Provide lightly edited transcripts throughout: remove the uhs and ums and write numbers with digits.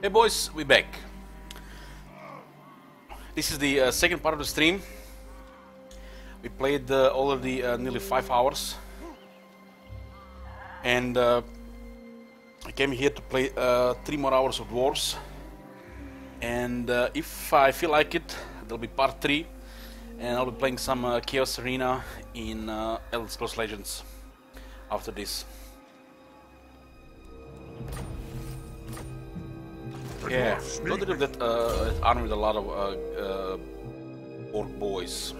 Hey boys, we back. This is the second part of the stream. We played already nearly 5 hours. And I came here to play 3 more hours of Dwarfs. And if I feel like it, there'll be part 3. And I'll be playing some Chaos Arena in Elder Scrolls Legends after this. Yeah, got rid of that army with a lot of orc boys.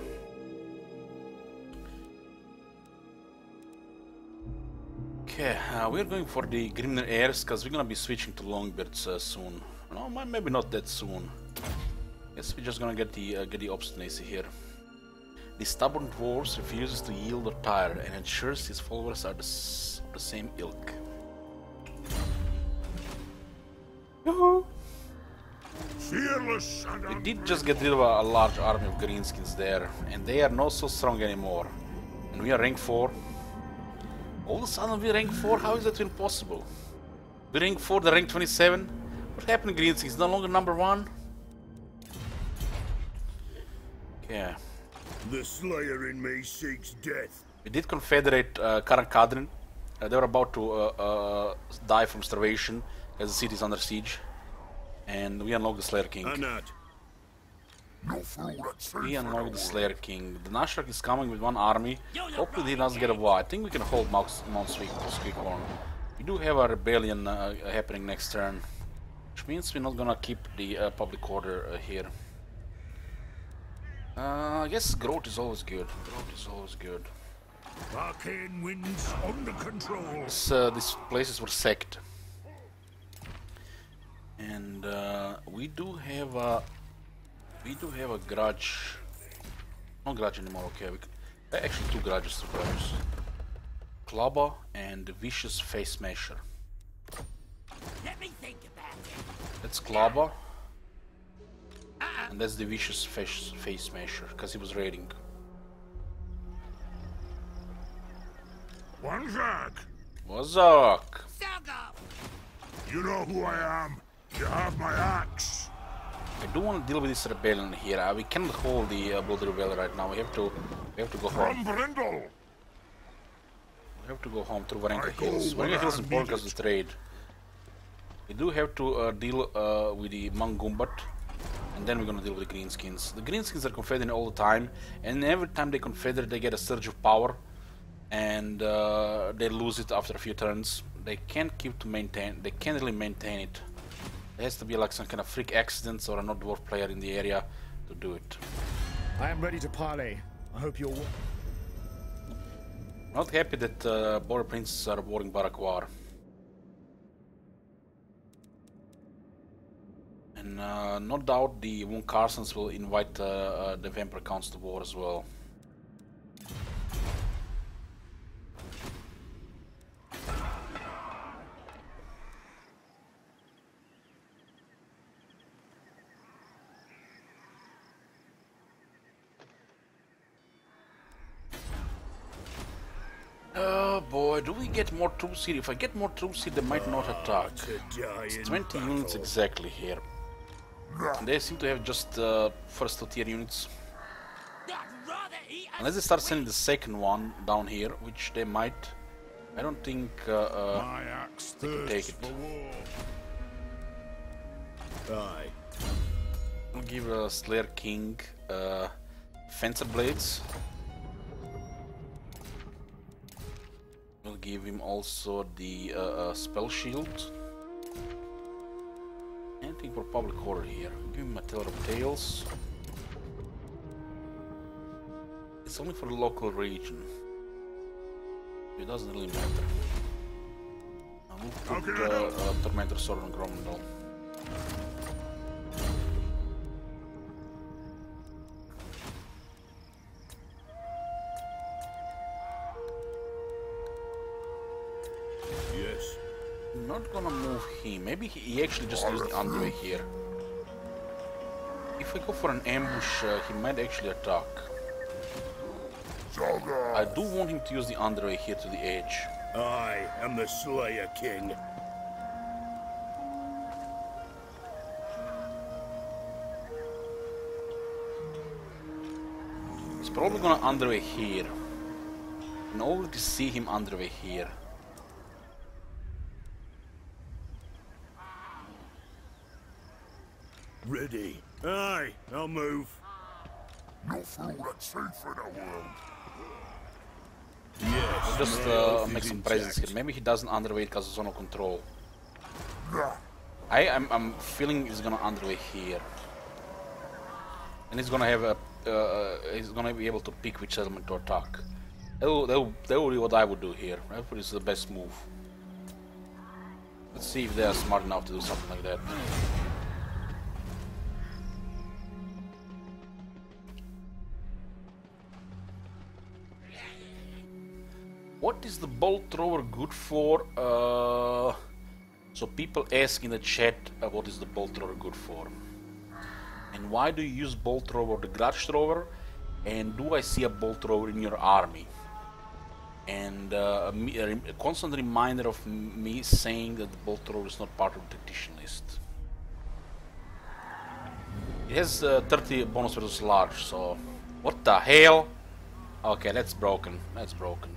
Okay, we're going for the greener airs because we're gonna be switching to longbeards soon. No, maybe not that soon. Guess we're just gonna get the obstinacy here. The stubborn dwarf refuses to yield or tire and ensures his followers are the same ilk. Yoo-hoo! We did just get rid of a large army of greenskins there, and they are not so strong anymore. And we are rank 4. All of a sudden we rank 4? How is that even possible? We rank 4, the rank 27? What happened to greenskins? No longer number 1? Okay. The slayer in me seeks death. We did confederate Karan Kadrin. They were about to die from starvation as the city is under siege. And we unlock the Slayer King. We unlock the Slayer King. The Nashrak is coming with one army. Hopefully he doesn't get a war. I think we can hold Mount Sweekhorn. We do have a rebellion happening next turn. Which means we're not gonna keep the public order here. I guess growth is always good. Growth is always good. Arcane winds under control. These places were sacked. And we do have a grudge. Not grudge anymore. Okay, actually 2 grudges. Clubber and the vicious face smasher. Let me think about it. That's Clubber, and that's the vicious face smasher because he was raiding. Wanzak! Wazak! You know who I am. You have my axe. I do want to deal with this rebellion here. We cannot hold the Bloody Rebellion right now. We have to go home. Brindle. We have to go home through Varenka Hills. Varenka Hills is important because of the trade. We do have to deal with the Mangumbat, and then we're gonna deal with the Greenskins. The Greenskins are confederating all the time, and every time they confederate, they get a surge of power, and they lose it after a few turns. They can't They can't really maintain it. There has to be like some kind of freak accidents or a not dwarf player in the area to do it. I am ready to parley. I hope you're... Not happy that border princes are warring Barak War. And no doubt the Von Carsons will invite the Vampire Counts to war as well. Oh boy, do we get more troops here? If I get more troops here, they might not attack. It's 20 units exactly here. And they seem to have just first 2 tier units. Unless they start sending the second one down here, which they might. I don't think they can take it. I'll give Slayer King Fencer Blades. We'll give him also the spell shield. Anything for public order here. Give him a Teller of Tales. It's only for the local region. It doesn't really matter. We'll put Tormentor Sword on Gromendal. Not gonna move him. Maybe he actually just used the underway here. If I go for an ambush, he might actually attack. I do want him to use the underway here to the edge. I am the Slayer King. He's probably gonna underway here. In order to see him underway here. Ready. Aye, I'll move. No fool that's safe in the world. Yes. Just make some presence here. Maybe he doesn't underweight because of zone of control. I'm feeling he's gonna underweight here, and he's gonna have a he's gonna be able to pick which element to attack. That would be what I would do here. That is the best move. Let's see if they are smart enough to do something like that. What is the bolt thrower good for? So people ask in the chat what is the bolt thrower good for, and why do you use bolt thrower or the grudge thrower, and do I see a bolt thrower in your army? And a constant reminder of me saying that the bolt thrower is not part of the tactician list. It has 30 bonus versus large, so what the hell? Okay, that's broken. That's broken.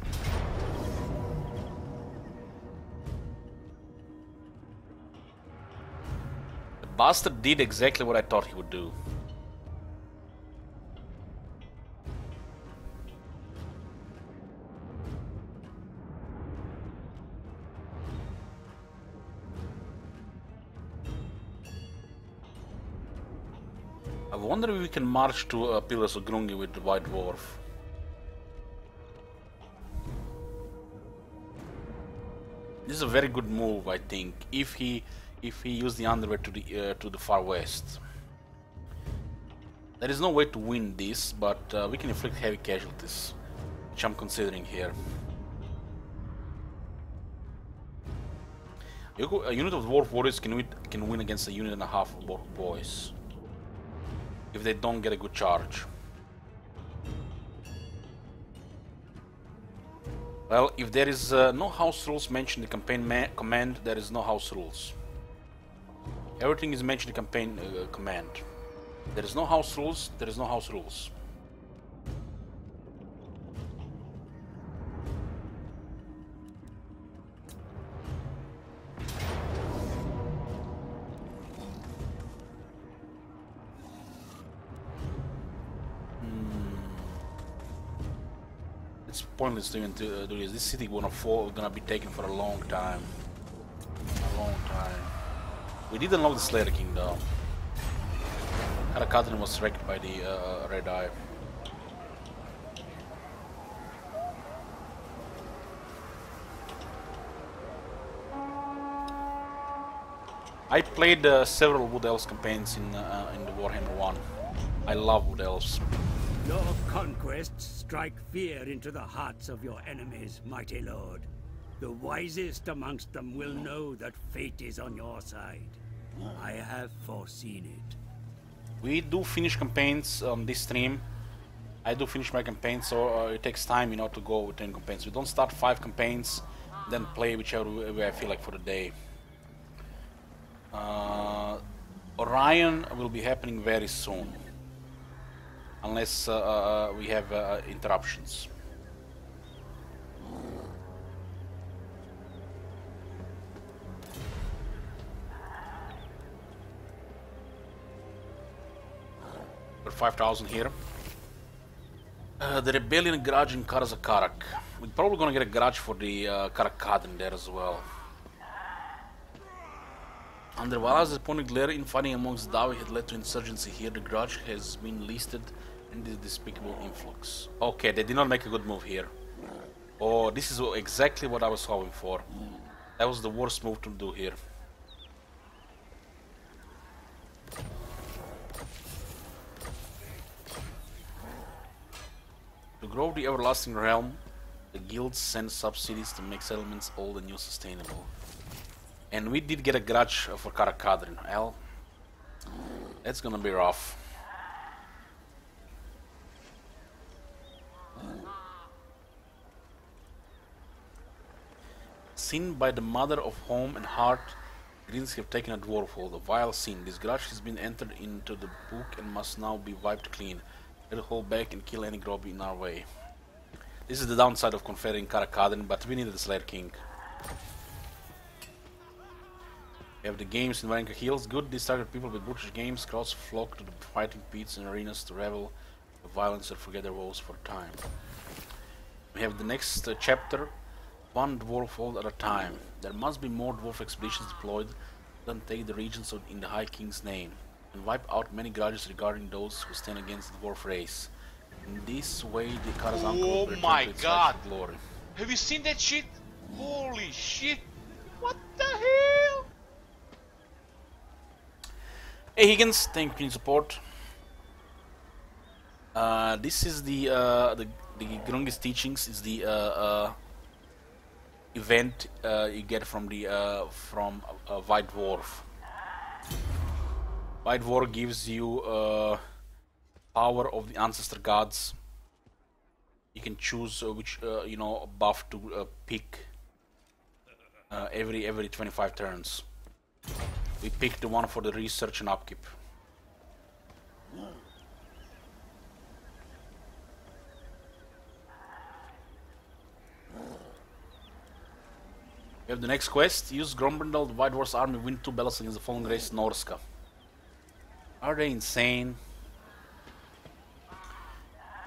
The bastard did exactly what I thought he would do. I wonder if we can march to Pillars of Grungi with the White Dwarf. This is a very good move, I think, if he used the underwear to the far west. There is no way to win this, but we can inflict heavy casualties, which I'm considering here. A unit of dwarf warriors can win against a unit and a half of dwarf boys if they don't get a good charge. Well, if there is no house rules mentioned in the campaign command, there is no house rules. Everything is mentioned in the campaign command. There is no house rules, there is no house rules. It's pointless to even do this. This city gonna be taken for a long time. A long time. We did unlock the Slayer King though. Karakadrin was wrecked by the Red Eye. I played several Wood Elves campaigns in the Warhammer 1. I love Wood Elves. Your conquests strike fear into the hearts of your enemies, mighty lord. The wisest amongst them will know that fate is on your side. I have foreseen it. We do finish campaigns on this stream. I do finish my campaigns, so it takes time, you know, to go with 10 campaigns. We don't start 5 campaigns, then play whichever way I feel like for the day. Orion will be happening very soon, unless we have interruptions. We're 5,000 here. The Rebellion Garage in Karazakarak. We're probably gonna get a garage for the Karakadrin there as well. Under Vala's opponent glare infighting amongst Dawi had led to insurgency here. The garage has been listed in this despicable influx. Okay, they did not make a good move here. Oh, this is exactly what I was hoping for. That was the worst move to do here. To grow the everlasting realm, the guilds send subsidies to make settlements old and new sustainable. And we did get a grudge for Karakadrin. Well, that's gonna be rough. Seen by the mother of home and heart, Greens have taken a dwarf hold. A vile sin. This grudge has been entered into the book and must now be wiped clean. We'll hold back and kill any grobby in our way. This is the downside of confederating Karakaden, but we needed the Slayer King. We have the games in Varenka Hills. Good, these target people with butcher games. Crowds flock to the fighting pits and arenas to revel in violence and forget their woes for a time. We have the next chapter, one dwarf hold at a time. There must be more dwarf expeditions deployed than take the regions in the High King's name, and wipe out many grudges regarding those who stand against the dwarf race. In this way, the Karazhan will return to its rightful glory. Have you seen that shit? Holy shit! What the hell? Hey Higgins, thank you for your support. This is the Grungis teachings. Is the event you get from the White Dwarf. White Dwarf gives you power of the ancestor gods. You can choose which buff to pick every 25 turns. We picked the one for the research and upkeep. We have the next quest. Use Grombrindal, the White Dwarf's army, win 2 battles against the fallen race Norska. Are they insane?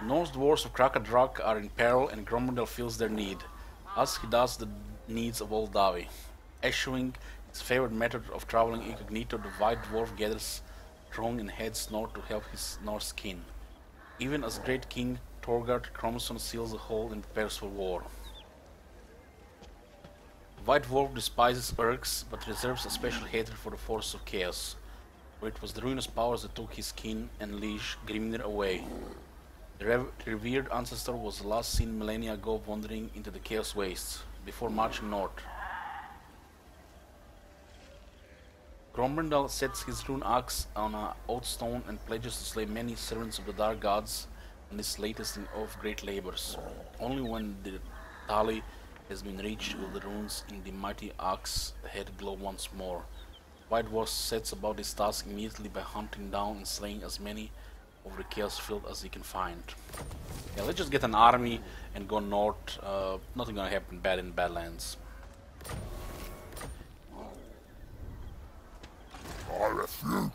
The Norse dwarves of Krakadrak are in peril and Grombrindal feels their need, as he does the needs of all Davi. Eschewing his favorite method of traveling incognito, the White Dwarf gathers strong and heads north to help his Norse kin. Even as Great King Torgard Cromson seals the hold and prepares for war. The White Dwarf despises Urks, but reserves a special hatred for the force of chaos, for it was the ruinous powers that took his kin and liege Grimnir away. The revered ancestor was last seen millennia ago wandering into the chaos wastes, before marching north. Grombrindal sets his rune axe on a oath stone and pledges to slay many servants of the dark gods in this latest of great labors. Only when the tally has been reached will the runes in the mighty axe head glow once more. White Dwarf sets about this task immediately by hunting down and slaying as many of the chaos field as he can find. Yeah, let's just get an army and go north. Nothing gonna happen bad in Badlands. I refuse.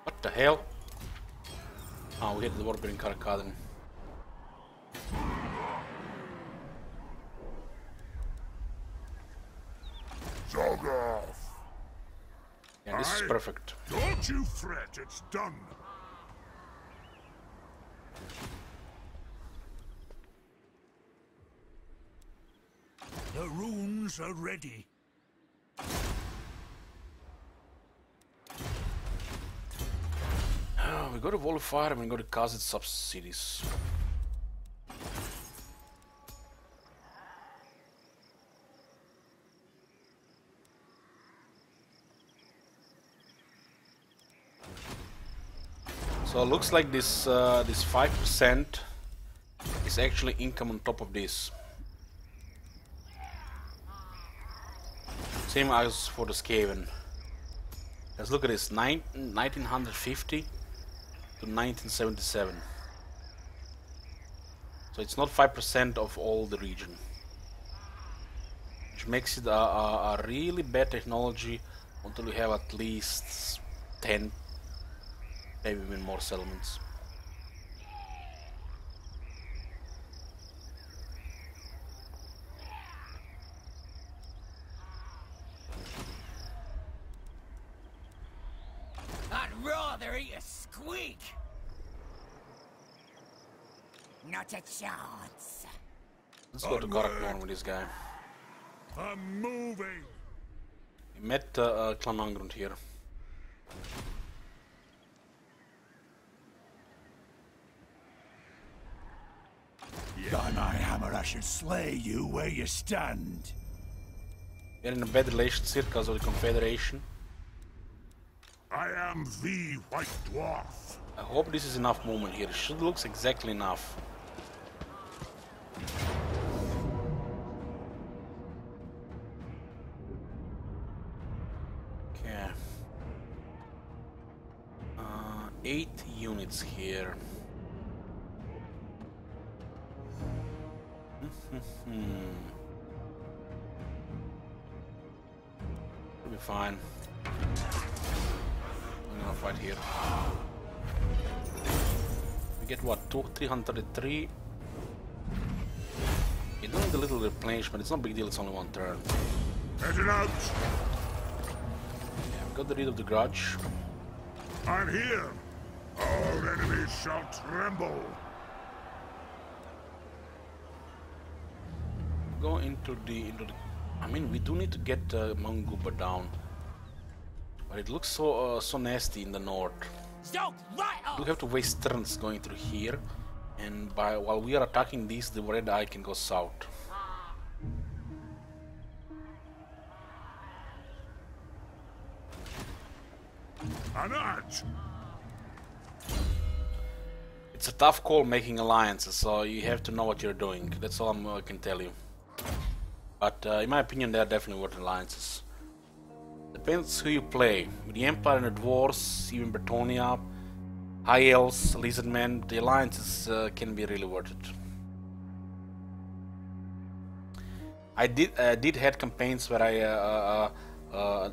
What the hell? Oh, we hit the warrior in Karakaden. Zogoth! Yeah, this is perfect. Don't you fret, it's done. The runes are ready. We go to Volifire and we go to Kazit sub-cities. So it looks like this 5% is actually income on top of this. Same as for the Skaven. Let's look at this, 1950 to 1977. So it's not 5% of all the region, which makes it a really bad technology until we have at least 10, maybe even more settlements. I'd rather eat a squeak. Not a chance. Let's go to Goraknorn with this guy. I'm moving. We met Clan Angrund here. By my hammer, I should slay you where you stand. We're in a bad relations here because of the Confederation. I am the White Dwarf. I hope this is enough movement here. It should looks exactly enough. It's here. It'll be fine. I'm gonna fight here. We get what? 333. You don't need a little replenishment, it's not a big deal, it's only one turn. Heading out. Yeah, we got rid of the grudge. I'm here. All enemies shall tremble. Go into the I mean, we do need to get Manguba down, but it looks so so nasty in the north. So right We off. have to waste turns going through here, and while we are attacking these, the red eye can go south. An arch. It's a tough call making alliances, so you have to know what you're doing. That's all I can tell you. But in my opinion, they are definitely worth alliances. Depends who you play. With the Empire and the Dwarfs, even Bretonia, High Elves, Lizardmen, the alliances can be really worth it. I did had campaigns where I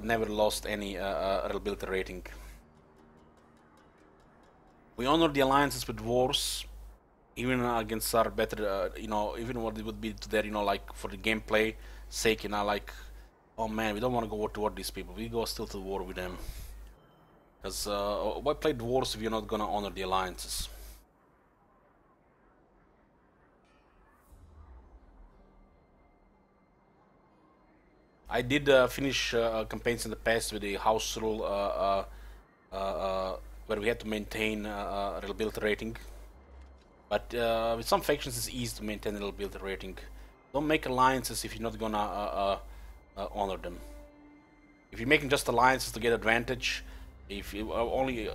never lost any reliability rating. We honor the alliances with Dwarfs, even against our better, you know, even what it would be to their, you know, like for the gameplay sake, you know, like, oh man, we don't want to go to war these people. We go still to war with them. Because why play Dwarfs if you're not gonna honor the alliances? I did finish campaigns in the past with the house rule, where we had to maintain reliability rating. But with some factions it's easy to maintain a reliability rating. Don't make alliances if you're not gonna honor them. If you're making just alliances to get advantage, if you are only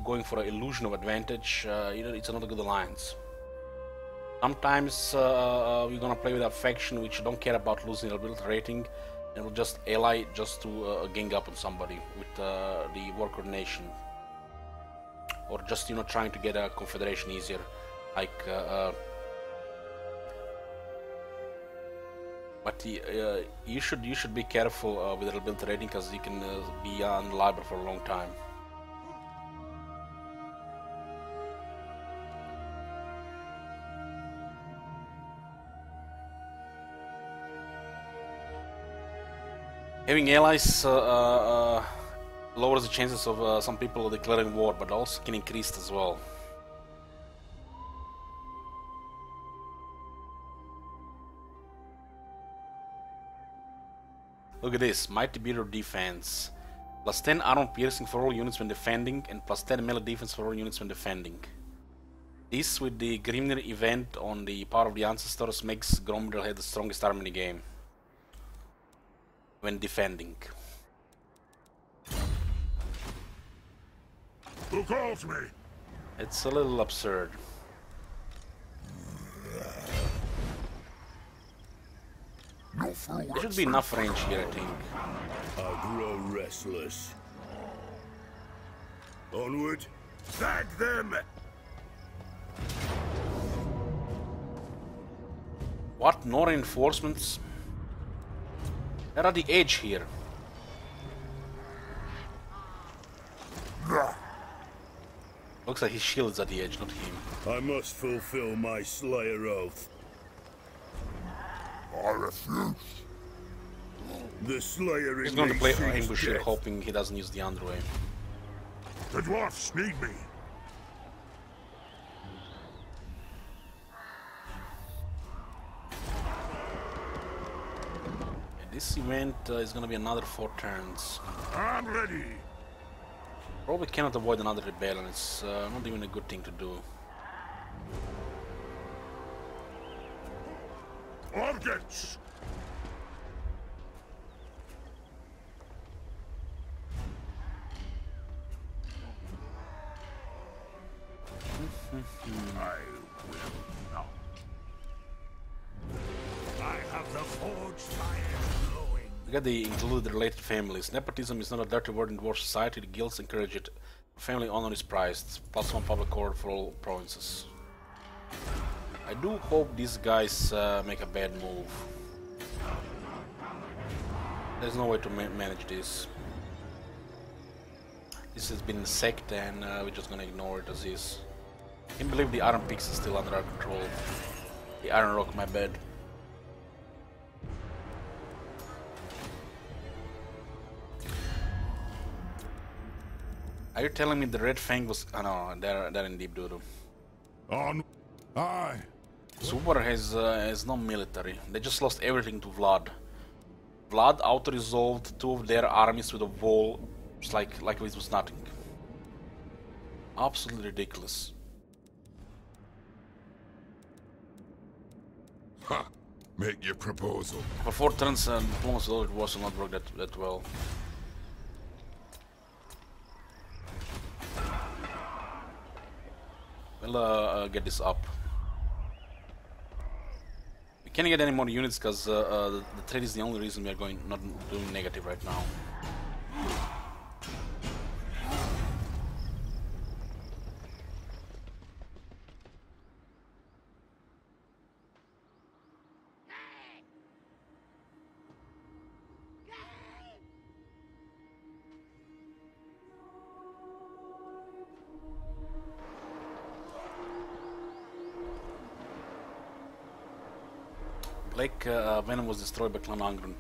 going for an illusion of advantage, you know, it's not a good alliance. Sometimes we're gonna play with a faction which don't care about losing reliability rating, and will just ally just to gang up on somebody with the war coordination, or just, you know, trying to get a confederation easier, like. But you should be careful with reliability rating, because you can be unreliable for a long time. Having allies lowers the chances of some people declaring war, but also can increase it as well. Look at this, Mighty Beater defense. Plus 10 armor piercing for all units when defending, and plus 10 melee defense for all units when defending. This, with the Grimnir event on the Power of the Ancestors, makes Gromril have the strongest army in the game when defending. Who calls me? It's a little absurd. No fool. There should be enough range here, I think. I grow restless. Onward. Tag them. What? No reinforcements? Where are the edge here? Looks like his shield's at the edge, not him. I must fulfill my Slayer oath. I refuse. The Slayer He's in going to me play seeks ambush here, death. hoping he doesn't use the underway. The Dwarfs need me. This event is going to be another 4 turns. I'm ready. Probably cannot avoid another rebellion, it's not even a good thing to do. Objects. I will not. I have the forged fires glowing. We got the included related families. Nepotism is not a dirty word in dwarf society, the guilds encourage it. Family honor is prized. +1 public order for all provinces. I do hope these guys make a bad move. There's no way to manage this. This has been sacked and we're just gonna ignore it as is. I can't believe the Iron Pix is still under our control. The Iron Rock, my bad. Are you telling me the Red Fang was... Oh no, they're in deep doo-doo. On. Aye. Super has no military. They just lost everything to Vlad. Vlad auto-resolved 2 of their armies with a wall, just like it was nothing. Absolutely ridiculous. Ha! Make your proposal. For 4 turns, diplomacy with wars will not work that well. We'll get this up. We can't get any more units because the trade is the only reason we are not doing negative right now. Black Venom was destroyed by Clan Angrund.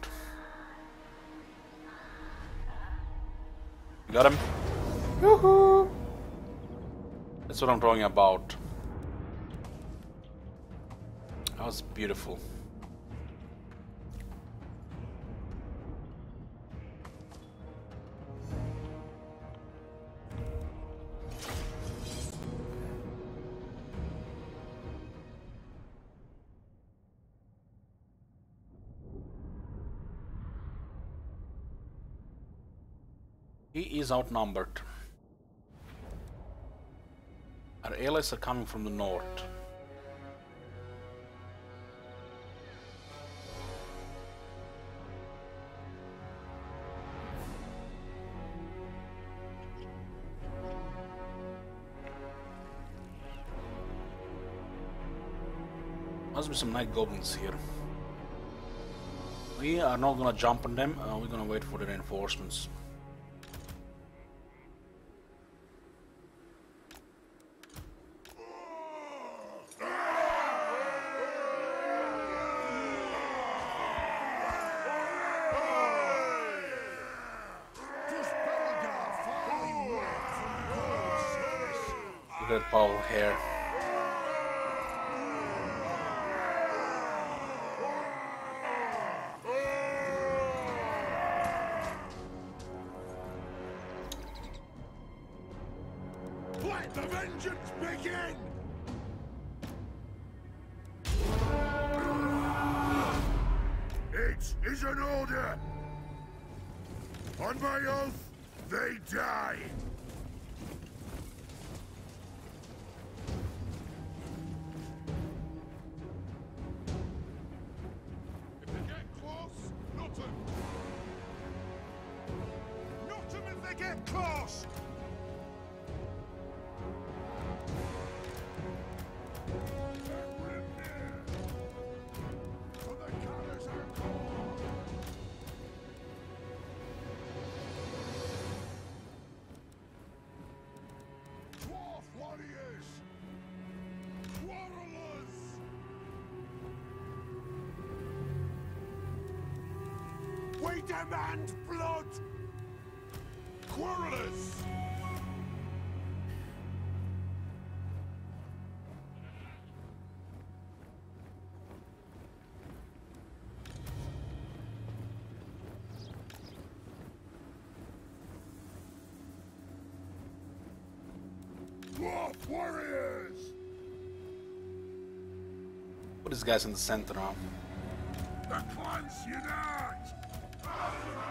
Got him? Woohoo! That's what I'm talking about. That was beautiful. He is outnumbered. Our allies are coming from the north. Must be some night goblins here. We are not gonna jump on them, we're gonna wait for the reinforcements. Look at that powerful hair. Let the vengeance begin! It is an order! On my oath, they die! If they get close, not them! Not them if they get close! Dwarf warriors! Quarrelers! We demand blood! Quarrelers! Dwarf warriors! Put these guys in the center now. The clans unite!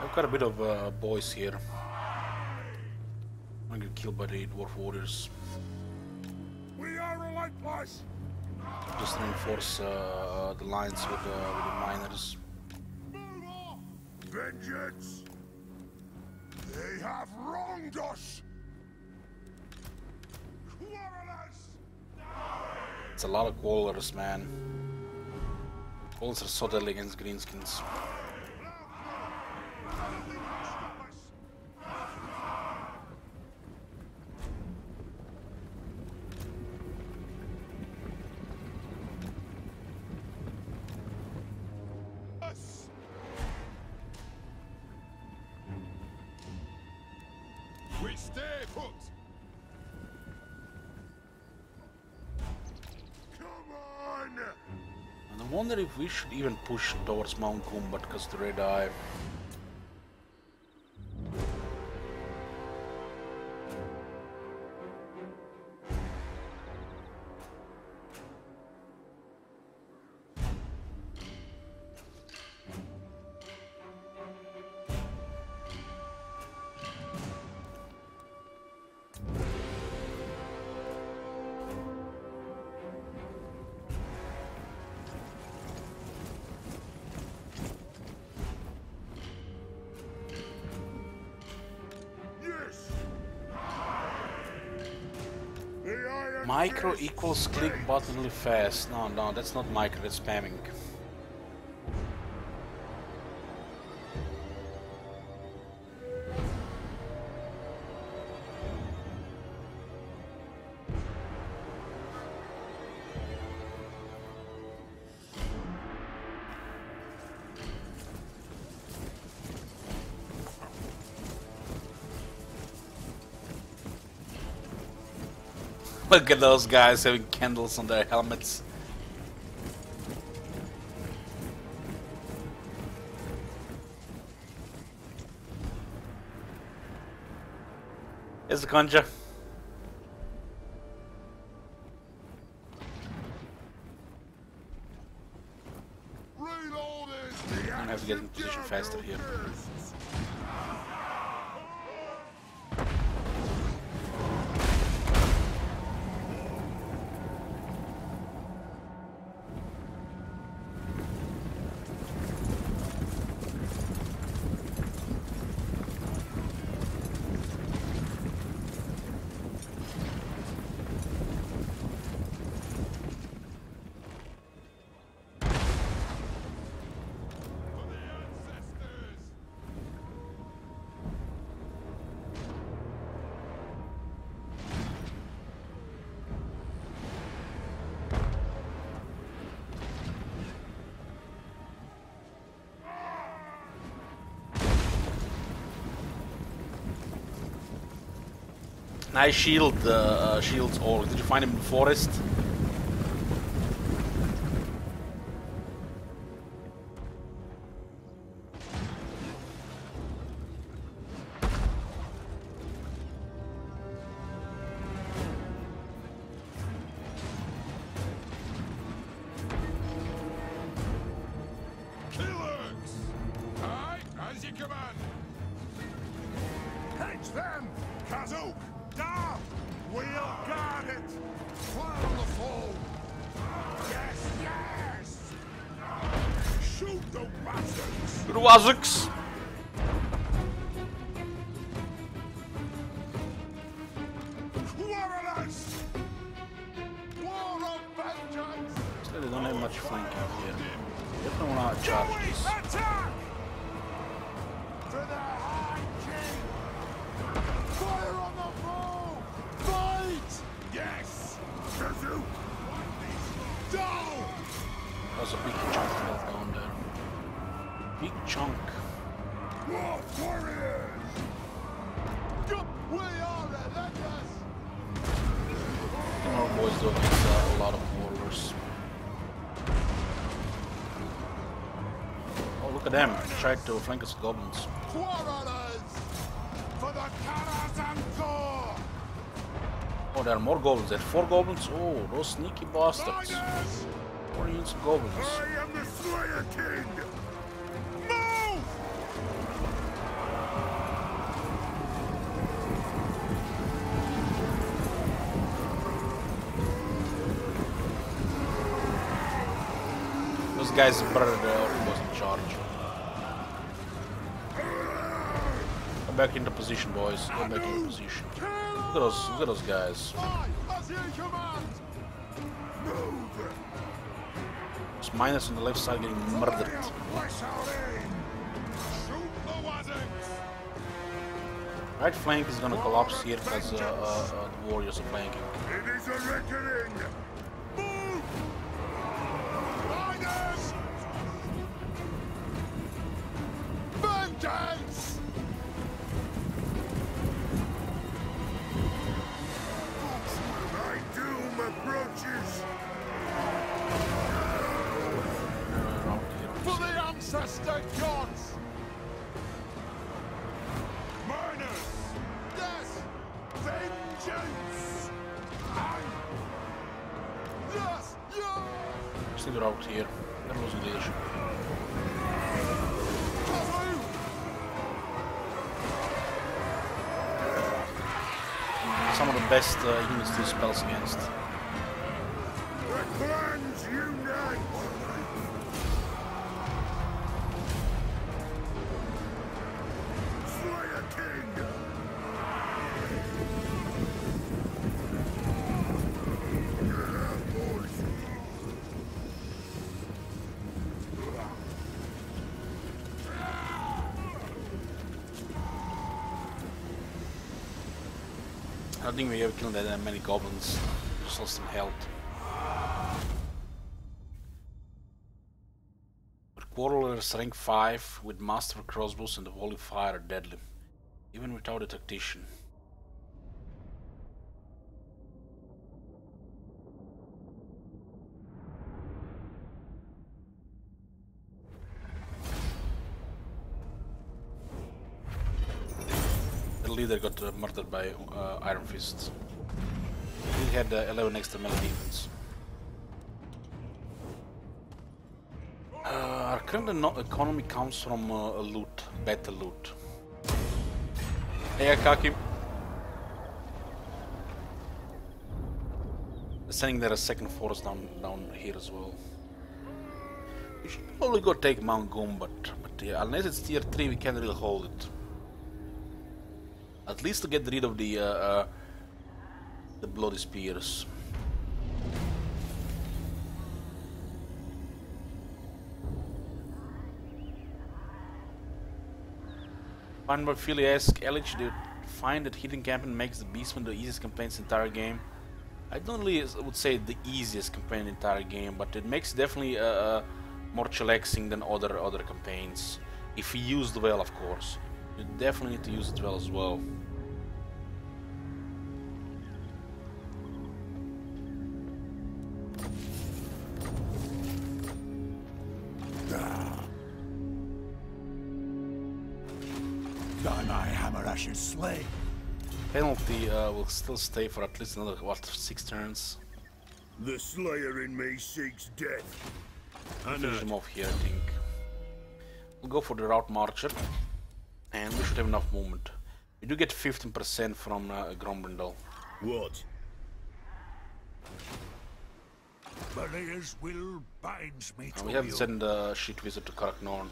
I've got a bit of boys here. I'm gonna get killed by the dwarf warriors. We are relentless! Just reinforce the lines with the miners. Move off! Vengeance! They have wronged us! It's a lot of callers, man. Callers are so deadly against greenskins. We stay put. Come on. And I wonder if we should even push towards Mount Gumbat because the red eye. Micro equals click button really fast. No, no, that's not micro, that's spamming. Look at those guys having candles on their helmets. Here's the conjure. I have to get in position faster here. Nice shield, shields all. Did you find him in the forest? Killers! Aye, as you command. Catch them! Kazook! Down! We'll guard it! Fire on the foe! Yes, yes! Shoot the bastards! Ruazux! Warriors! War of vengeance! So they don't have much flanking here. Definitely want to charge this. Attack! To the high king! Fire on the foe! Fight! Yes! Kazook! Down! That's a big chunk of health down there. Big chunk. War warriors! We are relentless! And our boys do against a lot of warriors. Oh, look at them. Tried to flank us with goblins. Quarrelers! For the Karazanthor! Oh, there are more goblins. There are 4 goblins. Oh, those sneaky bastards. Fighters! 4 units of goblins. I am the Slayer King! Move! Those guys brother was in charge. Go back into position, boys. Go back into position. Killers! Look at those guys. Those miners on the left side getting murdered. Right flank is gonna collapse here because the warriors are flanking. It is a reckoning! Move! Miners! Vengeance! My doom approaches! For the ancestor gods! Miners! Yes! Vengeance! Yes! Yes! Still they're out here. They're losing leadership. Some of the best units to spells against. The clans unite! Slayer King! I think we have killed that many goblins. Just lost some health. But Quarrelers rank 5 with Master Crossbows and the Holy Fire are deadly, even without a tactician. The leader got murdered by Iron Fist. He had 11 extra melee defense. Our current economy comes from loot, better loot. Hey Akaki. Sending there a second force down here as well. We should probably go take Mount Gumbat, but yeah, unless it's tier 3 we can't really hold it. At least to get rid of the bloody spears. Fanboy Philly asks, Elich, do you find that hidden campaign makes the Beastman the easiest campaign in the entire game? I don't really would say the easiest campaign in the entire game, but it makes definitely more chillaxing than other campaigns. If you use it well, of course. You definitely need to use it well as well. Thy hammer ashes slay. Penalty will still stay for at least another, what, 6 turns? The slayer in me seeks death. Finish him off here, I think. We'll go for the route marcher, and we should have enough movement. We do get 15% from Grombrindal. What? Belial's will binds me to We have to you. send a shit wizard to Karaknorn.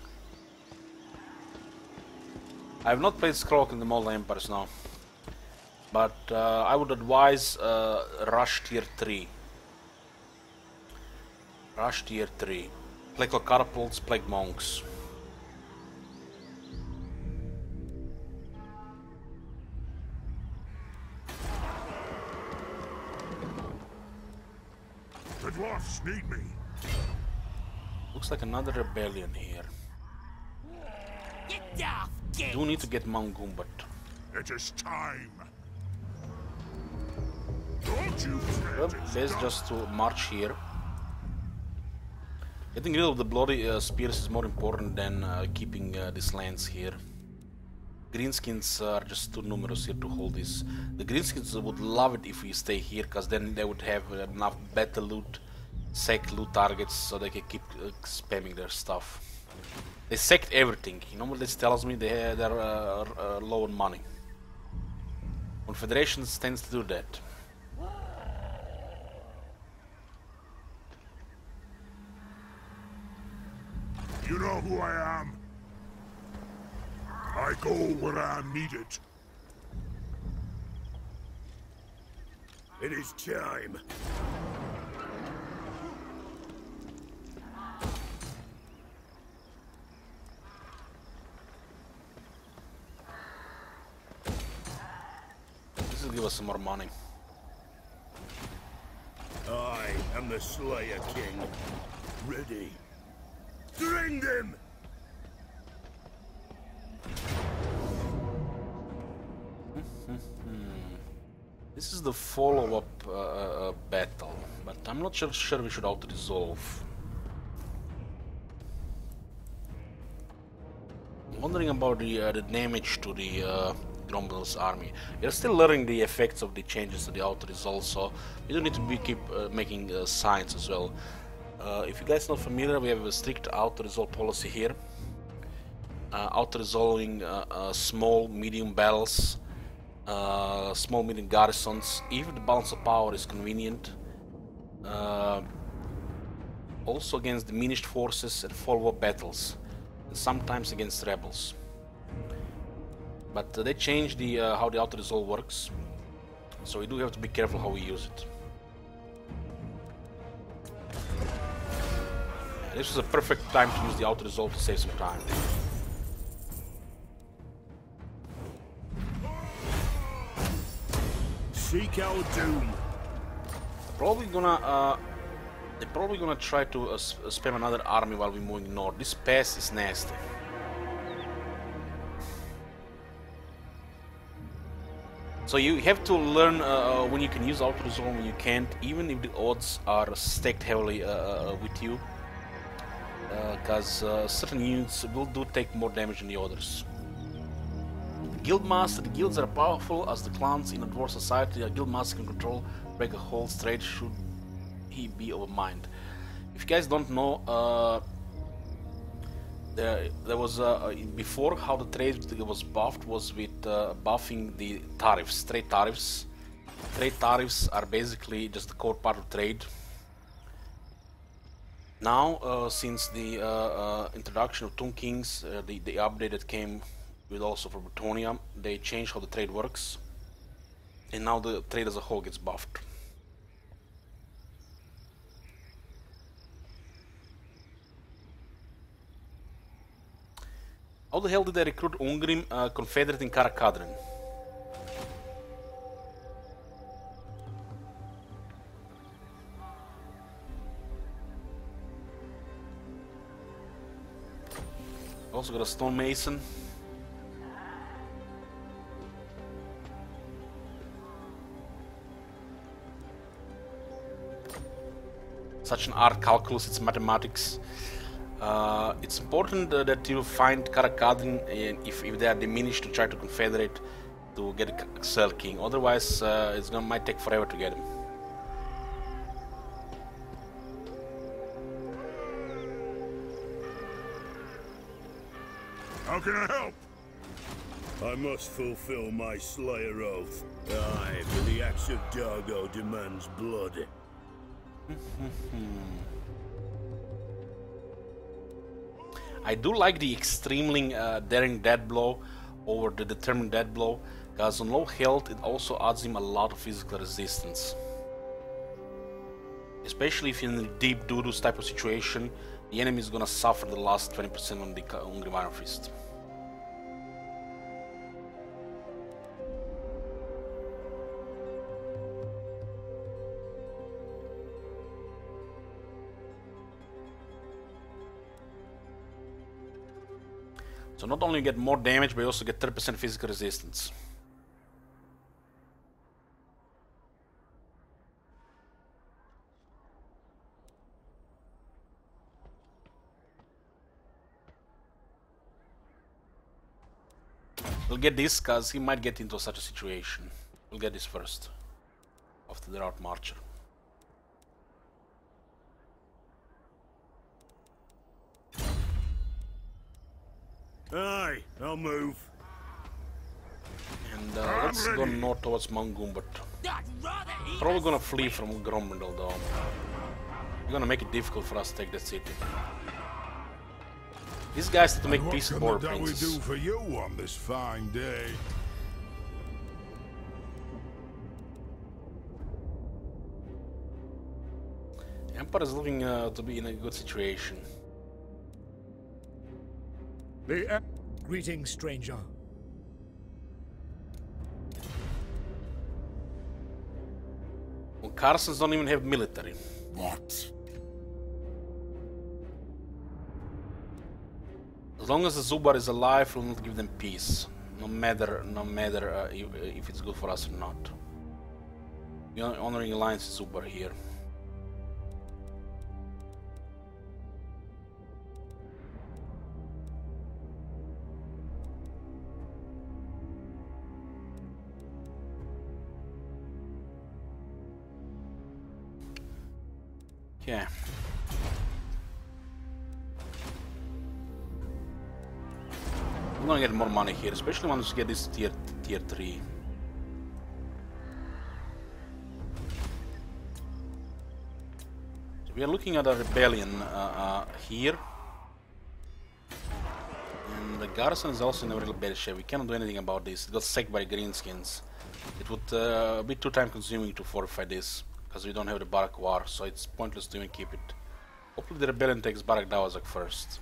I have not played Skrolk in the Mold Empires now, but I would advise Rush tier 3. Rush tier 3. Plague Catapults, Plague Monks. The dwarfs need me. Looks like another rebellion here. Get off, get Do need to get Mount Gumbat. It is time. Don't you Well, fret, it's best done. just to march here. Getting rid of the bloody spears is more important than keeping these lands here. Greenskins are just too numerous here to hold this. The Greenskins would love it if we stay here, because then they would have enough better loot, sack loot targets, so they can keep spamming their stuff. They sacked everything. You know what this tells me? They're low on money. Confederation tends to do that. You know who I am. I go where I am needed. It is time. This will give us some more money. I am the Slayer King. Ready. String them! This is the follow-up battle, but I'm not sure we should auto-resolve. I'm wondering about the damage to the Goblins army. We're still learning the effects of the changes to the auto-resolve, so we do need to keep making signs as well. If you guys are not familiar, we have a strict auto-resolve policy here. Auto-resolving small, medium battles, small, medium garrisons, if the balance of power is convenient. Also against diminished forces and follow-up battles, and sometimes against rebels. But they changed the how the auto-resolve works, so we do have to be careful how we use it. This was a perfect time to use the auto-resolve to save some time. Seek our doom. They're probably gonna try to spam another army while we're moving north. This pass is nasty. So you have to learn when you can use auto-resolve, when you can't, even if the odds are stacked heavily with you, because certain units will take more damage than the others. Guildmaster, the guilds are powerful as the clans in a dwarf society. A guildmaster can control, break a whole trade should he be of a mind. If you guys don't know, there was before how the trade was buffed was with buffing the tariffs, trade tariffs. Trade tariffs are basically just the core part of trade. Now, since the introduction of Tomb Kings, the update that came with also for Bretonia, they changed how the trade works, and now the trade as a whole gets buffed. How the hell did they recruit Ungrim, Confederate in Karakadrin? Also got a stonemason. Such an art, calculus, it's mathematics. It's important that you find Karakadrin if they are diminished to try to confederate to get a Cell King. Otherwise, might take forever to get him. How can I help? I must fulfill my Slayer oath. Aye, for the axe of Dargo demands blood. I do like the extremely daring death blow over the determined death blow, because on low health it also adds him a lot of physical resistance. Especially if you're in a deep doo-doo type of situation, the enemy is gonna suffer the last 20% on the Ungrim Iron Fist. So not only you get more damage, but you also get 30% physical resistance. We'll get this, cause he might get into such a situation. We'll get this first, after the Route Marcher. Aye, I'll move. And let's go north towards Mangumbat. Probably gonna flee from Gromrindal though. We're gonna make it difficult for us to take that city. These guys have to make peace with border princes. What can we do for you on this fine day? Empire is looking to be in a good situation. Greetings, stranger. Well, Carsons don't even have military. What? As long as the Zubar is alive, we'll not give them peace. No matter if it's good for us or not. We are honoring Alliance Zubar here. Yeah. I'm gonna get more money here, especially once we get this tier 3. So we are looking at a rebellion here. And the garrison is also in a really bad shape. We cannot do anything about this. It got sacked by Greenskins. It would be too time consuming to fortify this, because we don't have the Barak War, so it's pointless to even keep it. Hopefully the rebellion takes Barak Dawazak first.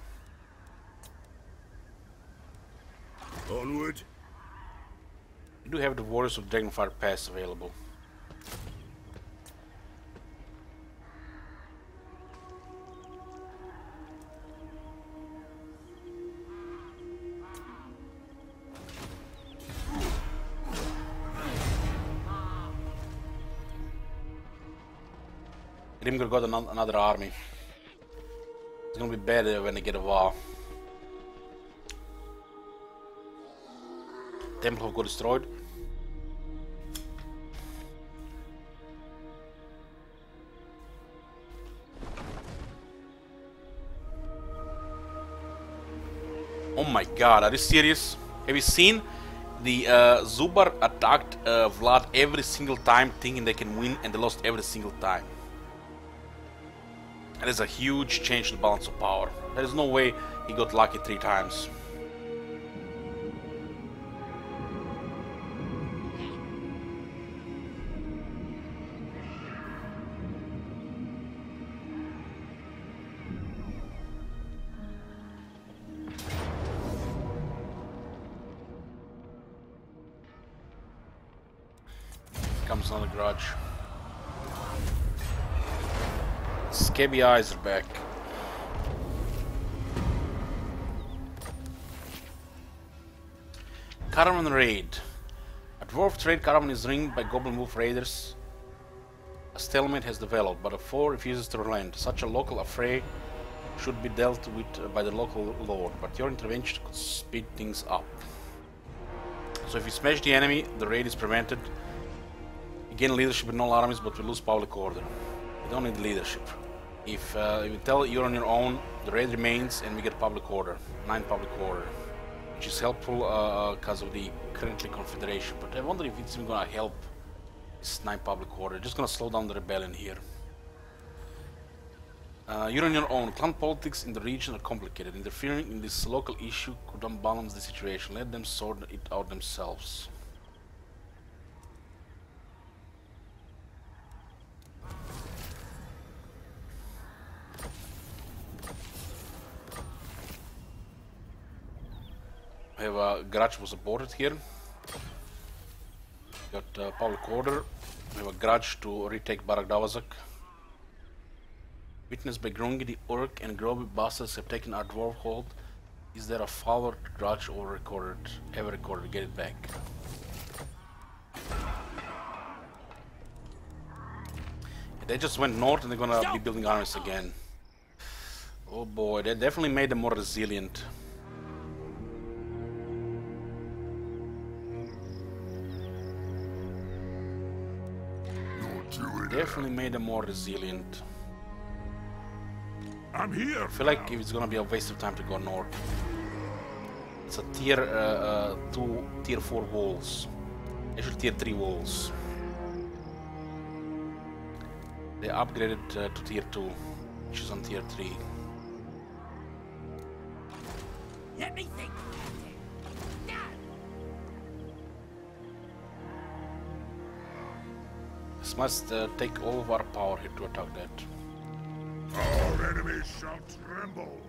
Onward. We do have the Warriors of Dragonfire Pass available. Grimgor got another army. It's gonna be bad when they get a war. Temple got destroyed. Oh my god, are you serious? Have you seen? The Zubar attacked Vlad every single time thinking they can win, and they lost every single time. That is a huge change in the balance of power. There is no way he got lucky 3 times. Comes another grudge. Scabby eyes are back. Caravan raid. A dwarf trade caravan is ringed by goblin wolf raiders. A stalemate has developed, but a foe refuses to relent. Such a local affray should be dealt with by the local lord, but your intervention could speed things up. So if we smash the enemy, the raid is prevented. We gain leadership in all armies, but we lose public order. We don't need leadership. If you tell you're on your own, the raid remains and we get public order. 9 public order. Which is helpful because of the currently confederation. But I wonder if it's even gonna help this 9 public order. Just gonna slow down the rebellion here. You're on your own. Clan politics in the region are complicated. Interfering in this local issue could unbalance the situation. Let them sort it out themselves. We have a grudge was aborted here. Got public order. We have a grudge to retake Barak Dawazak. Witnessed by Grungi, the Orc and Groby bastards have taken our dwarf hold. Is there a follower grudge or recorded? Ever recorded? Get it back. They just went north and they're gonna be building armies again. Oh boy, they definitely made them more resilient. Definitely made them more resilient. I'm here. I feel like it's gonna be a waste of time to go north. It's a tier 2, tier 4 walls. Actually tier 3 walls. They upgraded to tier 2, which is on tier 3. Let me think. This must take all of our power here to attack that. enemies shall tremble.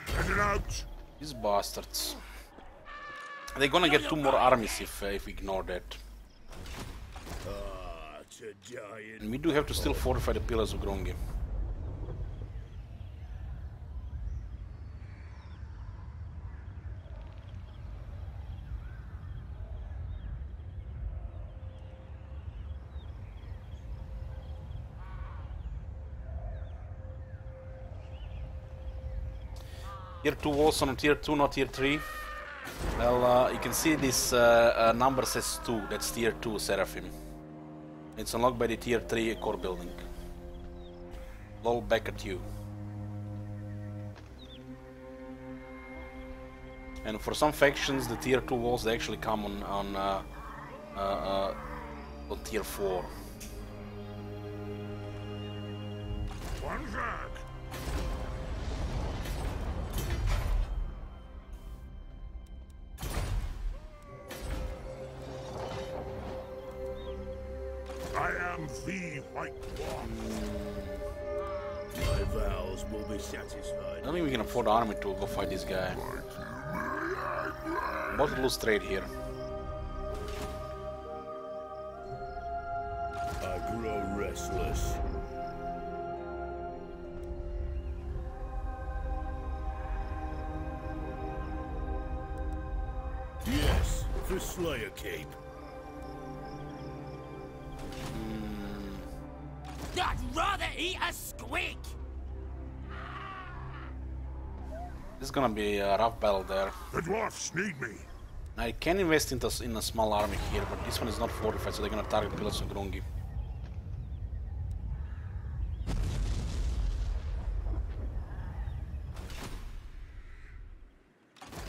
Get it out! These bastards. They're gonna get 2 more armies if we ignore that. And we do have to still fortify the pillars of Grongi. Tier 2 walls on tier 2, not tier 3. Well, you can see this number says 2, that's tier 2 Seraphim. It's unlocked by the tier 3 core building. Lol, back at you. And for some factions, the tier 2 walls they actually come on tier 4. One back! I am the White Dwarf. My vows will be satisfied. I don't think we can afford an army to go fight this guy. I'm about to lose trade here. I grow restless. Yes, for Slayer Cape. I'd rather eat a squig! This is gonna be a rough battle there. The dwarfs need me. I can invest in a small army here, but this one is not fortified, so they're gonna target pillars of Grungi.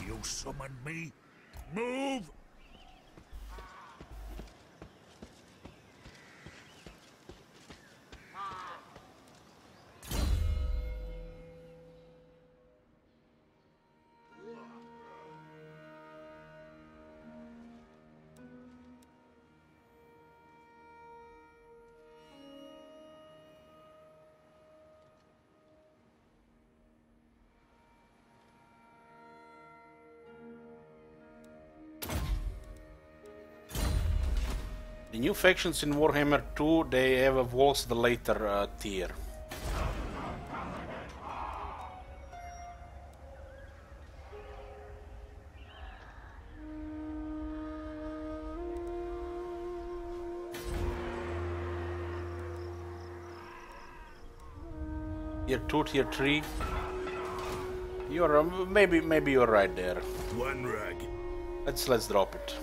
You summoned me? Move! The new factions in Warhammer 2, they have a walls the later tier. Tier 2, tier 3. You're maybe you're right there. One rag. Let's drop it.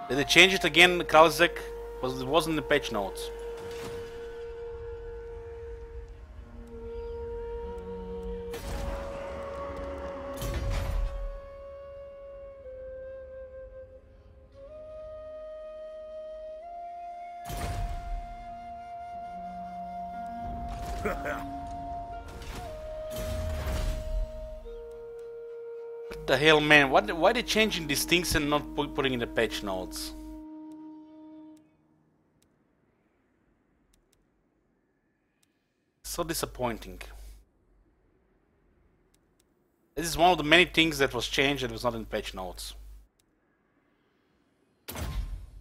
Did they change it again, Kralzek? Because it wasn't in the patch notes. What the hell, man? Why they changing these things and not putting in the patch notes? So disappointing. This is one of the many things that was changed that was not in patch notes.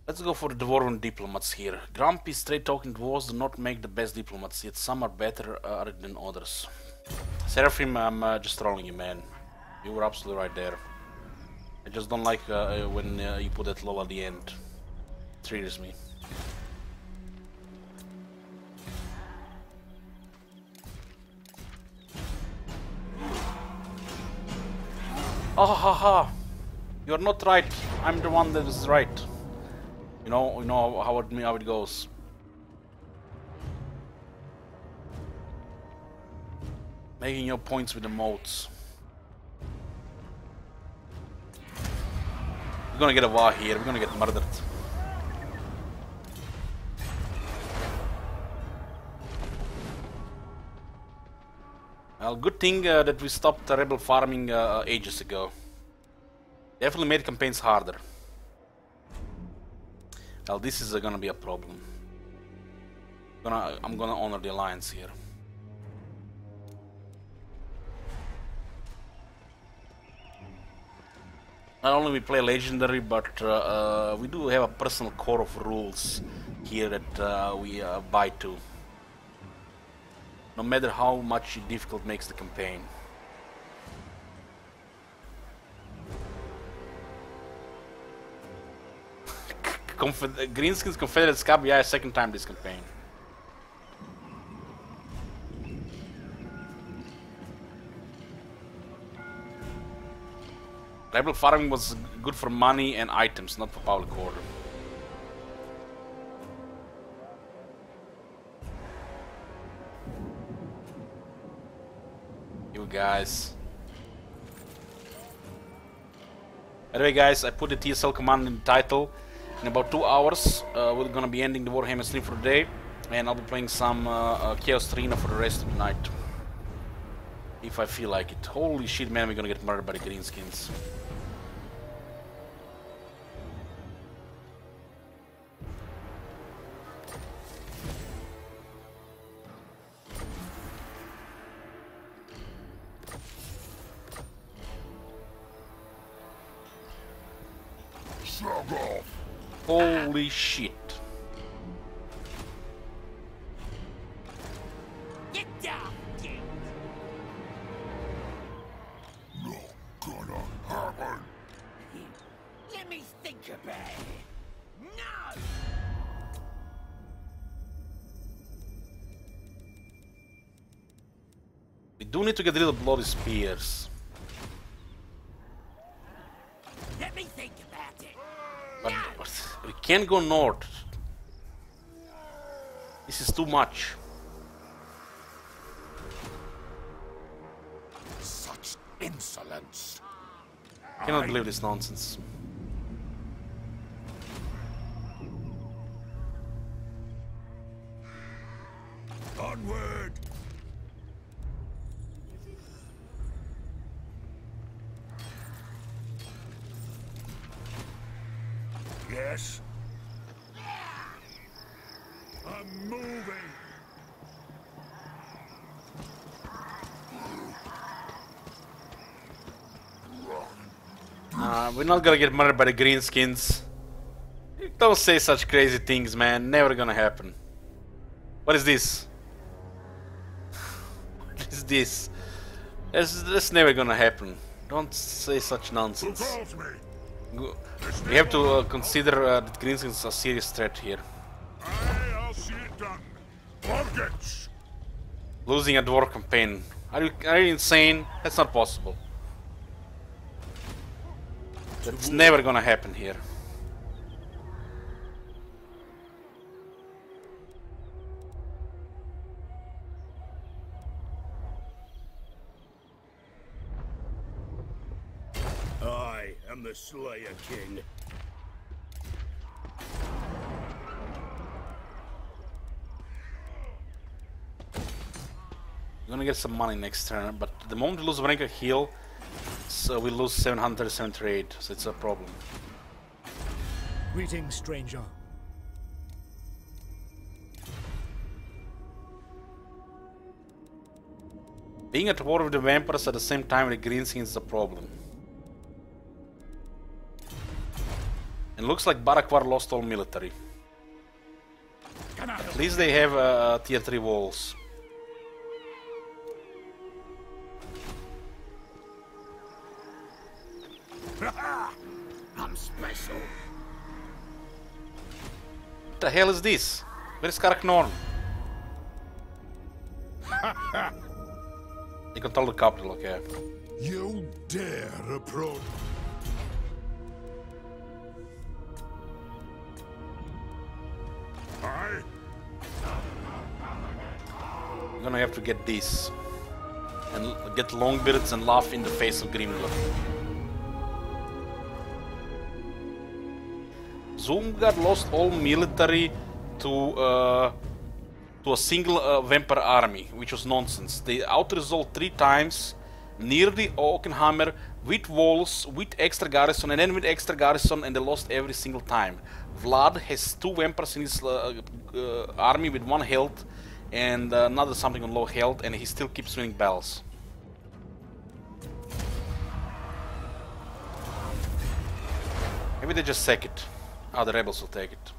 Let's go for the Dwarven diplomats here. Grumpy, straight-talking dwarves do not make the best diplomats, yet some are better than others. Seraphim, I'm just trolling you, man. You were absolutely right there. I just don't like when you put that lol at the end. It triggers me. Oh ha ha! You're not right. I'm the one that is right. You know how it goes. Making your points with the moats. We're gonna get a war here. We're gonna get murdered. Well, good thing that we stopped rebel farming ages ago. Definitely made campaigns harder. Well, this is gonna be a problem. I'm gonna honor the alliance here. Not only we play legendary, but we do have a personal core of rules here that we abide to. No matter how much difficult makes the campaign. Greenskin's Confederate Scab, yeah, second time this campaign. Rebel farming was good for money and items, not for public order. You guys. Anyway guys, I put the TSL command in the title. In about 2 hours, we're gonna be ending the Warhammer stream for the day. And I'll be playing some Chaos Arena for the rest of the night. If I feel like it. Holy shit man, we're gonna get murdered by the Greenskins. Holy shit. Get down, kid. Not gonna happen. Let me think about it. No! We do need to get rid of bloody spears. Let me think about it. But we can't go north. This is too much. Such insolence. I cannot believe this nonsense. Onward! Yes? I'm moving. We're not gonna get murdered by the Greenskins. Don't say such crazy things, man. Never gonna happen. What is this? What is this? That's never gonna happen. Don't say such Who nonsense. calls me? We have to consider that Greenskins are a serious threat here. I'll see it done. Organs. Losing a Dwarf campaign. Are you insane? That's not possible. That's never gonna happen here. I am the Slayer King. We're gonna get some money next turn, but the moment we lose rank a heal, so we lose 778, so it's a problem. Greetings, stranger. Being at war with the vampires at the same time with the Greenskins is a problem. And looks like Barakwar lost all military. At least they have tier 3 walls. I'm special. What the hell is this? Where's Karknorn? You control the capital, okay. You dare approach. I'm gonna have to get this. And get Longbeards and laugh in the face of Grimglow. Zoomgard lost all military to to a single vampire army, which was nonsense. They out-resolved 3 times, nearly Oakenhammer, with walls, with extra garrison, and then with extra garrison, and they lost every single time. Vlad has 2 vampires in his army with 1 health, and another something on low health, and he still keeps winning battles. Maybe they just sack it. Ah, the rebels will take it.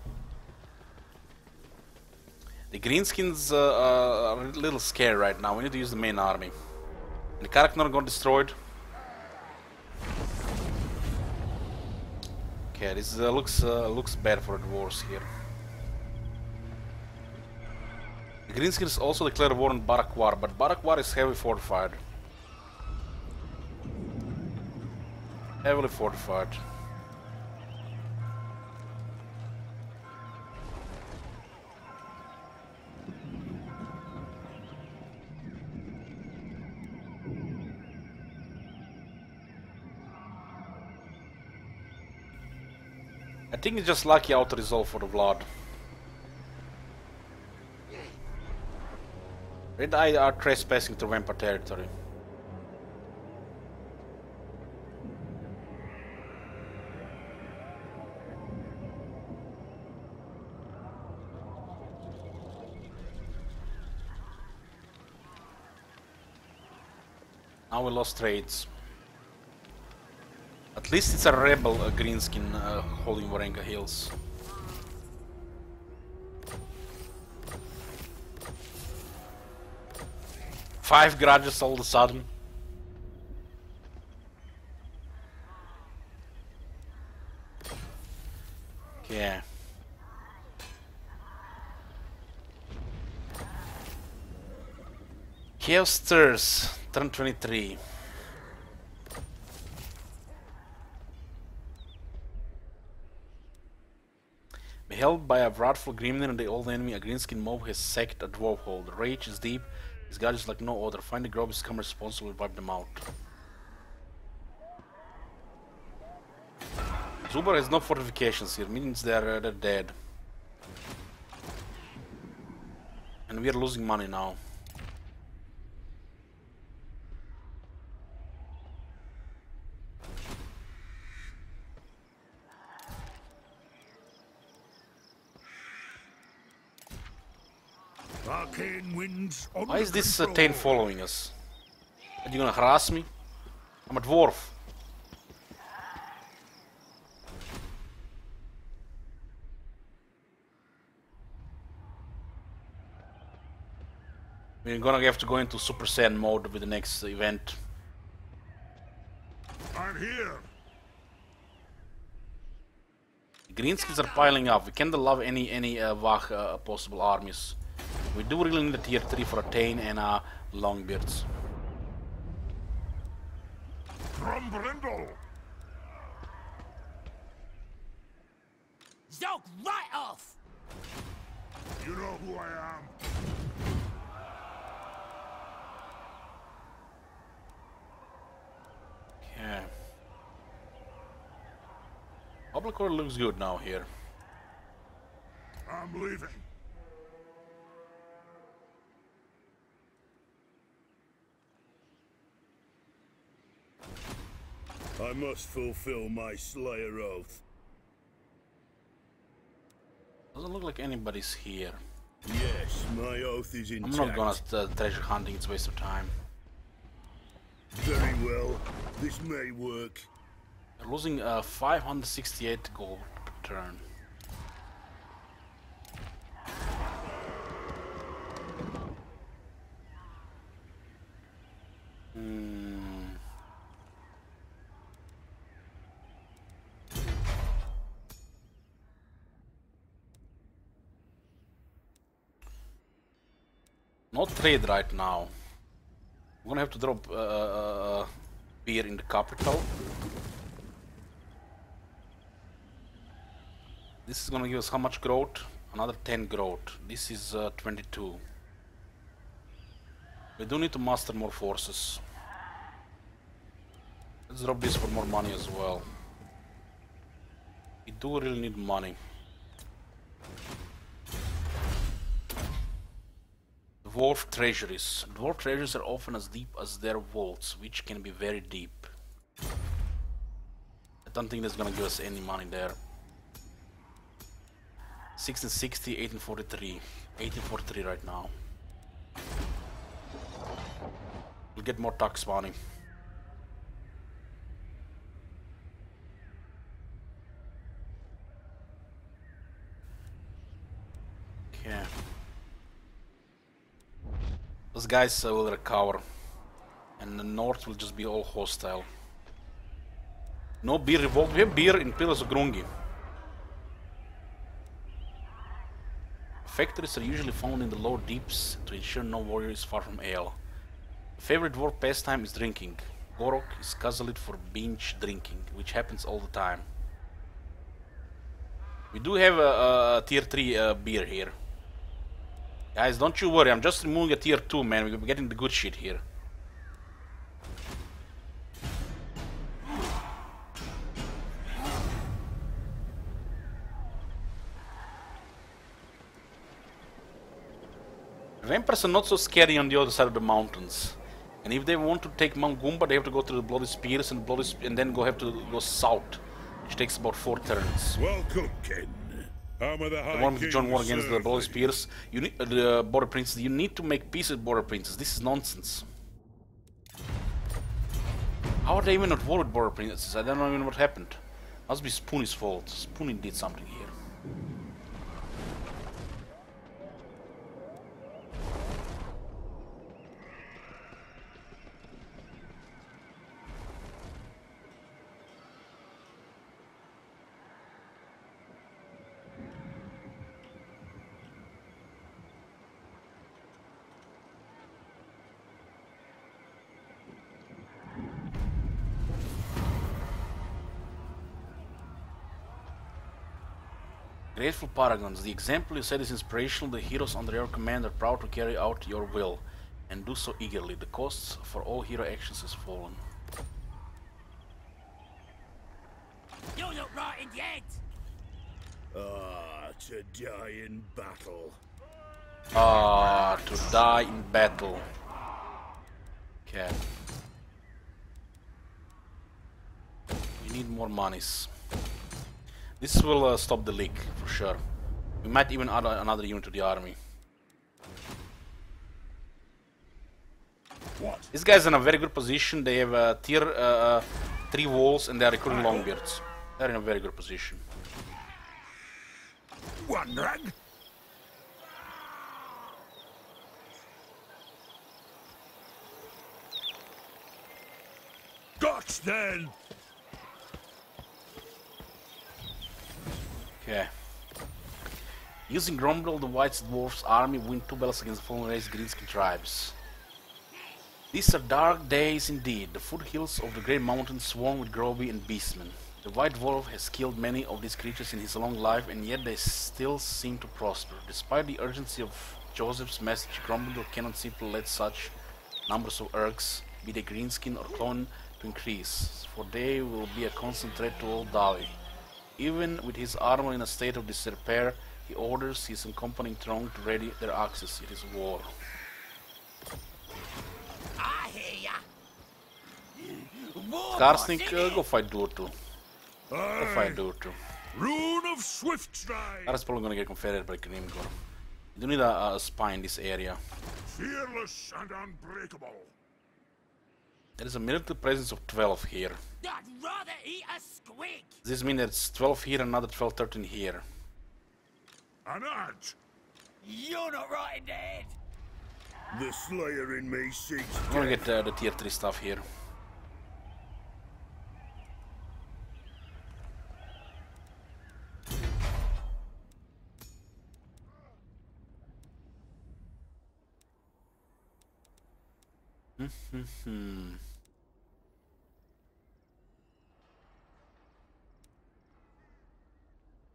The Greenskins are a little scared right now. We need to use the main army. And the Karaknar got destroyed. Okay, this looks bad for the Dwarfs here. The Greenskins also declared war on Barakwar, but Barakwar is heavily fortified. Heavily fortified. I think it's just lucky auto-resolve for the Vlad. Red Eye are trespassing to vampire territory. Now we lost trades. At least it's a rebel Greenskin holding Varenga Hills. Five grudges all of a sudden. Okay. Chaos Stirs, turn 23. Held by a wrathful gremlin and the old enemy, a greenskin mob has sacked a dwarf hold. The rage is deep, his god is like no other. Find the grubs, come responsible, wipe them out. Zubar has no fortifications here, means they're dead. And we are losing money now. Why is this Tain following us? Are you gonna harass me? I'm a dwarf. We're gonna have to go into Super Saiyan mode with the next event. I'm here. The Greenskins are piling up. We can't allow any Vach possible armies. We do really need a tier 3 for a Tain and Longbeards. Grumbrindle. Zog right off! You know who I am. Yeah. Public order looks good now here. I'm leaving. I must fulfill my Slayer oath. Doesn't look like anybody's here. Yes, my oath is intact. I'm not gonna treasure hunting, it's a waste of time. Very well, this may work. They're losing 568 gold per turn. No trade right now. I'm gonna have to drop beer in the capital. This is gonna give us how much growth? Another 10 growth. This is 22. We do need to muster more forces. Let's drop this for more money as well. We do really need money. Dwarf treasuries. Dwarf treasuries are often as deep as their vaults, which can be very deep. I don't think that's gonna give us any money there. 1660, 1843. 1843 right now. We'll get more tax money. Okay. Those guys will recover. And the north will just be all hostile. No beer revolt. We have beer in Pillars of Grungi. Factories are usually found in the lower deeps to ensure no warrior is far from ale. Favorite dwarf pastime is drinking. Gorok is Kazalit for binge drinking, which happens all the time. We do have a tier 3 beer here. Guys, don't you worry, I'm just removing a tier 2, man. We're getting the good shit here. Vampires are not so scary on the other side of the mountains. And if they want to take Mount Goomba, they have to go through the Bloody Spears and then have to go south, which takes about 4 turns. Welcome, Ken. The one with John War against the Bloody Spears, you need the Border Princes. You need to make peace with Border Princes. This is nonsense. How are they even at war with Border Princes? I don't know even what happened. Must be Spoonie's fault. Spoonie did something here. Grateful Paragons, the example you set is inspirational. The heroes under your command are proud to carry out your will, and do so eagerly. The costs for all hero actions has fallen. You look right in the head. Ah, to die in battle. Ah, to die in battle. Okay. We need more monies. This will stop the leak, for sure. We might even add another unit to the army. What? These guys are in a very good position. They have tier 3 walls and they are recruiting Longbeards. They're in a very good position. One rag? Gots then! Okay. Using Grumble, the White Dwarf's army win 2 battles against the fallen race Greenskin tribes. These are dark days indeed. The foothills of the Great Mountains swarm with Groby and Beastmen. The White Dwarf has killed many of these creatures in his long life, and yet they still seem to prosper. Despite the urgency of Joseph's message, Grumble cannot simply let such numbers of Orcs, be they Greenskin or Clone, to increase, for they will be a constant threat to all Dawi. Even with his armor in a state of disrepair, he orders his accompanying throng to ready their axes. It is war. I hear ya. War Karsnik, boss, go fight Durtu. Go fight Durtu. Rune of Swift Stride! That's probably gonna get confederate by Grimgor. You do need a spy in this area. Fearless and unbreakable. There is a military presence of 12 here. I'd rather eat a squig. Does this mean there's 12 here and another 12, 13 here? An art. You're not right in the head. The Slayer in me seeks I'm gonna get the tier 3 stuff here.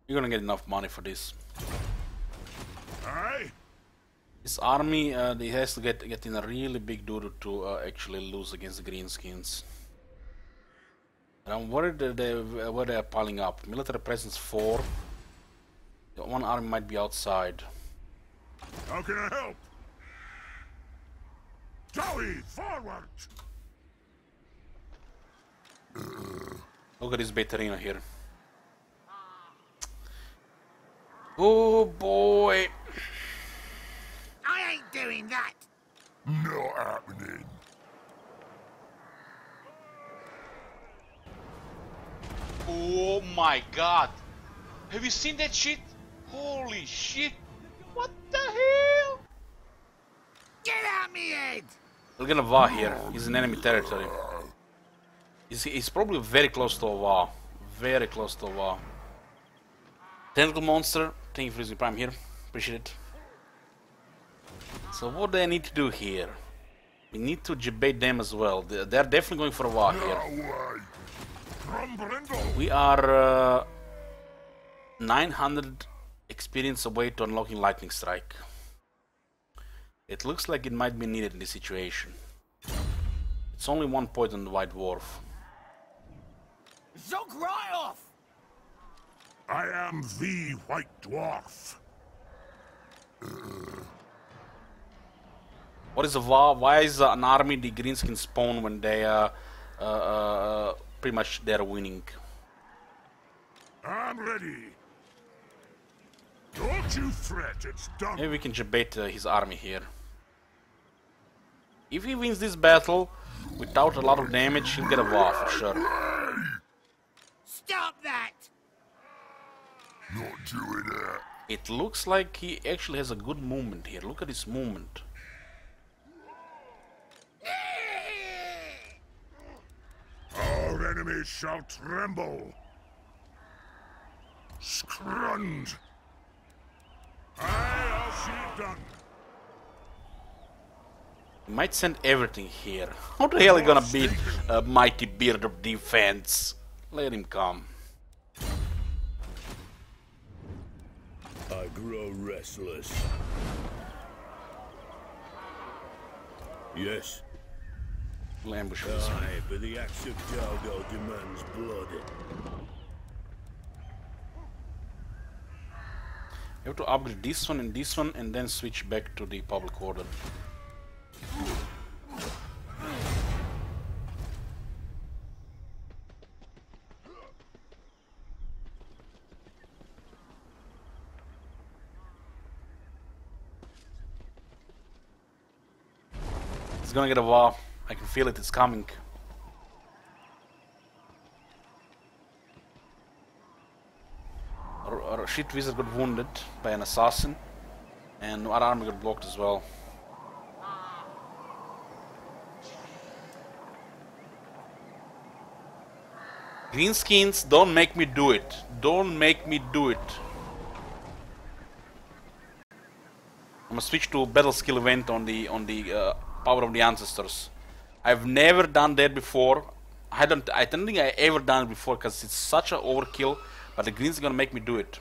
You're gonna get enough money for this. Aye. This army, they has to get in a really big doodle to actually lose against the Greenskins. And I'm worried that where they are piling up. Military presence 4. The one army might be outside. How can I help? Joey, forward! Look at this Betarino here. Oh boy! I ain't doing that. Not happening. Oh my god! Have you seen that shit? Holy shit! What the hell? Get out me head. Look at a Va here. He's in enemy territory. He's probably very close to a Va. Very close to a Va. Tentacle monster. Thank you for using Prime here. Appreciate it. So what do I need to do here? We need to debate them as well. They're definitely going for a Va here. We are 900 experience away to unlocking Lightning Strike. It looks like it might be needed in this situation. It's only 1 point on the White Dwarf. Zook right off. I am the White Dwarf. What is a Va? Why is an army the Greenskin spawn when they pretty much they're winning? I'm ready. Don't you fret, it's done. Maybe we can debate his army here. If he wins this battle without a lot of damage, he'll get a Va for sure. Stop that. Not doing that. It looks like he actually has a good movement here. Look at his movement. Our enemies shall tremble. Scrund. I'll see it done. He might send everything here. How the hell are you gonna beat a mighty beard of defense? Let him come. I grow restless. Yes. We'll ambush this one. Aye, but the axe of Dargo demands blood. You have to upgrade this one, and then switch back to the public order. He's gonna get a Va. I can feel it, it's coming. Our shit wizard got wounded by an assassin, and our army got blocked as well. Greenskins, don't make me do it. Don't make me do it. I'm gonna switch to battle skill event on the power of the ancestors. I've never done that before. I don't think I ever done it before because it's such an overkill. But the Greens are gonna make me do it.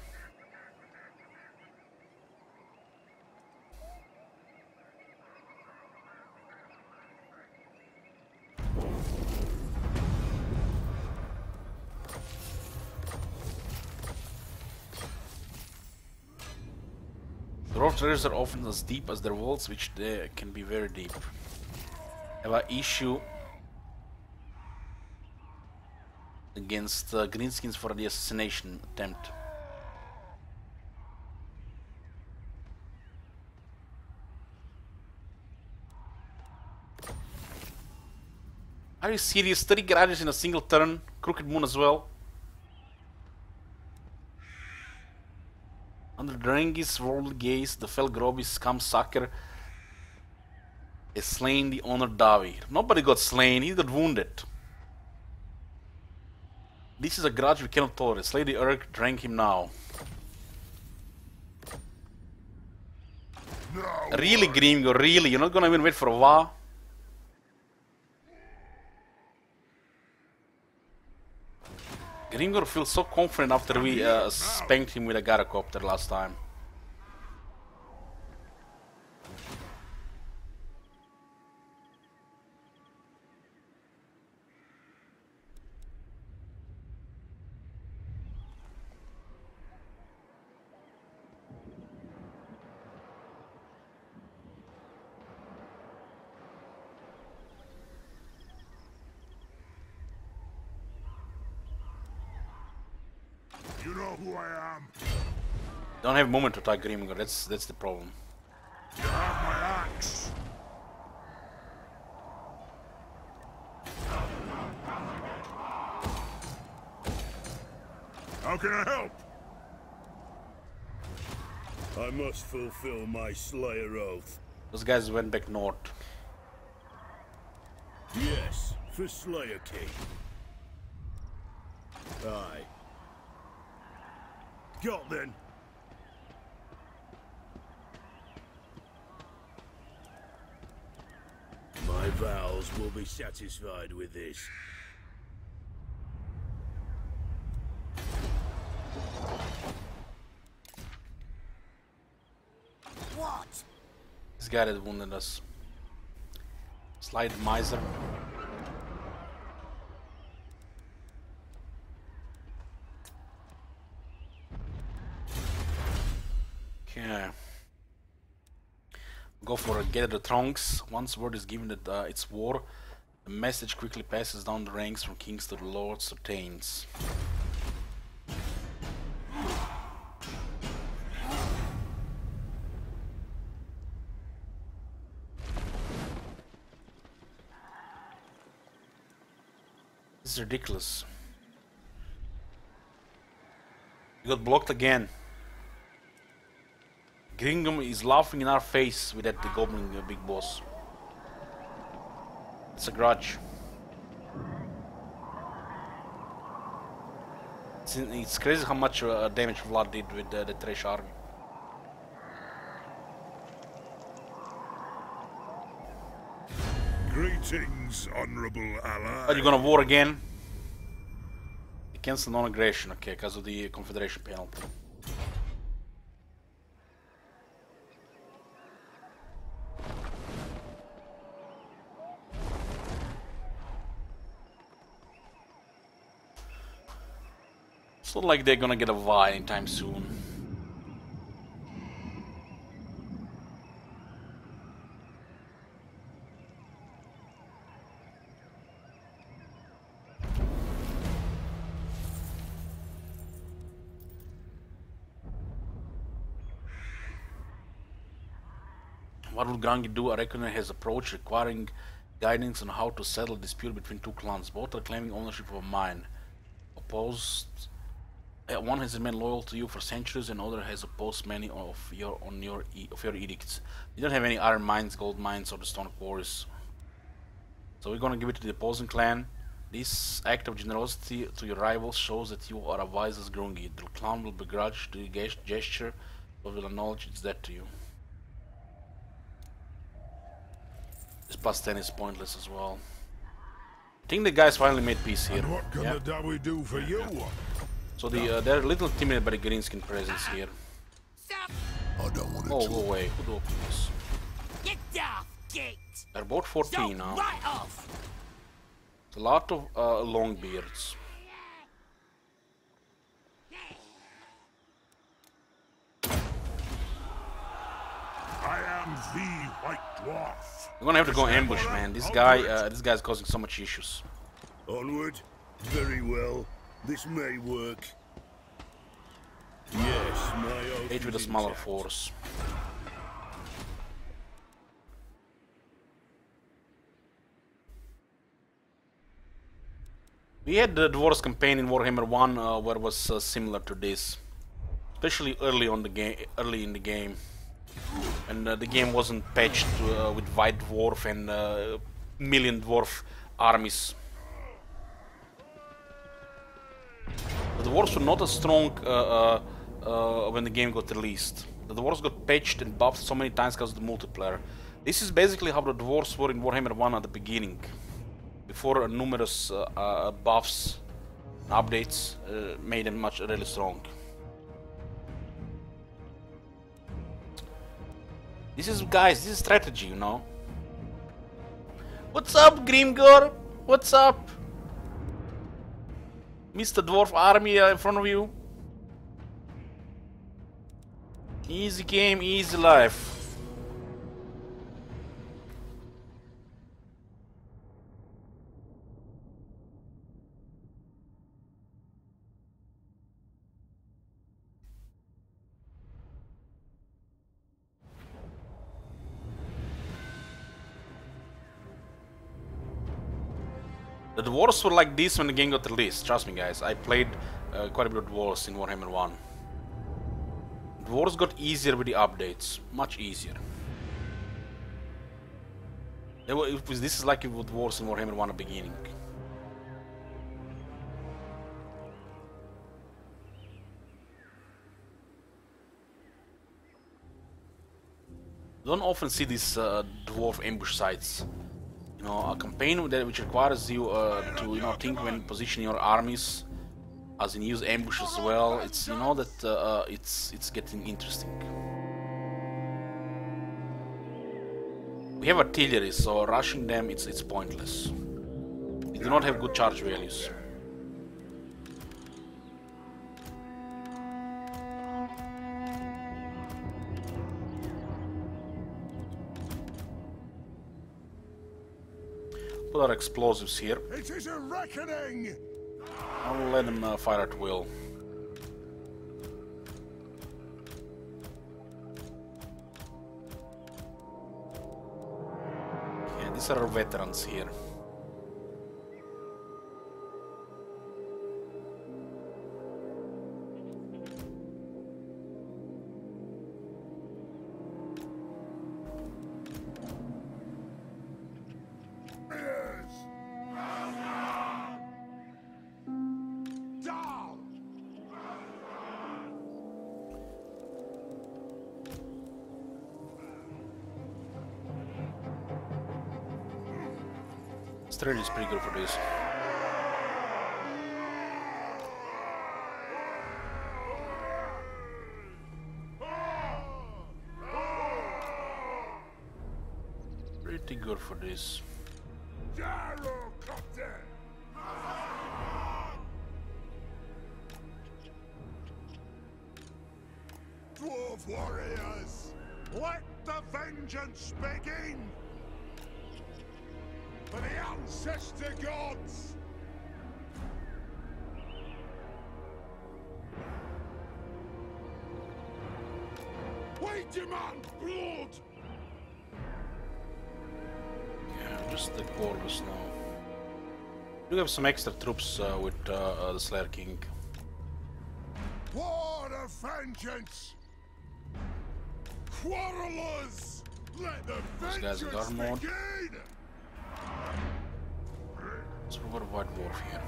Dwarf treasures are often as deep as their vaults, which they can be very deep. I have an issue against Greenskins for the assassination attempt. Are you serious? 30 garages in a single turn? Crooked Moon as well? Under Drengis, worldly gaze, the fell grobby scum sucker has slain the honored Davi. Nobody got slain, he got wounded. This is a grudge we cannot tolerate. Slay the Urk, drank him now. No. Really, Grimgo, really? You're not gonna even wait for a Va? Grimgor feels so confident after we spanked him with a Gyrocopter last time. know who I am? Don't have movement to attack Grimgor, that's the problem. You have my axe. How can I help? I must fulfill my Slayer oath. Those guys went back north. Yes, for Slayer King. Aye. Got then. My vows will be satisfied with this. What? This guy that wounded us. Slide miser. Okay. Go for a gather the trunks. Once word is given that it's war, the message quickly passes down the ranks from kings to the lords to thanes. This is ridiculous. You got blocked again. Gringham is laughing in our face with that the goblin big boss. It's a grudge. It's crazy how much damage Vlad did with the Thresh army. Greetings, honorable ally. Are you gonna war again? You cancel non-aggression, okay, because of the Confederation penalty. It's not like they're gonna get a Vi anytime soon. What will Grangi do? A reckoner has approached requiring guidance on how to settle a dispute between two clans. Both are claiming ownership of a mine. Opposed, one has remained loyal to you for centuries, and other has opposed many of your edicts. You don't have any iron mines, gold mines, or the stone quarries. So we're gonna give it to the opposing clan. This act of generosity to your rivals shows that you are a wise as Grungi. The clan will begrudge the gesture, but will acknowledge its debt to you. This plus 10 is pointless as well. I think the guys finally made peace here. And what can the Dawi do for you? So they're a little intimidated by the Greenskin presence here. Stop! I don't want Oh, go away. Who opened this? Get off, gate! They're both 14 Stop now. right off! It's a lot of long beards. I am the White Dwarf. We're gonna have to go ambush, man. This guy's causing so much issues. Onward. Very well. This may work. Yes, my oath Age with a is smaller intact. force. We had the Dwarfs campaign in Warhammer 1 where it was similar to this. Especially early in the game. And the game wasn't patched with White Dwarf and million Dwarf armies. The Dwarves were not as strong when the game got released. The Dwarves got patched and buffed so many times because of the multiplayer. This is basically how the Dwarves were in Warhammer 1 at the beginning. Before numerous buffs and updates made them really strong. This is, guys, this is strategy, you know. What's up, Grimgor? What's up? Mr. Dwarf army in front of you. Easy game, easy life. The Dwarfs were like this when the game got released, trust me guys. I played quite a bit of Dwarfs in Warhammer 1. Dwarfs got easier with the updates, much easier. This is like it with Dwarfs in Warhammer 1 at the beginning. Don't often see these dwarf ambush sites. You know, a campaign which requires you to think when positioning your armies, as in use ambush as well. It's that it's getting interesting. We have artillery, so rushing them it's pointless. We do not have good charge values. Put our explosives here. It is a reckoning! I'll let them fire at will. Yeah, these are our veterans here. Straight is pretty good for this. Pretty good for this. Dwarf warriors, let the vengeance begin! For the ancestor gods! We demand blood! Yeah, just the quarters now. We do have some extra troops with the Slayer King. War of vengeance! Quarrelers! Let the These guys vengeance are armored. begin! So we've got a White Dwarf here.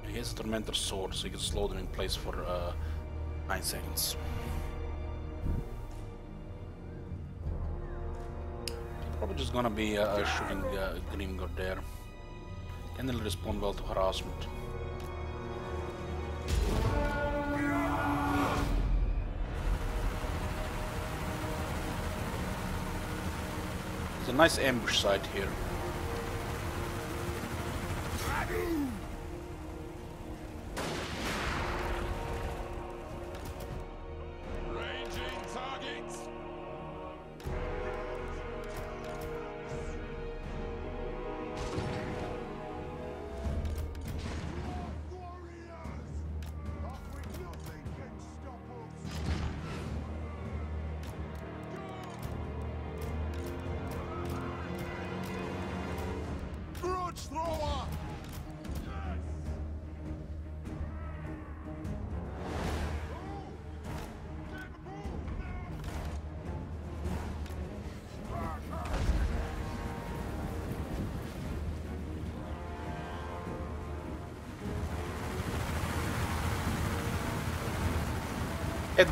He has a Tormentor sword, so he can slow them in place for 9 seconds. Probably just gonna be shooting Grimgod there. And they'll respond well to harassment. It's a nice ambush site here. Ranging targets! Warriors! Offering nothing can stop us! Grudge thrower!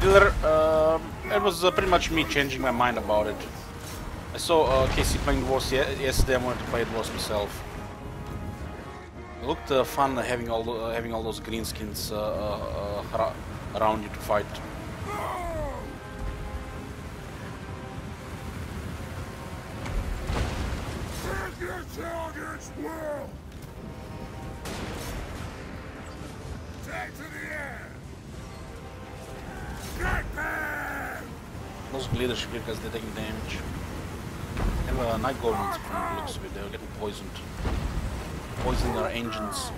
Dealer, it was pretty much me changing my mind about it. I saw Casey playing Dwarfs yesterday. I wanted to play Dwarfs myself. It looked fun having all those greenskins around you to fight. Take your targets well! Take to the air! Get them! Those leadership here because they're taking damage. And night goblins from the looks of it, they're getting poisoned. Poisoning our engines.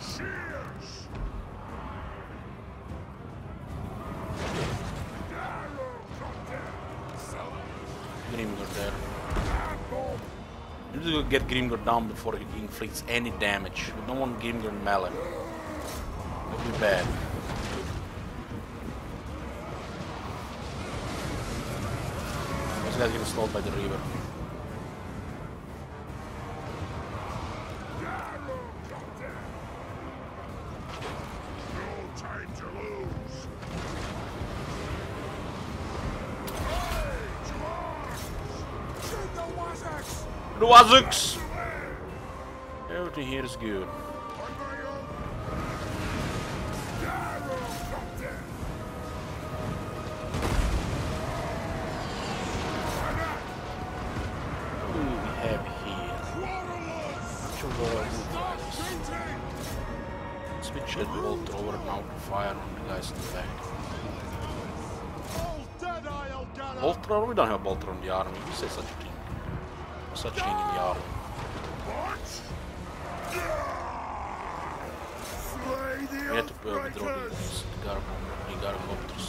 Cheers! Grimgor there. We need to get Grimgor down before he inflicts any damage. We don't want Grimgor in melee. That would be bad. This guy's getting slowed by the river. The Wazuks! Everything here is good. What do we have here? Switch that bolt over now to fire on the guys in the back. Bolter? We don't have a bolter on the army. We say such a thing. Such thing in the army. We had to withdraw these gargoylers.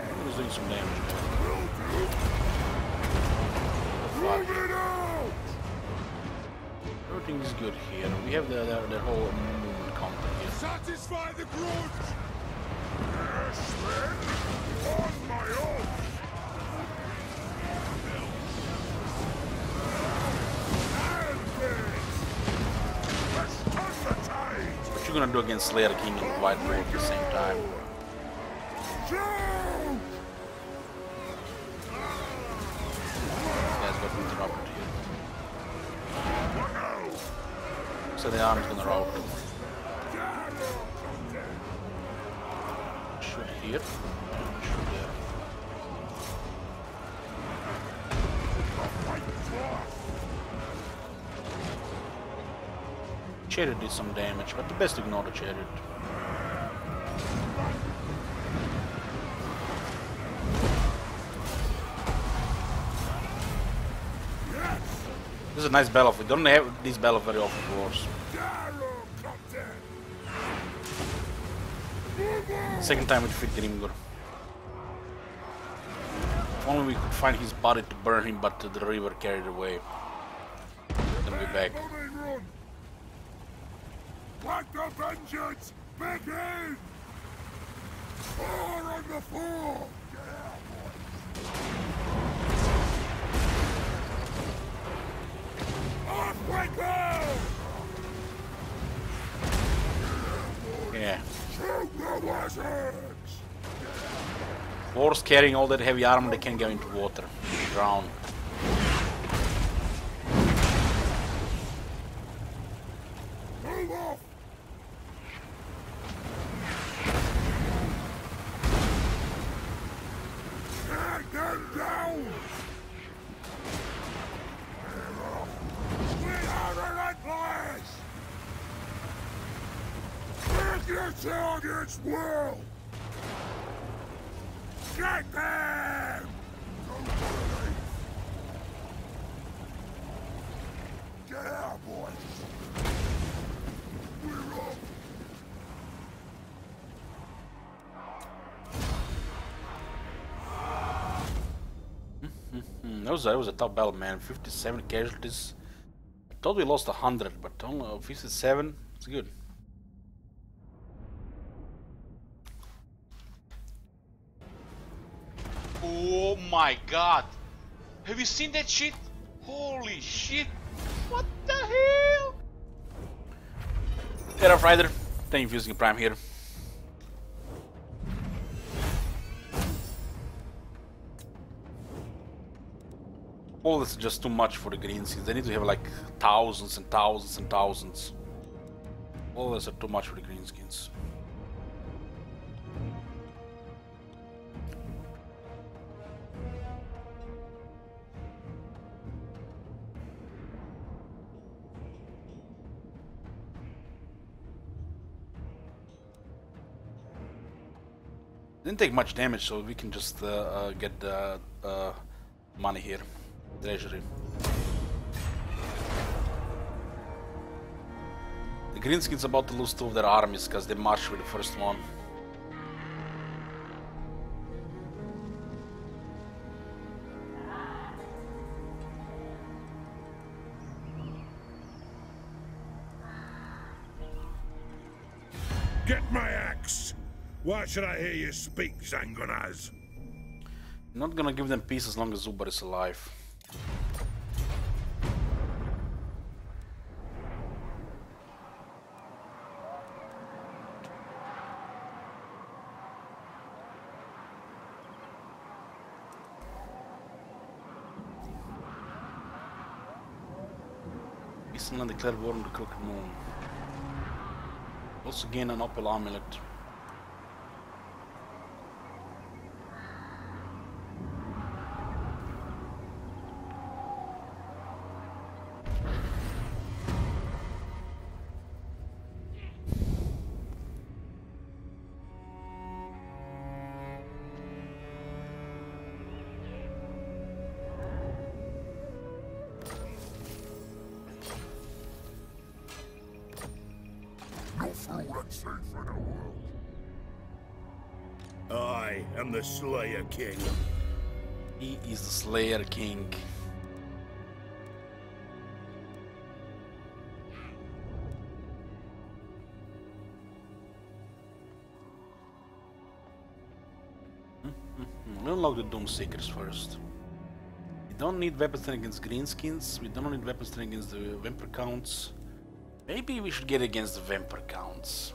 He was doing some damage. Everything is good here. We have the whole movement counter here. Satisfy the grudge! Yes, men! On my oath! What you gonna do against Slayer King and White Dwarf at the same time? These guys got interrupted here. So the arm's gonna rout. Shoot here. Shoot there. Chariot did some damage, but the best ignore the Chariot. This is a nice battle. We don't have this battle very often, Dwarfs. Second time we defeat Grimgor. If only we could find his body to burn him, but the river carried away. Then we're back. Let the vengeance begin! Four on the floor! Off we go! Yeah. Shoot the wizards! Dwarves carrying all that heavy armor, they can go into water. Drown. Move off! Take them down! We are relentless! Take your target's will! Get them! Get out, boys! We're up! That was a tough battle, man. 57 casualties. I thought we lost 100, but only 57. It's good. Oh my god! Have you seen that shit? Holy shit! What the hell? Terra Rider, thank you for using Prime here. All this is just too much for the Greenskins. They need to have like thousands and thousands and thousands. All this are too much for the Greenskins. Didn't take much damage, so we can just get the money here. Treasury. The Greenskins about to lose two of their armies because they marched with the first one. Get my axe! Why should I hear you speak, Zangonaz? Not gonna give them peace as long as Zubar is alive. Island declared war on the Crooked Moon. Also gain an Opal amulet. I am the Slayer King. He is the Slayer King. We'll unlock the Doomseekers first. We don't need weapons against Greenskins. We don't need weapons against the Vampire Counts. Maybe we should get against the Vampire Counts.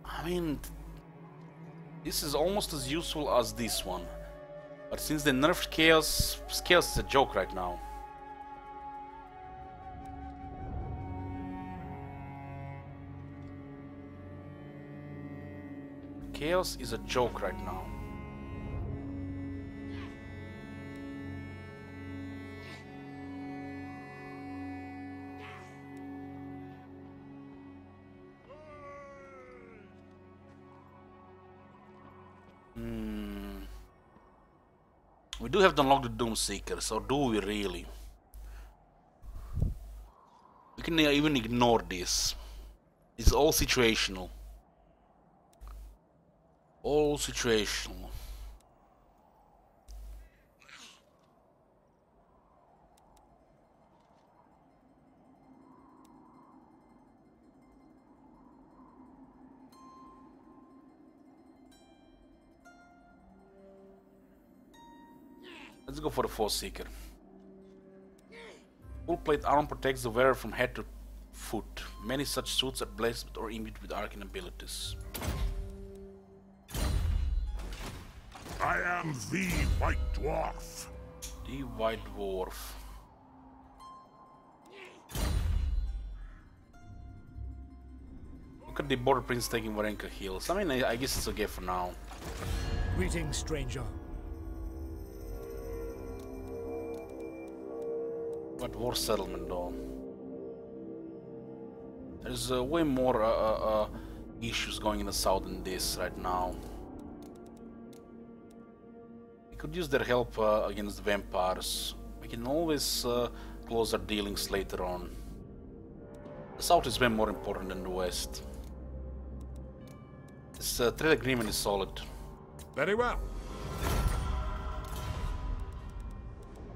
I mean, this is almost as useful as this one. But since they nerfed Chaos, Chaos is a joke right now. Chaos is a joke right now. We do have to unlock the Doomseekers, or do we really? We can even ignore this. It's all situational. All situational. Let's go for the Forsaker. Full plate armor protects the wearer from head to foot. Many such suits are blessed or imbued with arcane abilities. I am the White Dwarf. The White Dwarf. Look at the Border Prince taking Varenka heals. I mean, I guess it's okay for now. Greetings, stranger. But war settlement though. There's way more issues going in the south than this right now. We could use their help against the vampires. We can always close our dealings later on. The south is way more important than the west. This trade agreement is solid. Very well.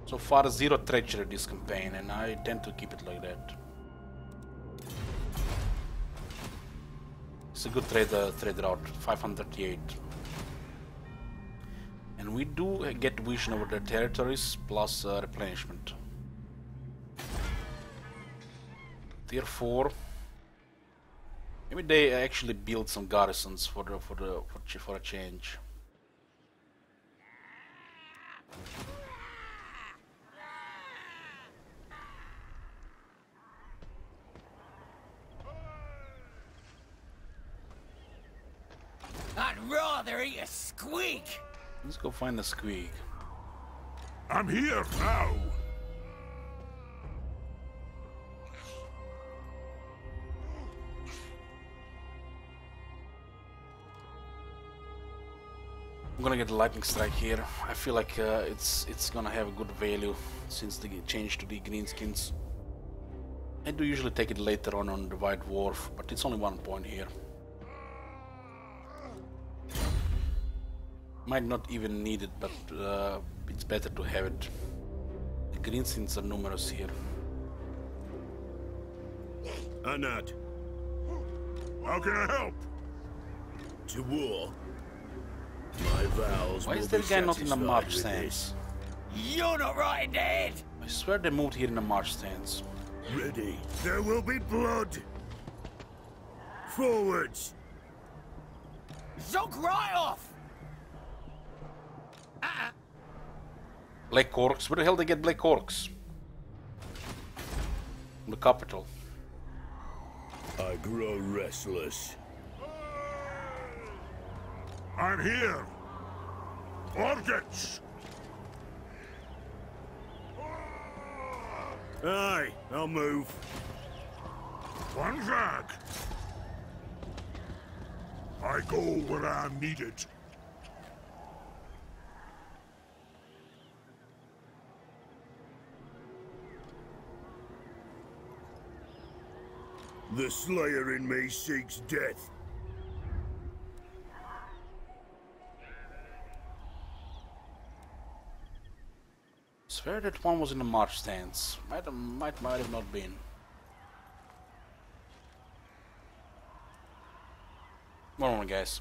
So far, zero treachery this campaign, and I tend to keep it like that. It's a good trade route, 538. And we do get vision over their territories, plus replenishment. Tier 4. Maybe they actually build some garrisons for a change. I'd rather eat a squeak. Let's go find the squeak. I'm here now. I'm gonna get a lightning strike here. I feel like it's gonna have a good value since the change to the greenskins. I do usually take it later on the White Dwarf, but it's only 1 point here. Might not even need it, but it's better to have it. The greenskins are numerous here. Anat, How can I help? to war. My vows Why will is be that guy not in the satisfied march with stance? You're not right in the head. I swear they moved here in the march stance. this. Ready. There will be blood. Forwards. Zonk right off. Black Orcs? Where the hell they get Black Orcs? From the capital. I grow restless. I'm here. Orgets. Aye, I'll move. One flag. I go where I'm needed. The Slayer in me seeks death. I swear that one was in the march stance. Might have not been. One moment, guys.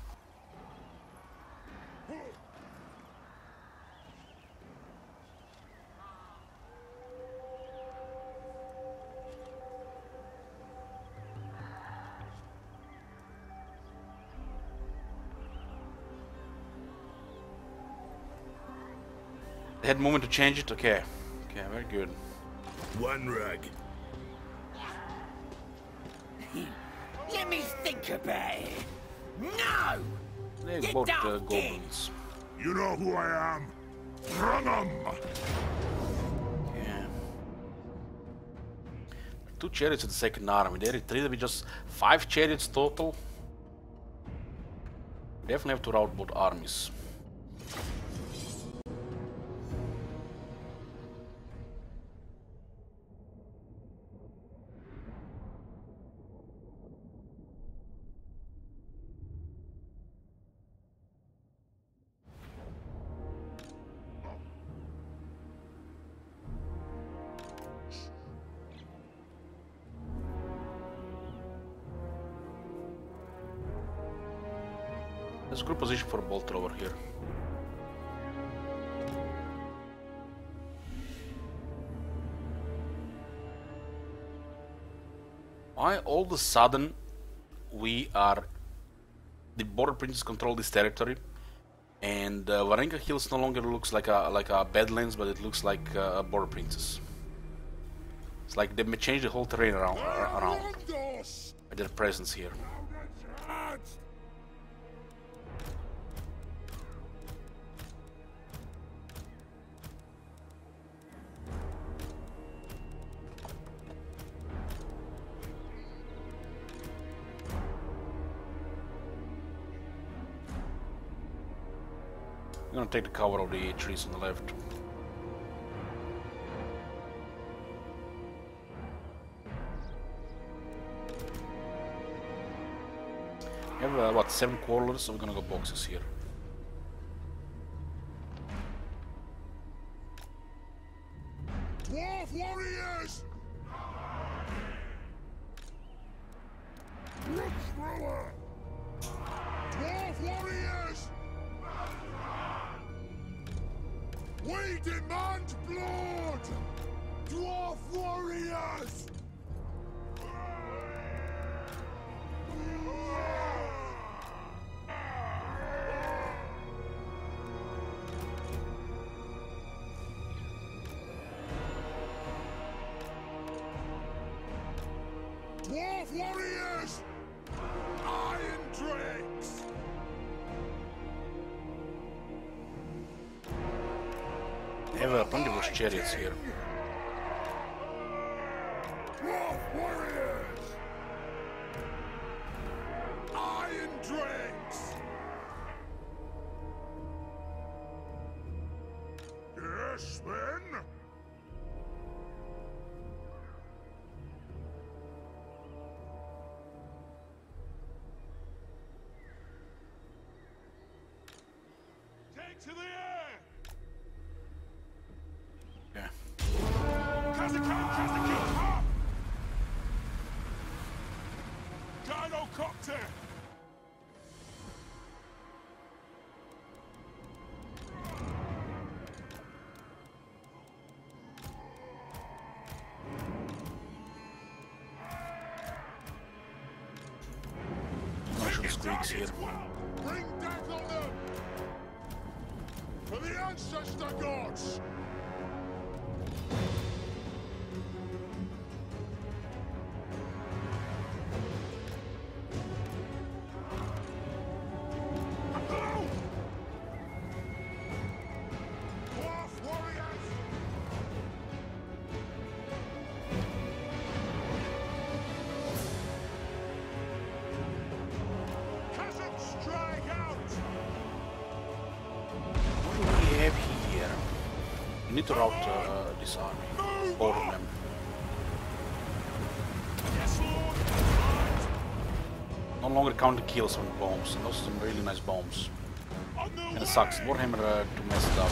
They had a moment to change it? Okay. Okay, very good. One rag. Let me think about it. No! They You both don't get- goblins. You know who I am. Run 'em. Yeah. Two chariots in the second army. They retreated with just 5 chariots total. We definitely have to rout both armies. There's a good position for a bolter over here. Why all of a sudden the border princes control this territory, and Varenka Hills no longer looks like a Badlands, but it looks like a border princess. It's like they may change the whole terrain around by their presence here. I'm gonna take the cover of the trees on the left. We have what, 7 quarters, so we're gonna go boxes here. Dwarf warriors! Root thrower! Dwarf warriors! We demand blood! Dwarf warriors! Dwarf warriors! Iron drakes! They have plenty of chariots here. Dwarf warriors! Iron drakes! Yes, then? Take to the air! Yeah. Kazakan, Kazakan, I should squeaks here. Bring death on them! For the ancestor gods! Dwarf warriors! Peasants, strike out! What do we have here? We need to route this army. All of them. Yes, Lord! No longer count the kills on bombs, and those are some really nice bombs. And it sucks, Warhammer to mess it up.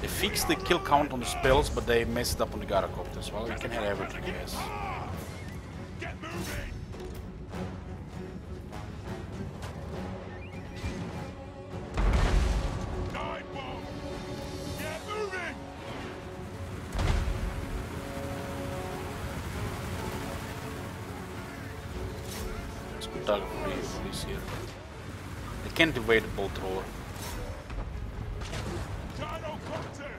They fixed the kill count on the spells, but they messed it up on the Gyrocopters. Well, you can have everything, I guess. Get moving! Dive bomb! Get moving! It's good target for this here. They can't evade the bolt thrower. Gyrocopter!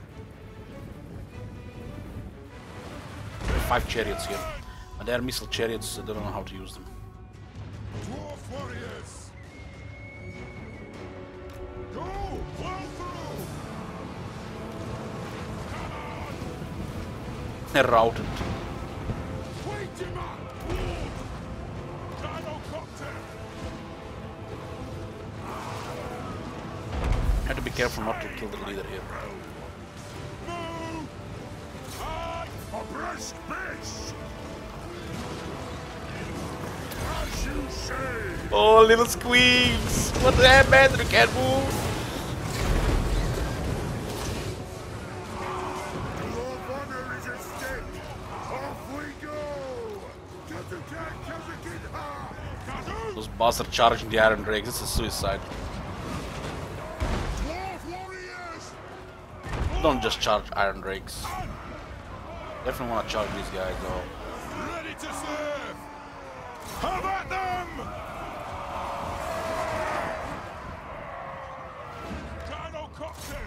There are 5 chariots here. And they are missile chariots, I don't know how to use them. Dwarf warriors! Go! Plow through! They're routed. Wait him up! Gyrocopter! Have to be careful not to kill the leader here. Move! Hard! Abreast base! As you say! Oh, little squeaks! What the heck, man? They can't move! Your honor is at stake! Off we go! Those bastards charging the Iron Drakes, this is suicide. Dwarf warriors! Don't just charge Iron Drakes. Definitely want to charge these guys though. Ready to serve! Have at them! Gyrocopter!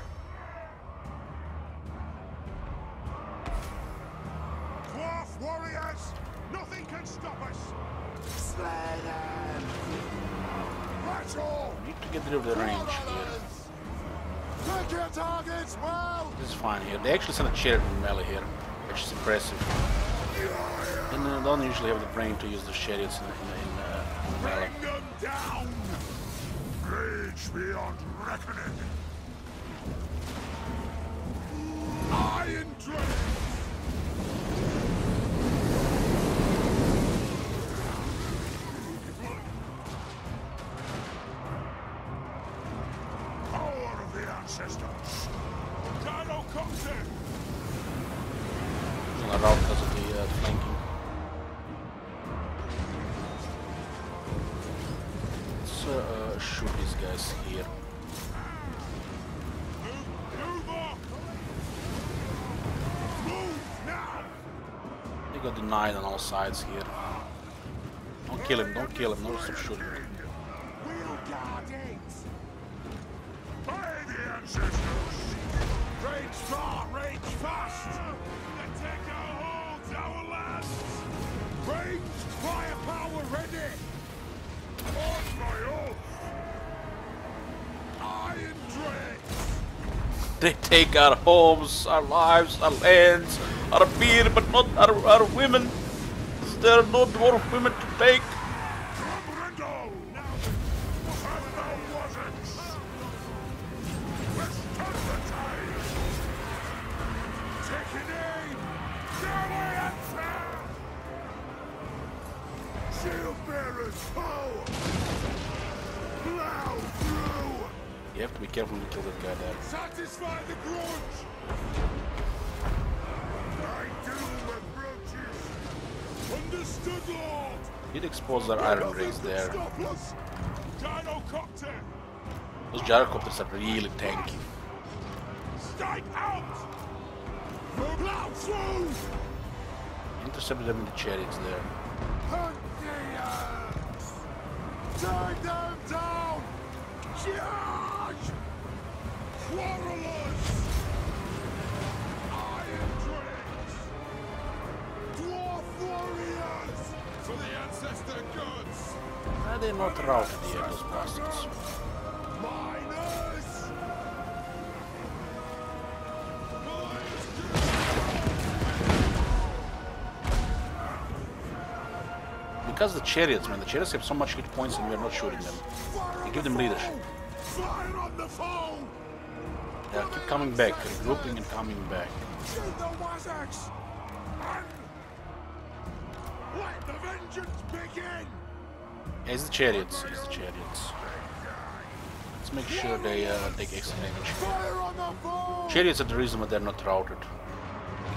Dwarf warriors! Nothing can stop us! Slay them! Rattle! Need to get rid of the range here. Take your targets well! This is fine here. They actually sent a chariot in melee here, which is impressive. And don't usually have the brain to use the chariots in melee. Bring them down! Rage beyond reckoning! Iron Drake! Power of the ancestors! Gyrocopter! It's on a route because of the flanking. Let's shoot these guys here. Move up! Move now! They got denied on all sides here. Don't kill him, don't kill him, no, stop shooting. We'll guard it! By the ancestors! Rage far, rage fast! They take our holds, our lands! Ranged firepower ready! On my oath! Iron Drake! They take our homes, our lives, our lands, our beer, but not our women. There are no dwarf women to take. Comprendo! Now, and no wasn't! Let's turn the tide! Taking aim! Downward answer! Shield bearers, foe! Plow through! You have to be careful to kill that guy there. Satisfy the grudge! I do approaches! Understood, Lord! Did expose our iron rays there. Gyrocopter! Those gyrocopters are really tanky. Strike out! Plow through! Intercepted them in the chariots there. Take them down! Charge! Quarrelers! Iron drakes! Dwarf warriors! For the ancestor gods! They're not routed yet, those bastards. Miners! Because the chariots, man, the chariots have so much hit points and we are not shooting them. We give them leadership. Fire on the foe! They keep coming back, regrouping and coming back. Shoot the Wazax! And let the vengeance begin! Yeah, it's the chariots, it's the chariots. Let's make sure they take extra damage. Fire on the foe! Chariots are the reason why they're not routed.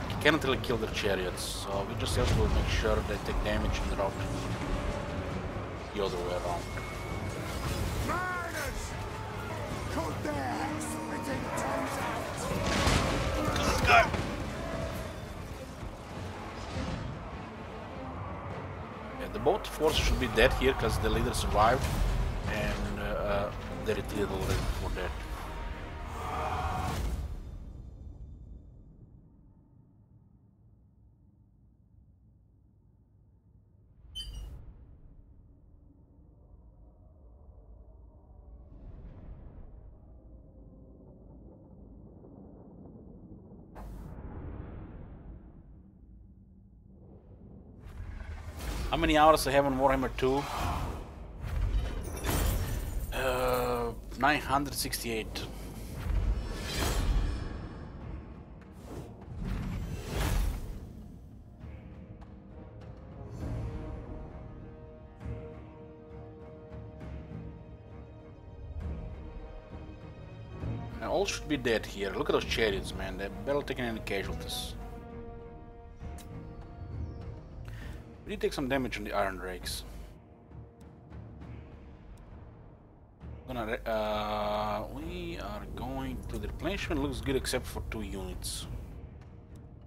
You cannot really kill their chariots, so we just have to make sure they take damage and route the other way around. Miners! Cut their spitting tongues out! Yeah, the both forces should be dead here because the leader survived and they retreated already before that. How many hours I have on Warhammer 2? 968. And all should be dead here. Look at those chariots, man. They're barely taking any casualties. We did take some damage on the iron rakes. We are going to the replenishment. Looks good except for 2 units.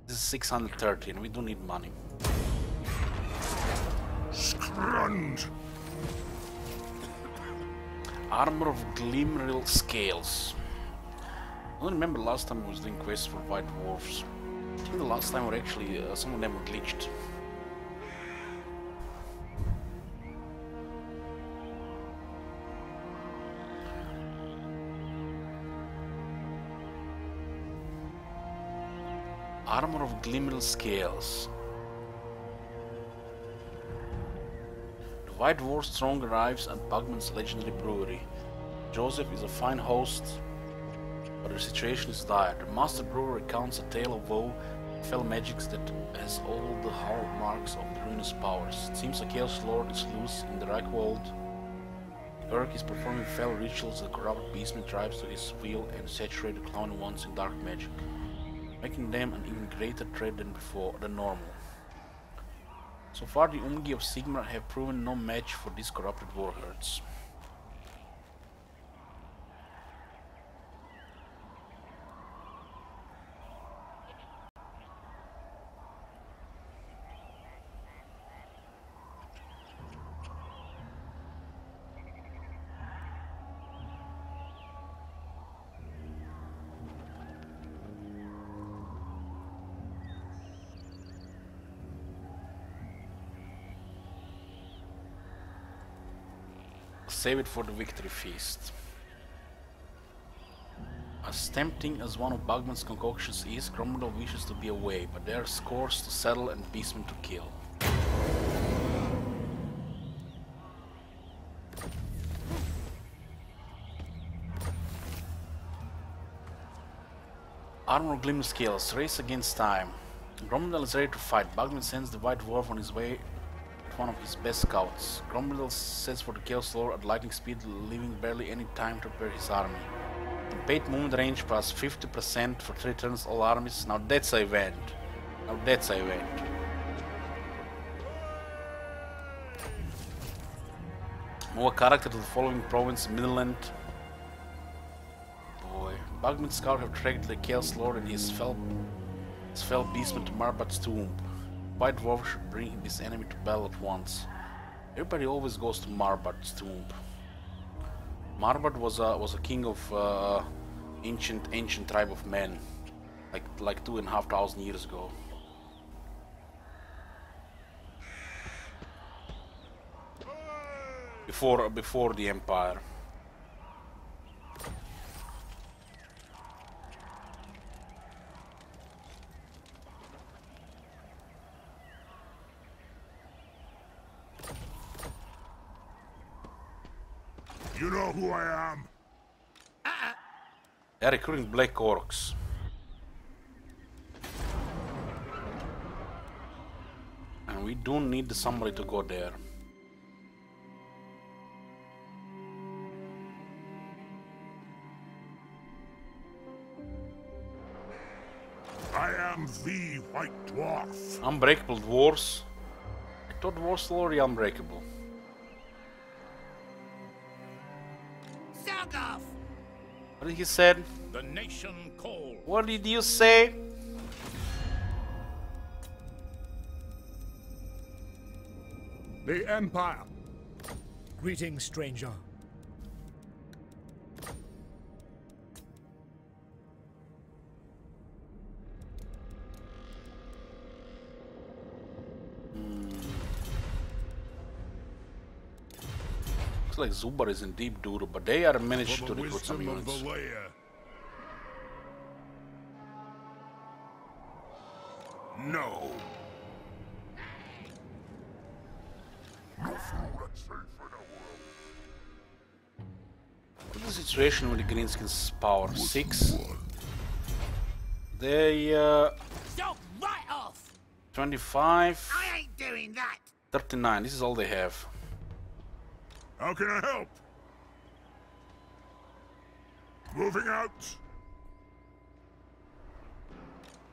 This is 630 and we do need money. Scrund! Armor of Glimmeril Scales. I don't remember last time I was doing quests for White Dwarfs. I think the last time were actually some of them were glitched. Armor of Glimmeril Scales. The White Dwarf Strong arrives at Bugman's legendary brewery. Joseph is a fine host, but the situation is dire. The master brewer recounts a tale of woe and fell magics that has all the hallmarks of the ruinous powers. It seems a Chaos Lord is loose in the Reichwald. Urk is performing fell rituals that corrupt beastmen tribes to his will and saturate the clowny ones in dark magic, making them an even greater threat than normal. So far the Umgi of Sigmar have proven no match for these corrupted warlords. Save it for the victory feast. As tempting as one of Bugman's concoctions is, Gromdal wishes to be away, but there are scores to settle and beastmen to kill. Armor of Glimmer Scales, race against time. Gromdal is ready to fight. Bugman sends the White Dwarf on his way, one of his best scouts. Gromdal sets for the Chaos Lord at lightning speed, leaving barely any time to prepare his army. Complete movement range plus 50% for 3 turns all armies. Now that's an event. Now that's an event. Move a character to the following province, Midland. Boy. Bugman Scout have tracked the Chaos Lord and his fell beastman to Marbat's tomb. White Dwarf should bring this enemy to battle at once. Everybody always goes to Marbat's tomb. Marbat was a king of ancient tribe of men, like 2,500 years ago. Before the Empire. You know who I am? They're recruiting Black Orcs. And we do need somebody to go there. I am the White Dwarf. Unbreakable Dwarfs. I thought Dwarfs were already unbreakable. Suck off! What did he say? The nation calls. What did you say? The Empire. Greetings, stranger. Looks like Zubar is in deep doo, but they are managed to recruit some units. No. What's the situation with the Greenskins' power? 6? They Stop right off! 25, I ain't doing that! 39. This is all they have. How can I help? Moving out.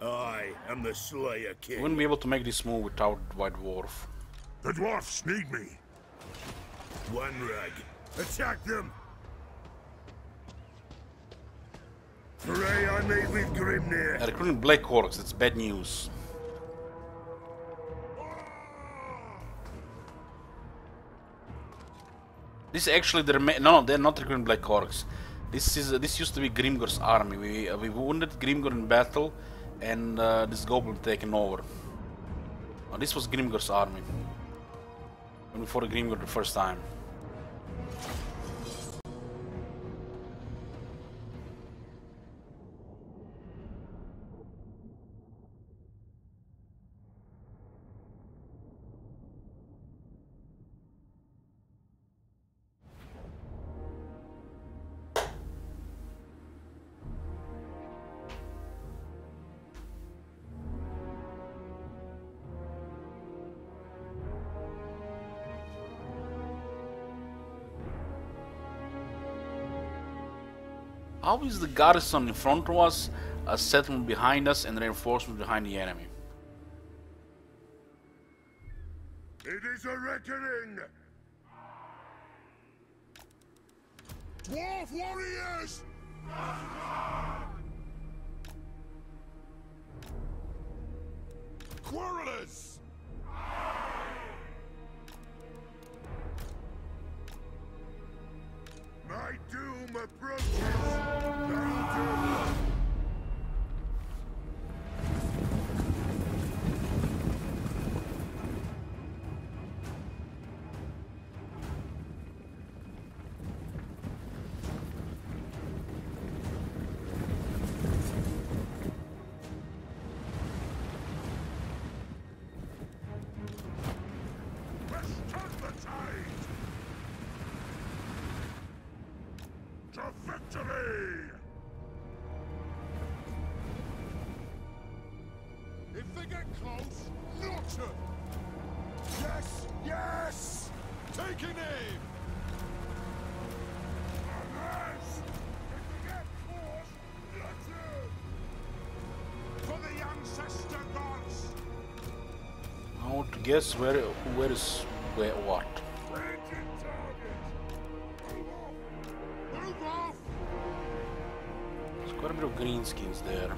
I am the Slayer We King. wouldn't be able to make this move without White Dwarf. The Dwarfs need me. One rag. Attack them. Hooray, I made with Grimnir. They're recruiting Black Orcs. That's bad news. This is actually their no, they're not recruiting Black Orcs. This used to be Grimgor's army. We wounded Grimgor in battle, and this goblin taken over. Oh, this was Grimgor's army when we fought Grimgor the first time. How is the garrison in front of us, a settlement behind us, and reinforcement behind the enemy? It is a reckoning. Dwarf warriors! Quarrelers! My doom approaches. Now victory! If they get close, launch them! Yes! Yes! Taking aim! Yes! If they get close, launch them! For the ancestor gods! I want to guess where is what. Raging target! a bit of greenskins there.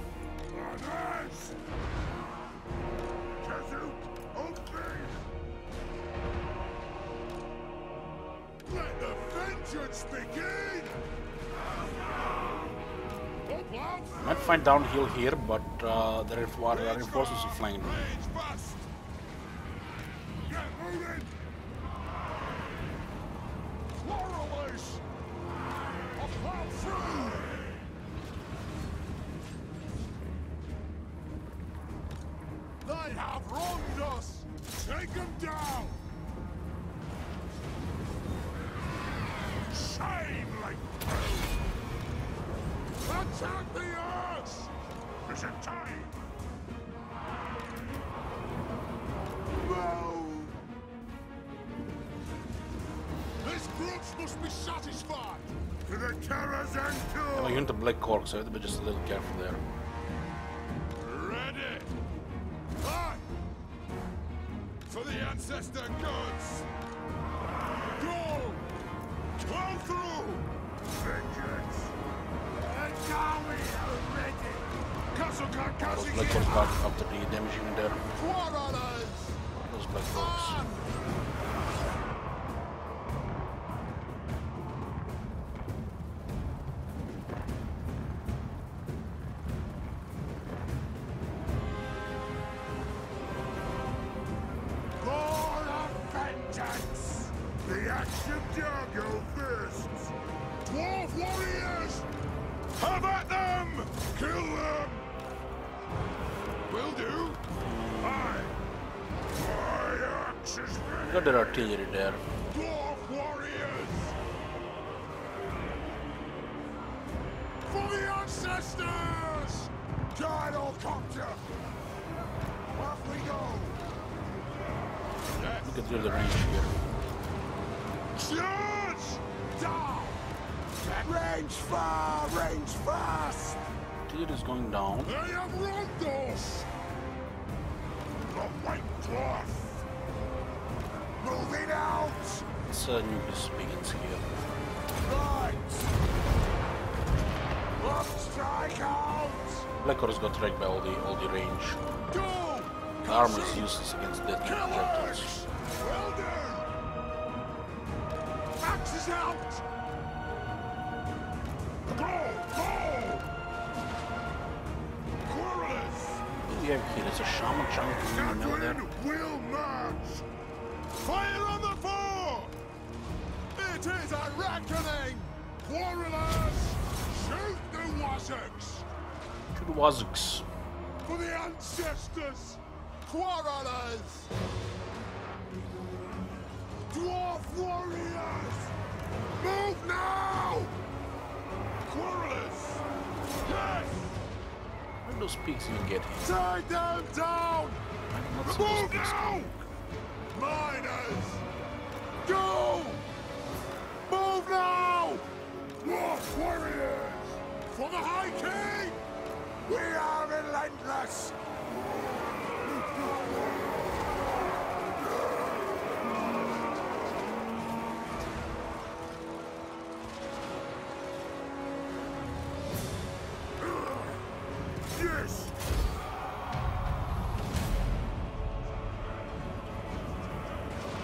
Let the vengeance begin! Might find downhill here, but there are reinforcements flying. Get moving! Laurelish! I'll plow through! They have wronged us! Take them down! Shameless! Attack the earth! Is it time? Move! This grudge must be satisfied! To the Karazhan Oh, Tour! you're into Black Orcs, so I have to be just a little careful there. Ready! Aye! For the ancestor gods! Go! Come through! Vengeance! And now we are ready! Castle Those Castle Black Orcs got after the damage unit there. Quarrelers! Those Black Orcs. On! More of vengeance! The axe of Dargo fists! Dwarf warriors! Have at them! Kill them! Will do! Aye! My axe is ready! Got their artillery there. Dwarf warriors! For the ancestors! Gyrocopter! Off we go! Yes! Look at the range here. Charge! Down! Range far! Range fast! Artillery is going down. They have wronged us! The White Dwarf! Moving out! Let's nucleus begins here. Right! Up strike out! Black Orcs got wrecked by all the range. Go! The armor is useless against death projectiles. Well done! Axe is out! Go! Go! Quarrelers! What do we have here? There's a shaman trying to win there. Will march! Fire on the foe! It is a reckoning! Quarrelers! Shoot the Wazzocks! To the Wazzocks. For the ancestors! Quarrelers! Dwarf warriors! Move now! Quarrelers! Yes! Where do those pigs even get here? Take them down! I did not see those Move pigs now! coming. Miners! Go! Move now! Dwarf warriors! For the High King! We are relentless! Yes!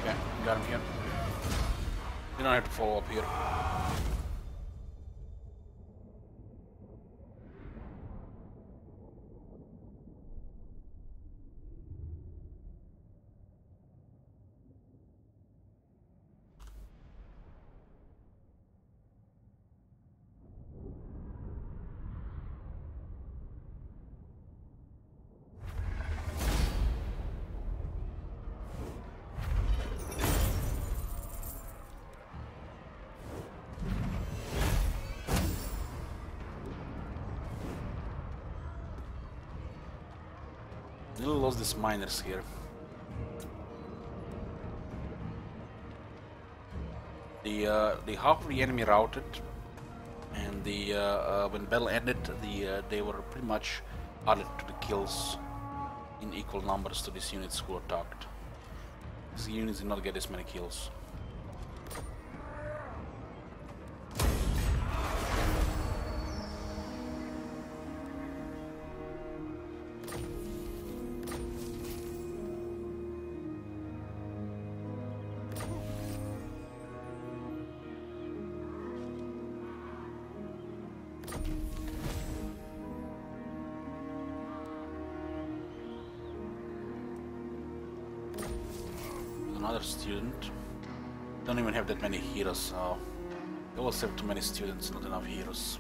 Yeah, got him here. You don't have to follow up here. Little lost these miners here. The half of the enemy routed, and when battle ended, they were pretty much added to the kills in equal numbers to these units who attacked. These units did not get as many kills. another student. Don't even have that many heroes, so we always have too many students, not enough heroes.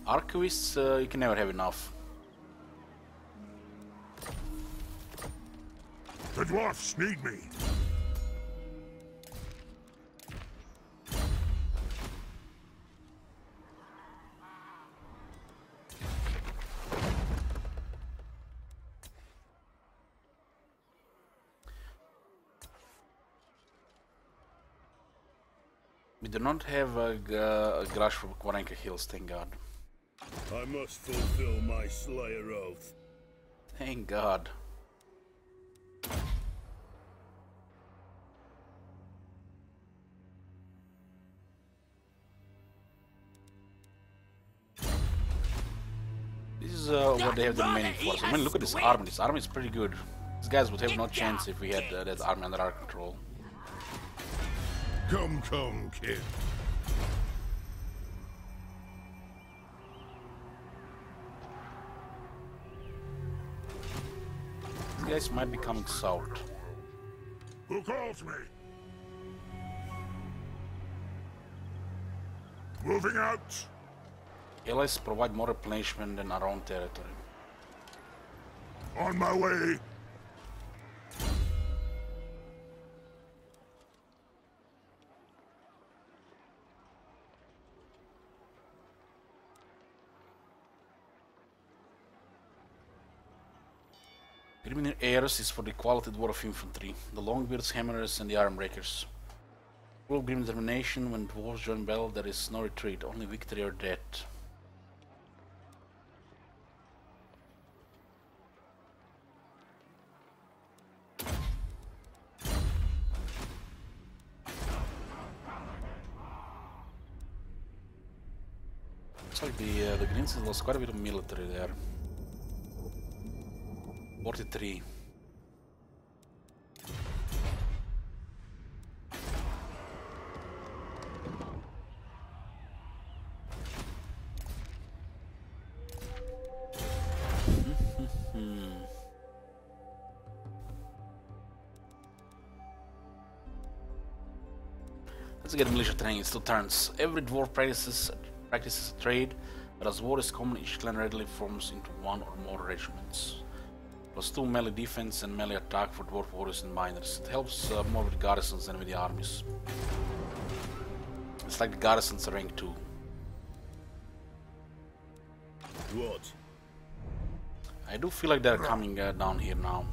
Archivists, you can never have enough. The Dwarfs need me. We do not have a garage for Quaranka Hills, thank God. I must fulfill my Slayer oath. Thank God. This is what they have the remaining force. I mean, look at this army. This army is pretty good. These guys would have no chance if we had that army under our control. Come, kid. These guys might be coming south. Who calls me? Moving out. Allies provide more replenishment than our own territory. On my way. Grimnir Heirs is for the quality dwarf infantry, the longbeards, hammerers, and the armbreakers. Full of grim determination, when dwarves join battle, there is no retreat, only victory or death. Looks like the Greenskin lost quite a bit of military there. 43. Let's get militia training in 2 turns. Every dwarf practices a trade, but as war is common, each clan readily forms into 1 or more regiments. +2 melee defense and melee attack for dwarf warriors and miners. It helps more with garrisons than with the armies. It's like the garrisons are rank 2. What? I do feel like they're coming down here now.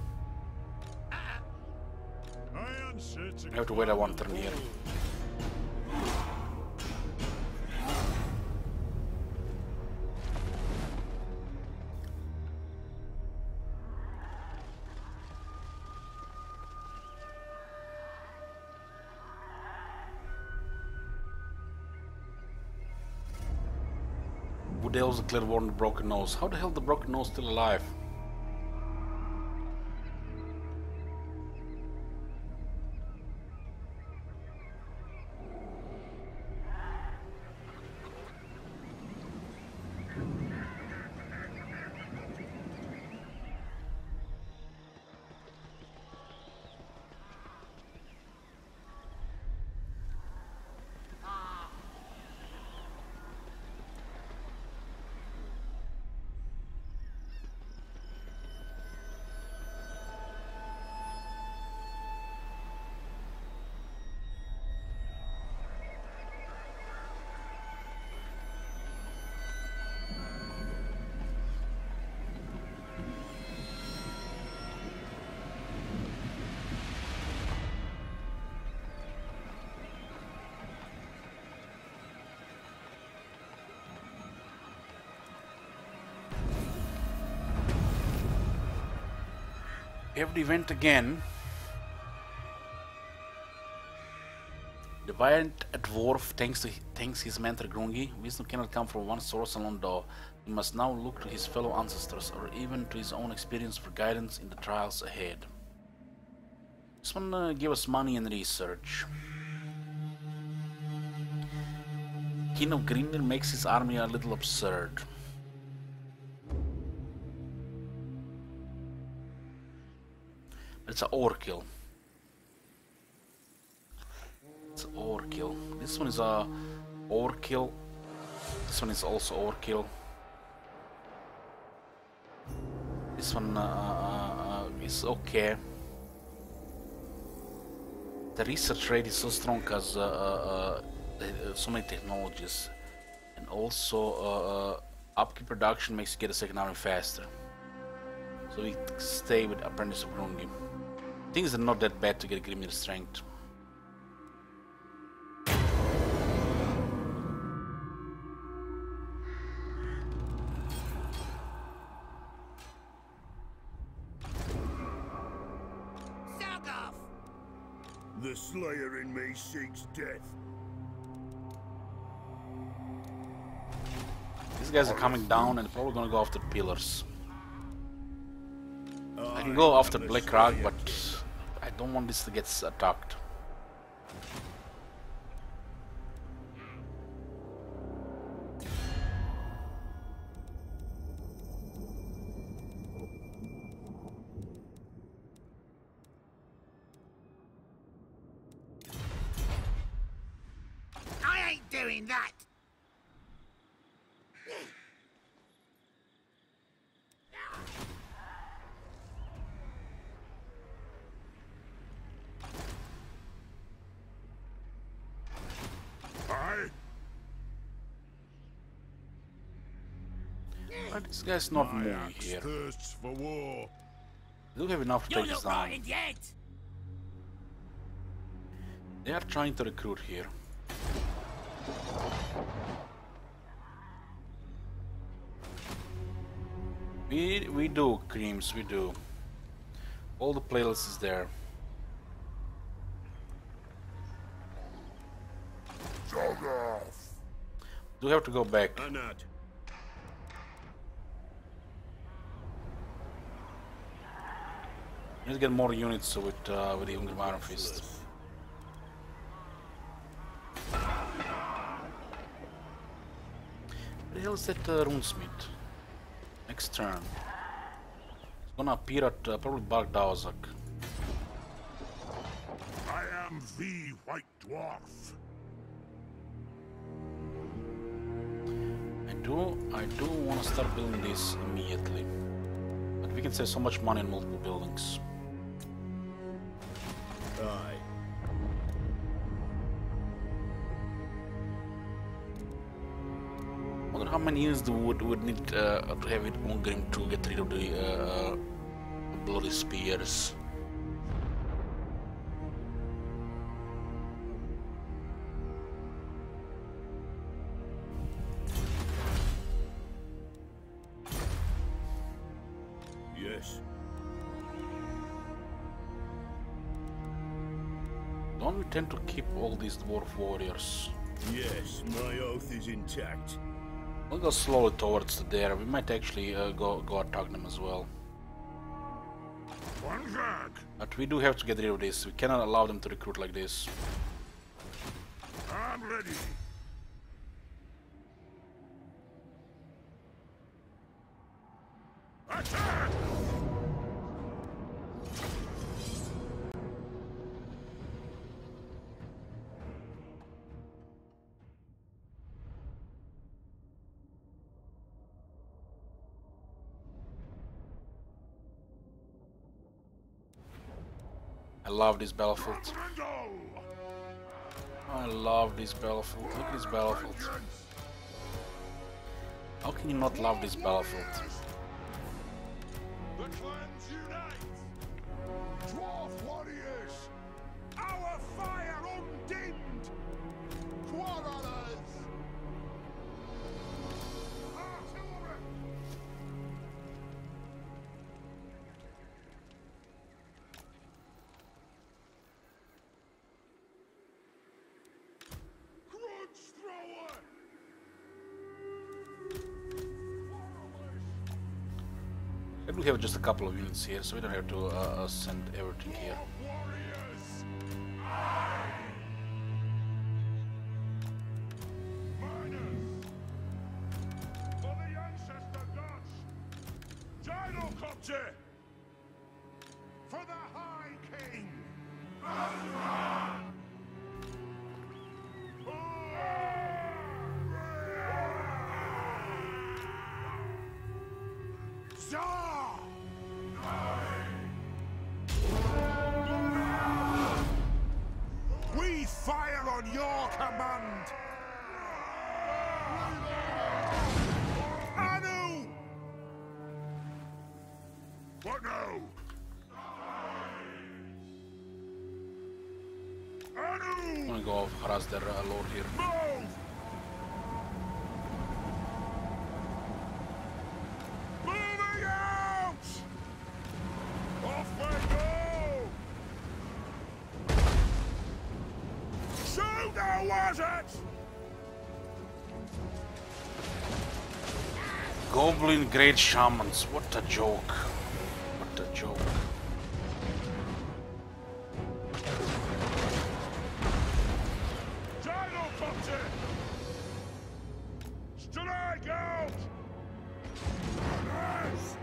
I have to wait 1 turn here. Wood elves declared war on the Broken Nose. How the hell is the Broken Nose still alive? We have the event again. The valiant dwarf thanks his mentor Grungi. Wisdom cannot come from one source alone though. He must now look to his fellow ancestors or even to his own experience for guidance in the trials ahead. This one give us money and research. King of Grimnir makes his army a little absurd. It's an overkill. It's an overkill. This one is a overkill. This one is also overkill. This one is okay. The research rate is so strong because so many technologies, and also upkeep production makes you get a second army faster. So we stay with Apprentice of Grungi. Things are not that bad to get Grimnir strength. Suck off! The Slayer in me seeks death. These guys are coming down and probably gonna go after pillars. I can go after Black Orc, but I don't want this to get attacked. I ain't doing that! But this guy's not moving here. Thirsts for war. We do have enough to You take this look right down. in the head! They are trying to recruit here. We do, Creams, we do. All the playlist is there. Jog off. Do have to go back. Anat. We need to get more units with the Hungry Iron Fist. Where the hell is that runesmith? Next turn. It's gonna appear at probably Bark Dawzak. I am the White Dwarf. I do want to start building this immediately. But we can save so much money on multiple buildings. Aye. I wonder how many years would need to have it on Grim to get rid of the bloody spears. Yes. Don't we tend to keep all these dwarf warriors? Yes, my oath is intact. We'll go slowly towards there. We might actually go attack them as well. One back. But we do have to get rid of this. We cannot allow them to recruit like this. I'm ready. Attack! I love this battlefield. Commando! I love this battlefield. Look at this battlefield. How can you not love this battlefield? The clans unite! Dwarf warriors! Our fire undimmed! Quarrelers! Artillery! Grudge thrower! Maybe we have just a couple of units here, so we don't have to send everything here. Warriors! Miners! For the ancestor gods! Gyrocopter! For the high We fire on your command! Anu! What now? Anu! I'm gonna go harass their lord here. Move! Moving out! Off we go! So now was it! Goblin great shamans. What a joke. What a joke. Gyrocopter! Strike out! Yes!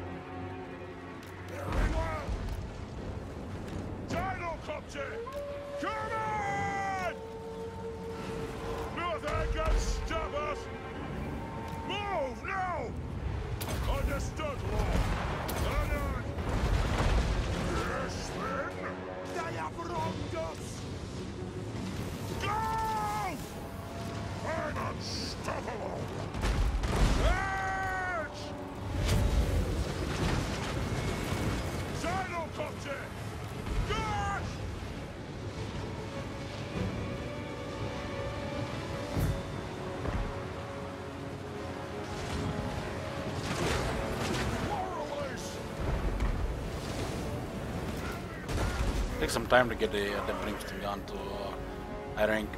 Very well! Gyrocopter! Come on! Nothing can stop us! Move now! Understood, Lord! On! Yes, men! They have wronged us! Go! I'm unstoppable! Edge! Gyrocopter! Gosh! Take some time to get the Brimstone gun to high rank.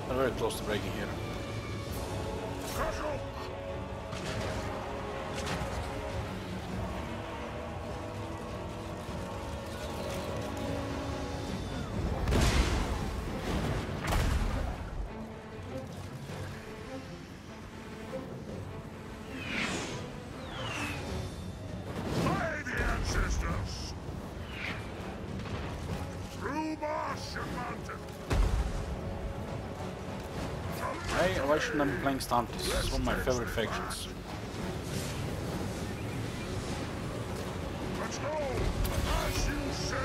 We're very close to breaking here. By the ancestors! Through marsh and mountain! Why shouldn't I be playing Stantis? It's one of my favorite factions. Let's go! As you say!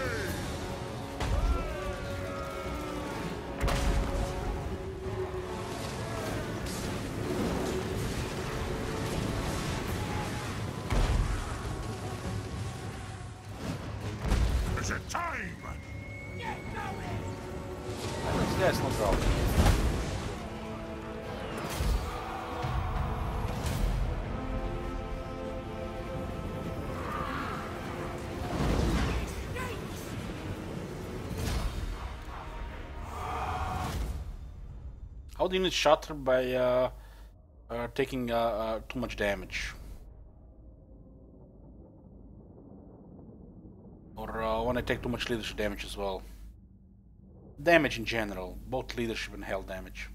Is it time? Yeah, it's no problem. How do you need shatter by taking too much damage? Or when I take too much leadership damage as well? Damage in general, both leadership and health damage.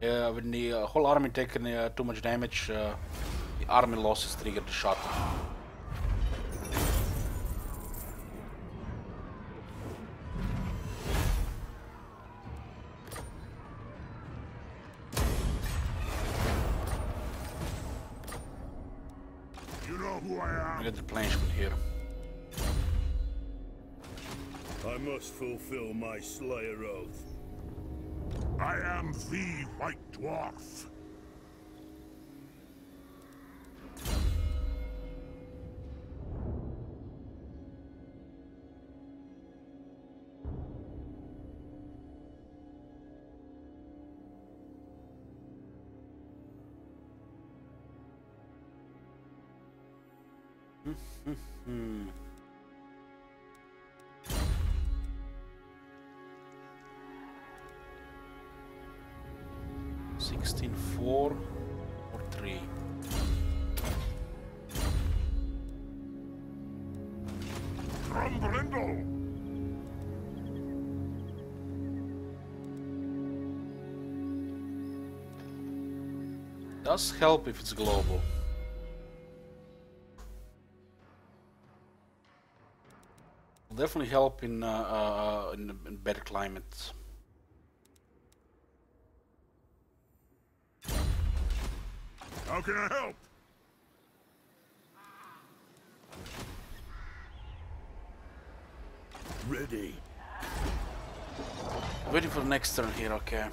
When the whole army taking too much damage, the army losses trigger the shatter. You know who I I am? get replenishment here. I must fulfill my Slayer oath. I am the White Dwarf. Hmm. 16-4 or 3. From Brindle. does help if it's global. Will definitely help in better climates. How can I help? Ready. Waiting for the next turn here, okay.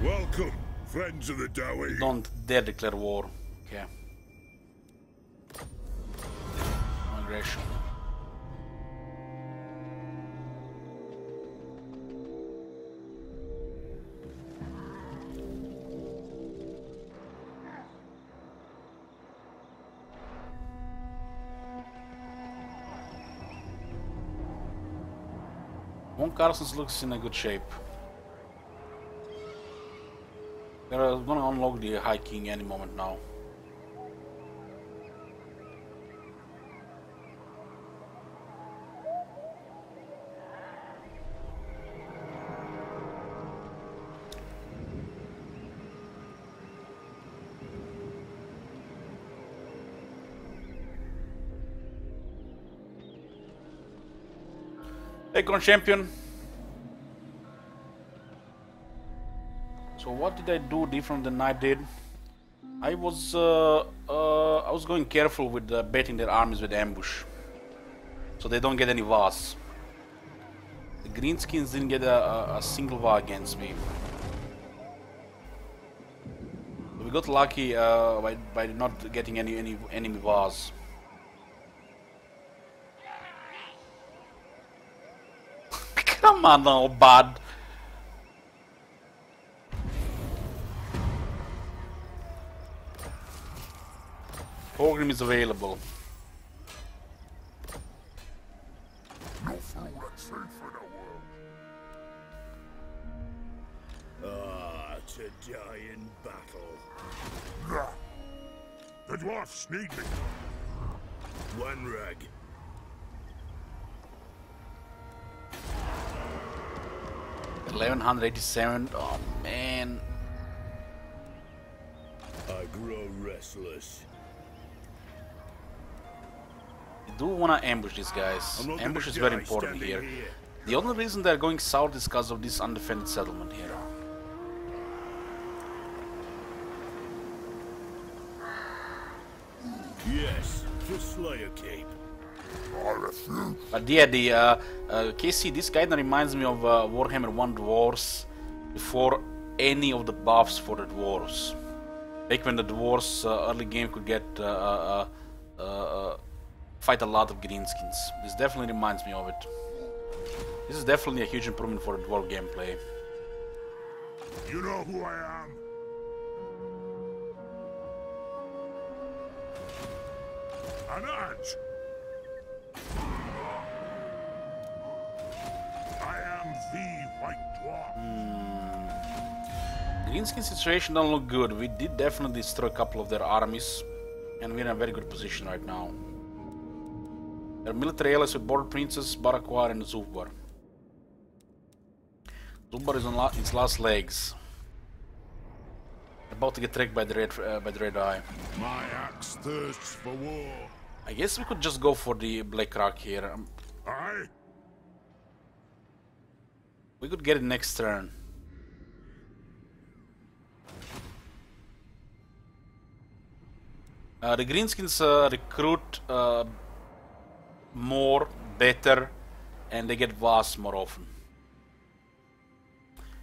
Welcome, friends of the Dowie. Don't dare declare war. Okay. Aggression. Von Carson's looks in a good shape. We're gonna unlock the High King any moment now. Acorn champion. So what did I do different than I did? I was going careful with baiting their armies with ambush, so they don't get any VAs. The Greenskins didn't get a single VA against me. So we got lucky by not getting any enemy VAs. Come on now, bud. Orgrim is available. No fool that's safe in the world. Ah, to die in battle. Nah. The Dwarfs need me. One rag. $1187. Oh man. I grow restless. I do wanna ambush these guys. Ambush is very important here. The only reason they're going south is because of this undefended settlement here. Yes, the Slayer Cape. I refuse. But yeah, the KC, this kinda reminds me of Warhammer 1 Dwarfs before any of the buffs for the Dwarfs. Back when the Dwarfs early game could get fight a lot of Greenskins. This definitely reminds me of it. This is definitely a huge improvement for the Dwarf gameplay. You know who I am? An ant! I am the White Dwarf. Greenskin situation don't look good. We did definitely destroy a couple of their armies, and we're in a very good position right now. Their military allies with Border Princess, Barakwar, and Zubbar. Zubbar is on its last legs. About to get tracked by the red eye. My axe thirsts for war. I guess we could just go for the Black Rock here. Aye? We could get it next turn. The Greenskins recruit more, better, and they get VAS more often.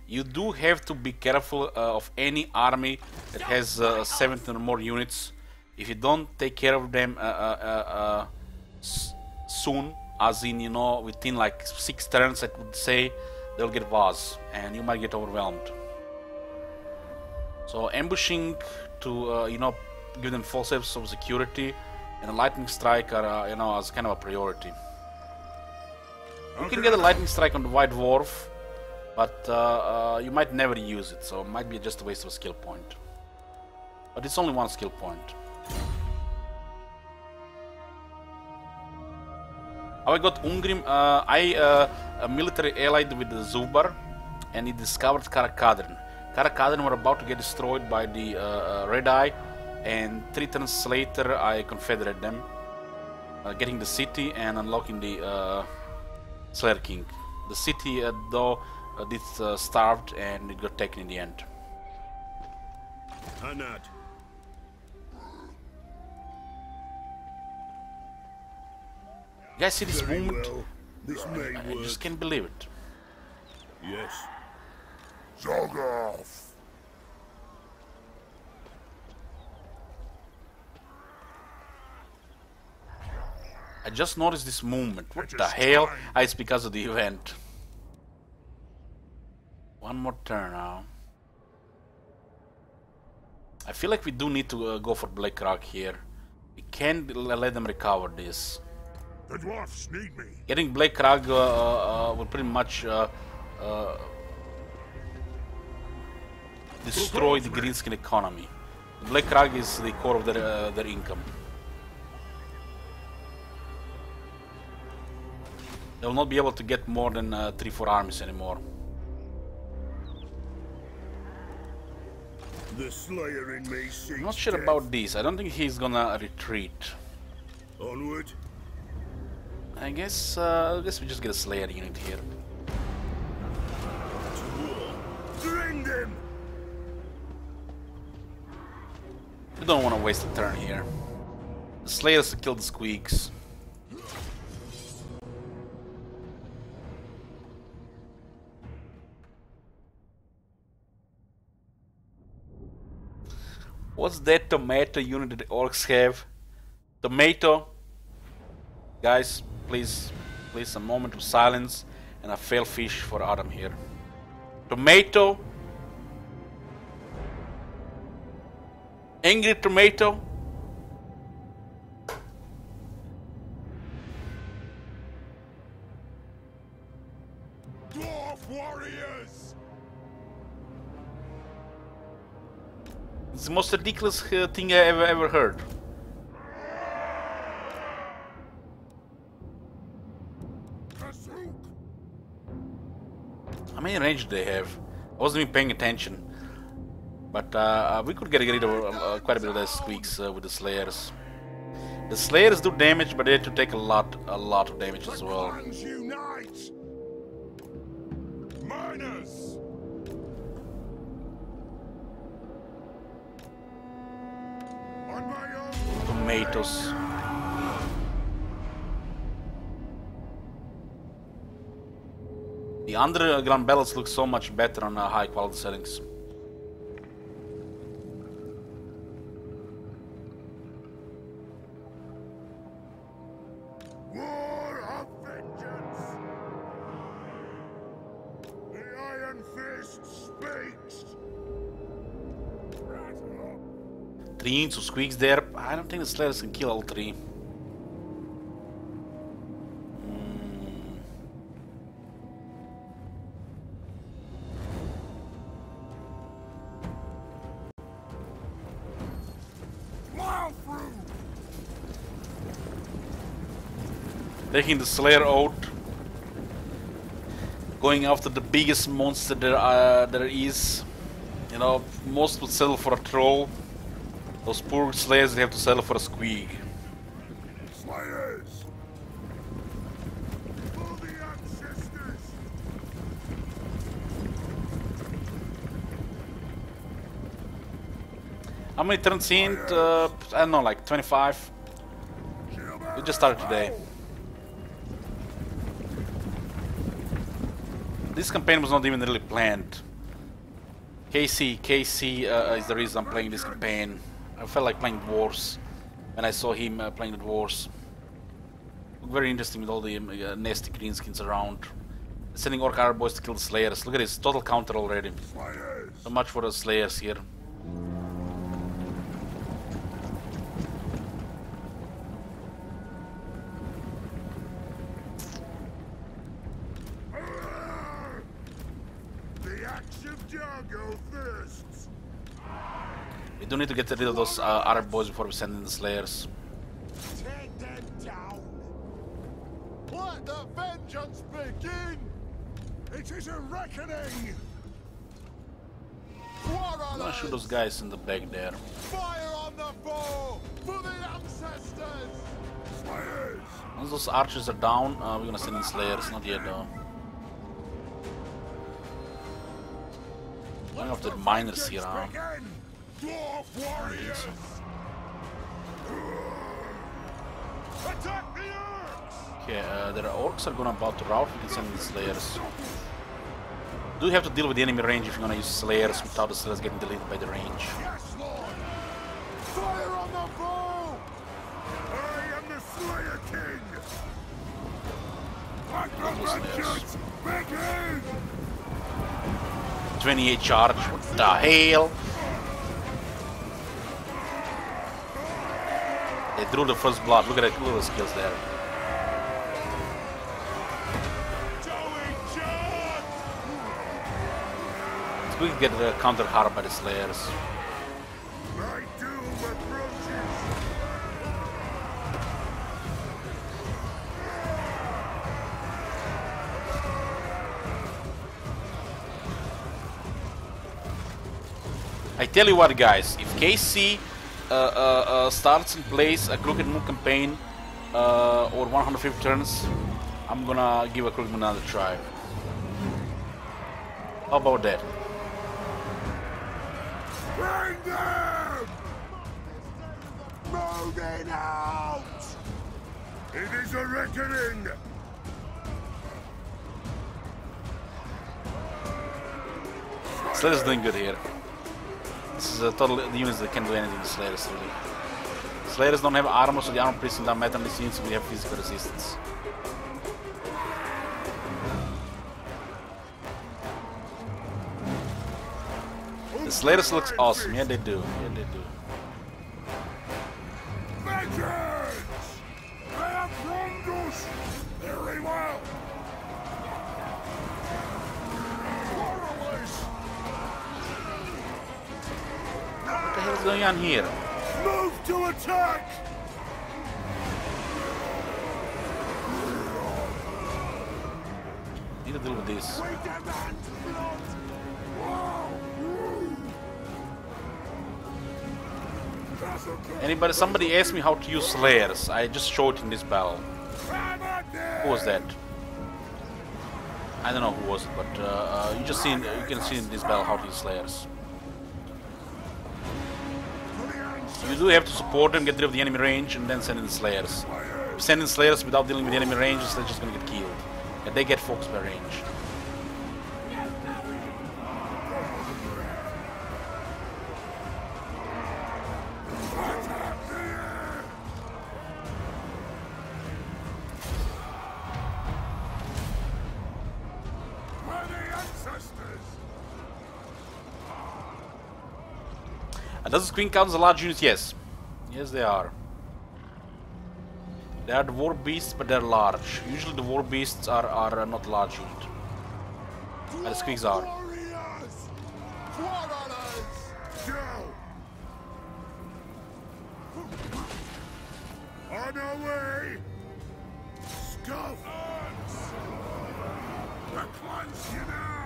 You do have to be careful of any army that has 17 or more units. If you don't take care of them soon, as in, you know, within like 6 turns, I would say, they'll get VAS, and you might get overwhelmed. So ambushing to, you know, give them false sense of security, and a lightning strike are, you know, as kind of a priority. You can get a lightning strike on the White Dwarf, but you might never use it, so it might be just a waste of a skill point. But it's only one skill point. How I got Ungrim? I military allied with the Zubbar, and he discovered Karakadrin. Karakadrin were about to get destroyed by the Red Eye, and 3 turns later I confederate them, getting the city and unlocking the Slayer King. The city though did starved and it got taken in the end. Hanad. You guys see this Very movement? well. This may I work. just can't believe it. Yes. Zog off! I just noticed this movement. What It the is hell? time. Ah, it's because of the event. One more turn now. I feel like we do need to go for Black Rock here. We can't let them recover this. The dwarfs need me. Getting Black Rock will pretty much destroy the Greenskin economy. Black Rock is the core of their income. They'll not be able to get more than 3-4 armies anymore. The Slayer in me seeks I'm not sure death. about this. I don't think he's gonna retreat. Onward. I guess we just get a Slayer unit here. Rend them. We don't want to waste a turn here. The Slayers kill the Squeaks. What's that tomato unit that the orcs have? Tomato. Guys, please a moment of silence and a fail fish for Adam here. Tomato. Angry tomato. Dwarf warriors! It's the most ridiculous thing I ever heard. Kasuk! How many range do they have? I wasn't even paying attention. But we could get rid of quite a bit of those squeaks with the Slayers. The Slayers do damage, but they have to take a lot of damage as well. Clans unite! Miners! On my own! Tomatoes. The underground battles look so much better on high quality settings. War of vengeance! The Iron Fist speaks! Rattle up! 3 into squeaks there. I don't think the Slayers can kill all 3. Plow through! Taking the Slayer out. Going after the biggest monster there is. You know, most would settle for a troll. Those poor Slayers, they have to settle for a squeak. Slayers! For the ancestors! How many turns in? I don't know, like 25. We just started today. This campaign was not even really planned. KC is the reason I'm playing this campaign. I felt like playing Dwarfs when I saw him playing the Dwarfs. Very interesting with all the nasty greenskins around. Sending Orc Arab boys to kill the Slayers. Look at this, total counter already. Slayers! So much for the Slayers here. The axe of Jargo thirsts! We do need to get rid of those Arab boys before we send in the Slayers. Take them down! Let the vengeance begin! It is a reckoning! I'm gonna shoot those guys in the back there. Fire on the bow for the ancestors! Slayers! Once those archers are down, we're gonna send in slayers. Not yet though. One of the miners here, huh? Dwarf warriors! Attack the orcs! Okay, their orcs are gonna about to rout. We can send in slayers. Do have to deal with the enemy range if you're gonna use slayers without the slayers getting deleted by the range. Yes, Lord! Fire on the bow! I am the Slayer King! Let the vengeance begin! 28 charge. What the hell? They drew the first blood. Look at the little skills there. It's good to get counter hard by the slayers. My doom approaches! I tell you what, guys, if KC starts in place a Crooked Moon campaign or 150 turns, I'm gonna give a Crooked Moon another try. How about that? Bring them! Moving out! It is a reckoning! Slayer's doing good here. This is a total the units that can do anything to Slayers really. Slayers don't have armor, so the armor piercing doesn't matter in this unit, so we have physical resistance. The Slayers looks awesome, yeah they do. Yeah they do. Vengeance! I have wronged us! Very well! What the hell is going on here? Move to attack! Need to deal with this. We demand blood! Anybody? Somebody asked me how to use Slayers. I just showed in this battle. Who was that? I don't know who was it, but you can see in this battle how to use Slayers. You do have to support them, get rid of the enemy range, and then send in Slayers. If you send in Slayers without dealing with the enemy range, they're just gonna get killed. Yeah, they get focused by range. Does the screen count as a large unit? Yes. Yes, they are. They are the war beasts, but they're large. Usually the war beasts are not large unit. But the squeaks are. On our way! Scuff! The cleanse unite!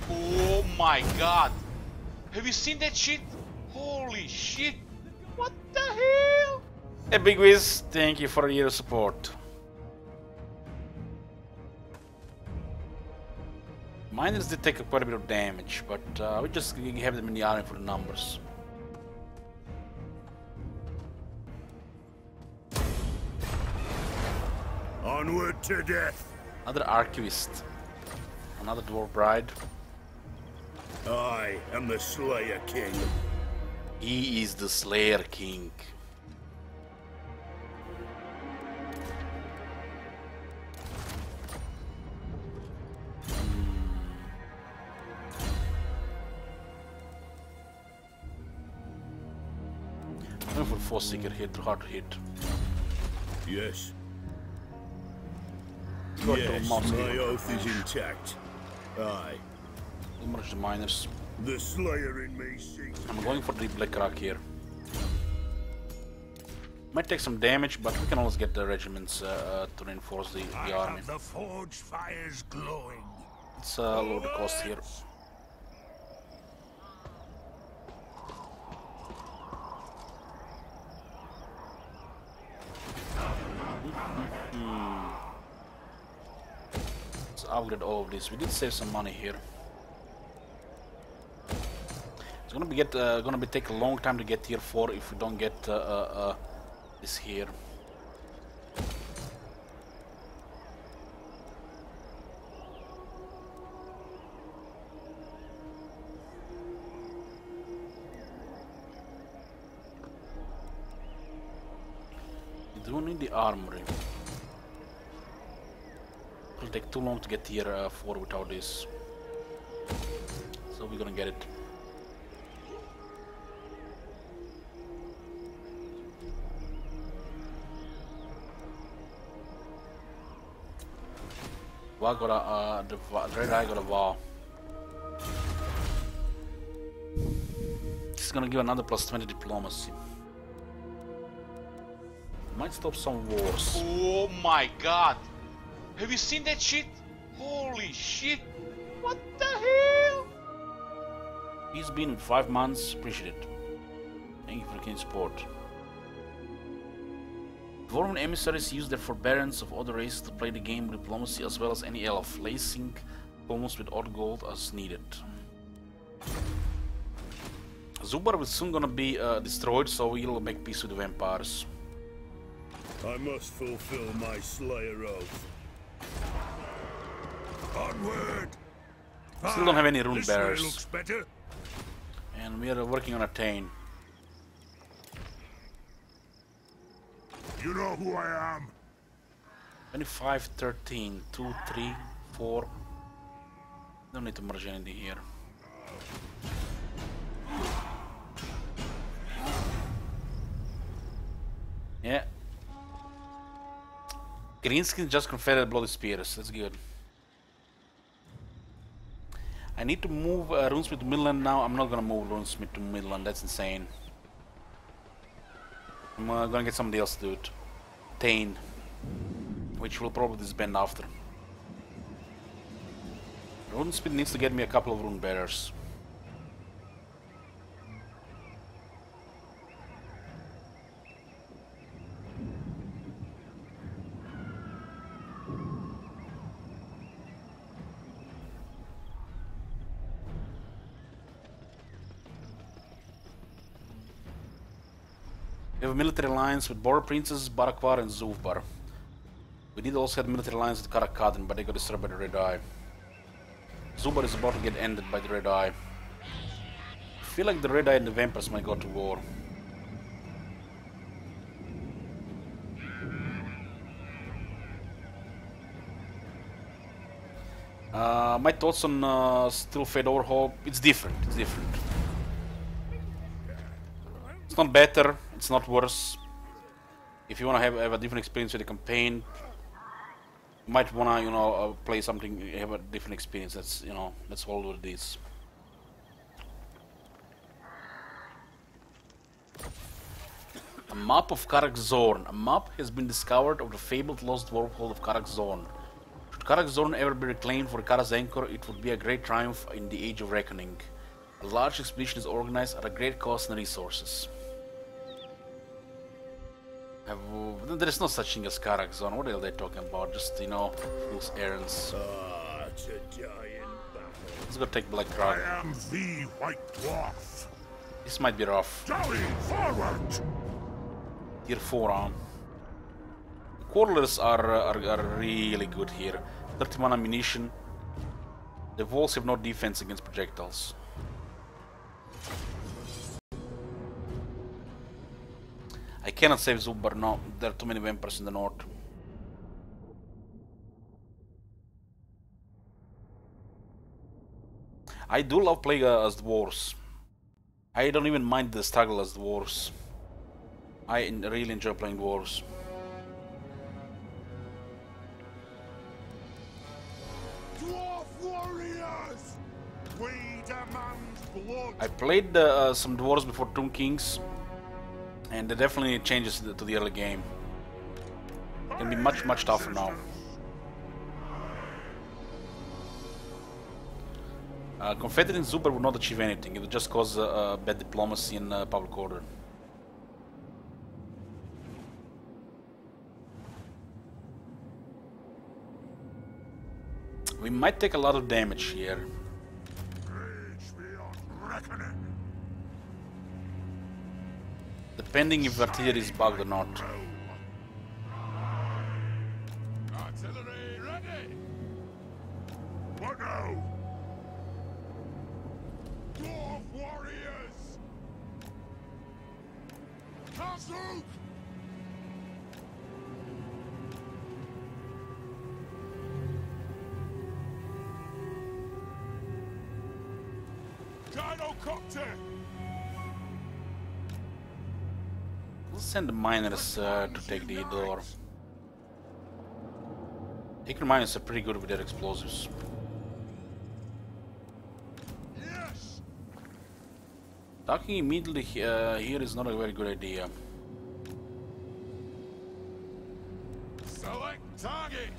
Oh my god! Have you seen that shit? Holy shit! What the hell? Hey Big Wiz, thank you for your support. Miners did take quite a bit of damage, but we just have them in the army for the numbers. Onward to death. Another archivist. Another dwarf bride. I am the Slayer King. He is the Slayer King. for Force Seeker here, too hard to hit. Yes. Go to Yes, mouse my here. oath is intact. Aye. Merge the miners. The Slayer in me seeks. I'm going for the Black Rock here. Might take some damage, but we can always get the regiments to reinforce the army. The forge fires glowing. Let's lower the cost here. Let's upgrade all of this. We did save some money here. It's gonna be take a long time to get tier 4 if we don't get this here. We do need the armory. It'll take too long to get tier 4 without this. So we're gonna get it. Wow, got a the red eye got a wow. This is gonna give another plus 20 diplomacy. Might stop some wars. Oh my god! Have you seen that shit? Holy shit! What the hell? He's been 5 months. Appreciate it. Thank you for the support. Dwarven emissaries use their forbearance of other races to play the game with diplomacy as well as any elf, lacing almost with odd gold as needed. Zubar is soon gonna be destroyed, so we'll make peace with the vampires. I must fulfill my Slayer oath. Onward. Still don't have any rune This way bearers. looks better. And we are working on a Tain. You know who I am. 25, 13, 2, 3, 4. Don't need to merge anything here. Yeah. Greenskin just confederate bloody spears. That's good. I need to move Runesmith to Midland now. I'm not gonna move Runesmith to Midland. That's insane. I'm gonna get somebody else to do it. Tain. Which will probably disband after. Runesmith needs to get me a couple of rune bearers. We have a military alliance with Boar Princes, Barakwar and Zuvbar. We did also have military alliance with Karakadin, but they got destroyed by the Red Eye. Zuvbar is about to get ended by the Red Eye. I feel like the Red Eye and the Vampires might go to war. My thoughts on Still Fade Overhaul, it's different, it's different. It's not better, it's not worse. If you want to have a different experience with the campaign, you might want to, play something, have a different experience. That's, that's all what it is. A map of Karak Zorn. A map has been discovered of the fabled lost dwarf hold of Karak Zorn. Should Karak Zorn ever be reclaimed for Kara's anchor, it would be a great triumph in the Age of Reckoning. A large expedition is organized at a great cost and resources. There is no such thing as Karak Zorn. What are they talking about? Just, fool's errands. Ah, to die in battle. Let's go take Black I Rock. am the White Dwarf. This might be rough. Jolly forward. Tier 4 on. The Quarrelers are really good here. 31 ammunition. The walls have no defense against projectiles. I cannot save Zubar, no. There are too many vampires in the north. I do love playing as Dwarfs. I don't even mind the struggle as Dwarfs. I really enjoy playing Dwarves. Dwarf warriors! We demand blood! I played some Dwarves before Tomb Kings, and it definitely changes to the early game. It can be much tougher now. Confederate in Zuber would not achieve anything, it would just cause bad diplomacy and public order. We might take a lot of damage here. Depending if artillery is bugged or not. Artillery ready! What now? Dwarf warriors! Castle! Gyrocopter! We'll send the miners to take the door. Acre miners are pretty good with their explosives. Yes! Attacking immediately here is not a very good idea. Select target!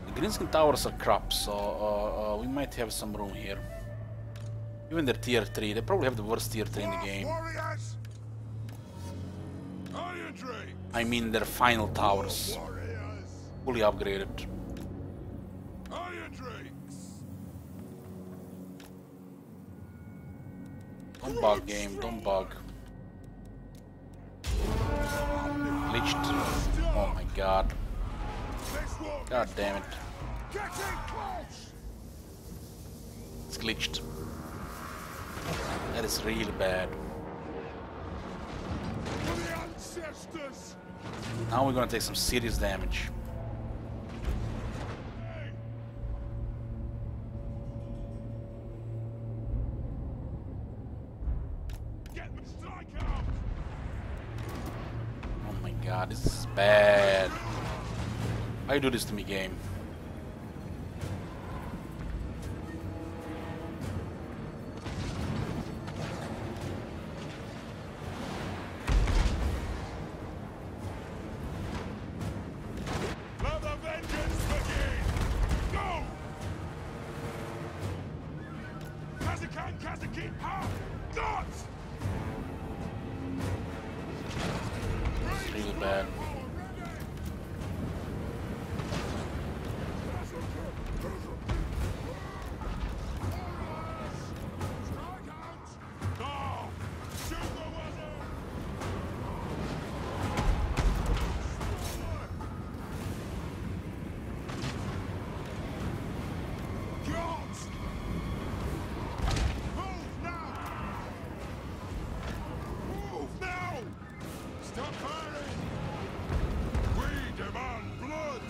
The Greenskin towers are crap, so we might have some room here. Even their tier 3, they probably have the worst tier 3 in the game. Warriors! Iron Drake! I mean their final towers, Warriors! fully upgraded. Iron Drakes! Don't bug game, don't bug. Glitched. Oh my god. God damn it. Getting close! It's glitched. That is really bad. For the ancestors! Now we're gonna take some serious damage. Get the strike out! Oh my god, this is bad. Why you do this to me, game? Let the vengeance begin! Go! Kazakan, Kazakin, ha! Gods! It's really bad. Now! Shoot the wizard! Gods! Move now! Move now! Stop firing! We demand blood!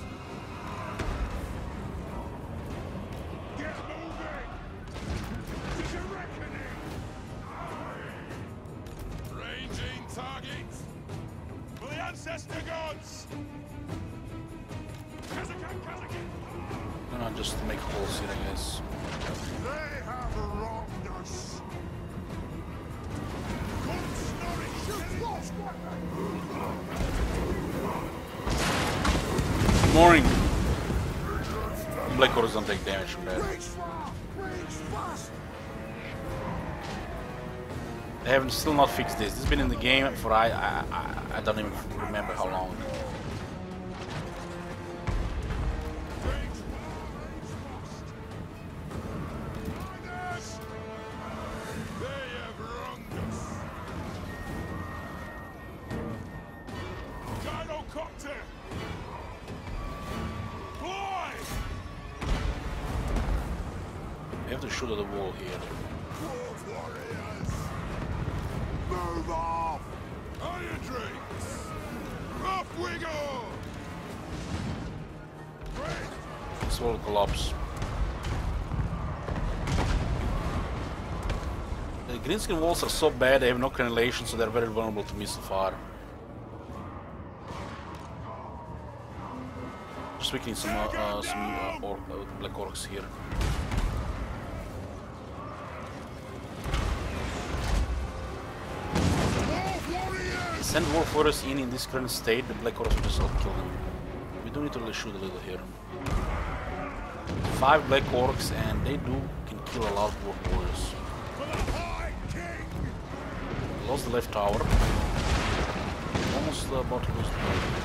Get moving! It's a reckoning! Ranging targets! For the ancestor gods! Kazakan, Kazakan! I'm gonna just make holes here, I guess. They have wronged us! Ignoring. Black Orcs don't take damage from that. They haven't still not fixed this. This has been in the game for I don't even remember how long. They have wronged us! Gyrocopter! Fly! We have to shoot at the wall here. Dwarf warriors! Move off! Iron Drakes! Off we go! This wall collapse. The Greenskin walls are so bad, they have no cannulation, so they're very vulnerable to missile fire. Dwarfs weakening some Black Orcs here. Send Dwarf Warriors in this current state, the Black Orcs will just outkill them. We do need to really shoot a little here. 5 Black Orcs and they can kill a lot of Dwarf Warriors. Lost the left tower. Almost about to lose the tower.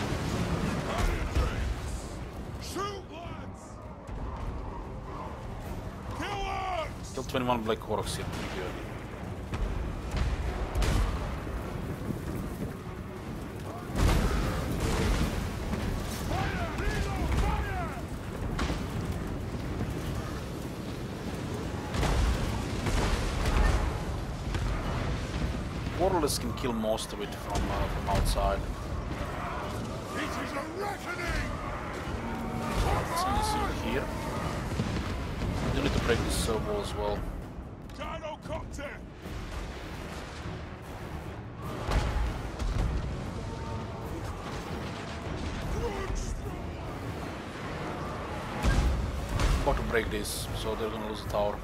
Killed 21 Black Orcs here, pretty good. Warlords can kill most of it from outside. Send this in here. We do need to break this servo as well. About to break this, so they're gonna lose the tower.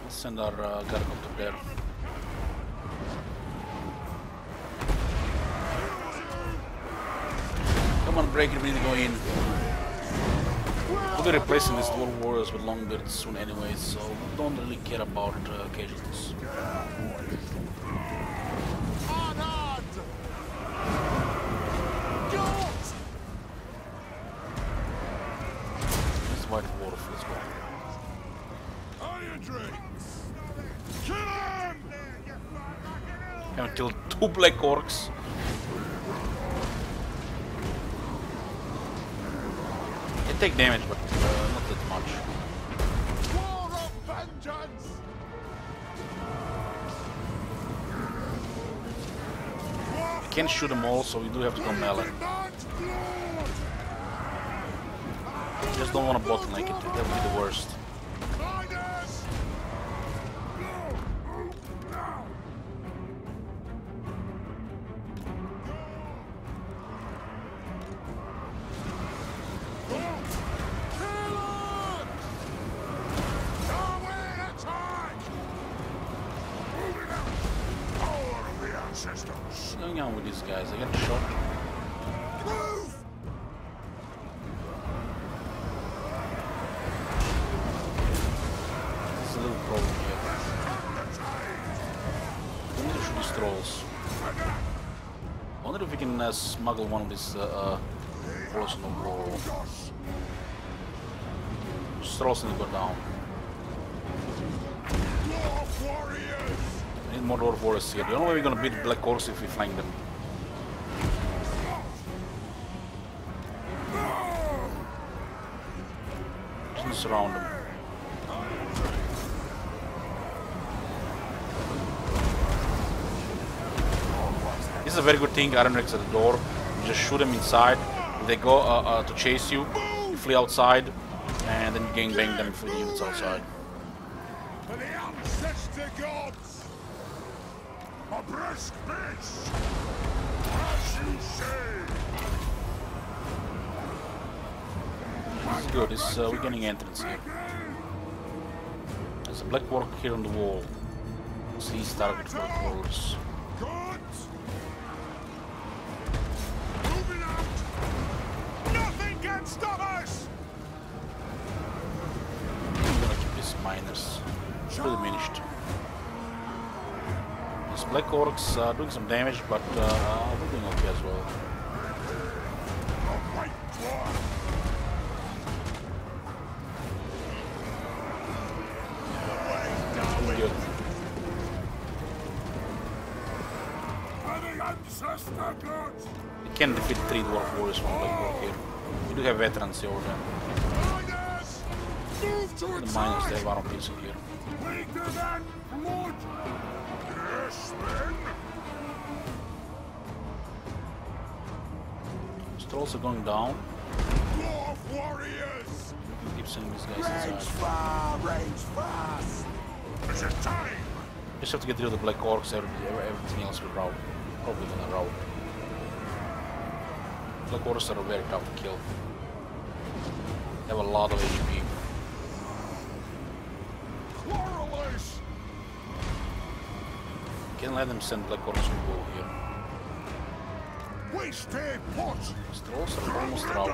Let's send our Gargocopter there. Come on, break it, we need to go in. We'll be replacing these Dwarf Warriors with Longbeards soon anyway, so we don't really care about casualties. This White Dwarf, let's go. Haven't killed 2 Black Orcs. They take damage, but not that much. War of vengeance! Can't shoot them all, so we do have to go melee. Just don't want to bottleneck it, that would be the worst. What's going on with these guys? I get shot. There's a little problem here. We need to shoot these trolls. I wonder if we can smuggle one of these trolls on the wall. These trolls need to go down. We need more Dwarf Warriors here. The only way we're gonna beat Black Orcs if we flank them. Just surround them. This is a very good thing, Iron Rex at the door. You just shoot them inside. If they go to chase you, you flee outside, and then you gangbang them for the units outside. For the ancestor gods! A brisk bitch! As you say! This is good, we're getting entrance here. There's a Black Orc here on the wall. See his target for the Dwarfs. Gods! Moving out! Nothing can stop us! I'm gonna keep these miners. Still diminished. These Black Orcs are doing some damage, but we're doing okay as well. A white dwarf! Doing good. For the ancestor gods! We can defeat 3 Dwarf Warriors from Black Orc here. We do have veterans over there. Miners! Move to The attack! miners, they have armor piercing here. Weaker than wood! Yes, men! These trolls are going down. Dwarf warriors! We keep sending these guys inside. far, range fast! Is it time? Just have to get rid of the Black Orcs, everything else will rout. Probably gonna rout. Black Orcs are very tough to kill. They have a lot of HP. Can't let them send Black Orcs to go here. Strolls are almost out.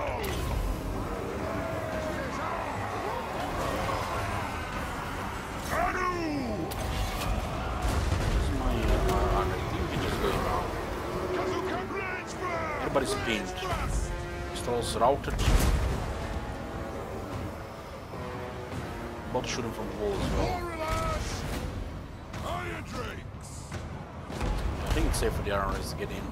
Everybody's pinned. Strolls routed. About to shoot him from the wall as well. I think it's safe for the armorers to get in.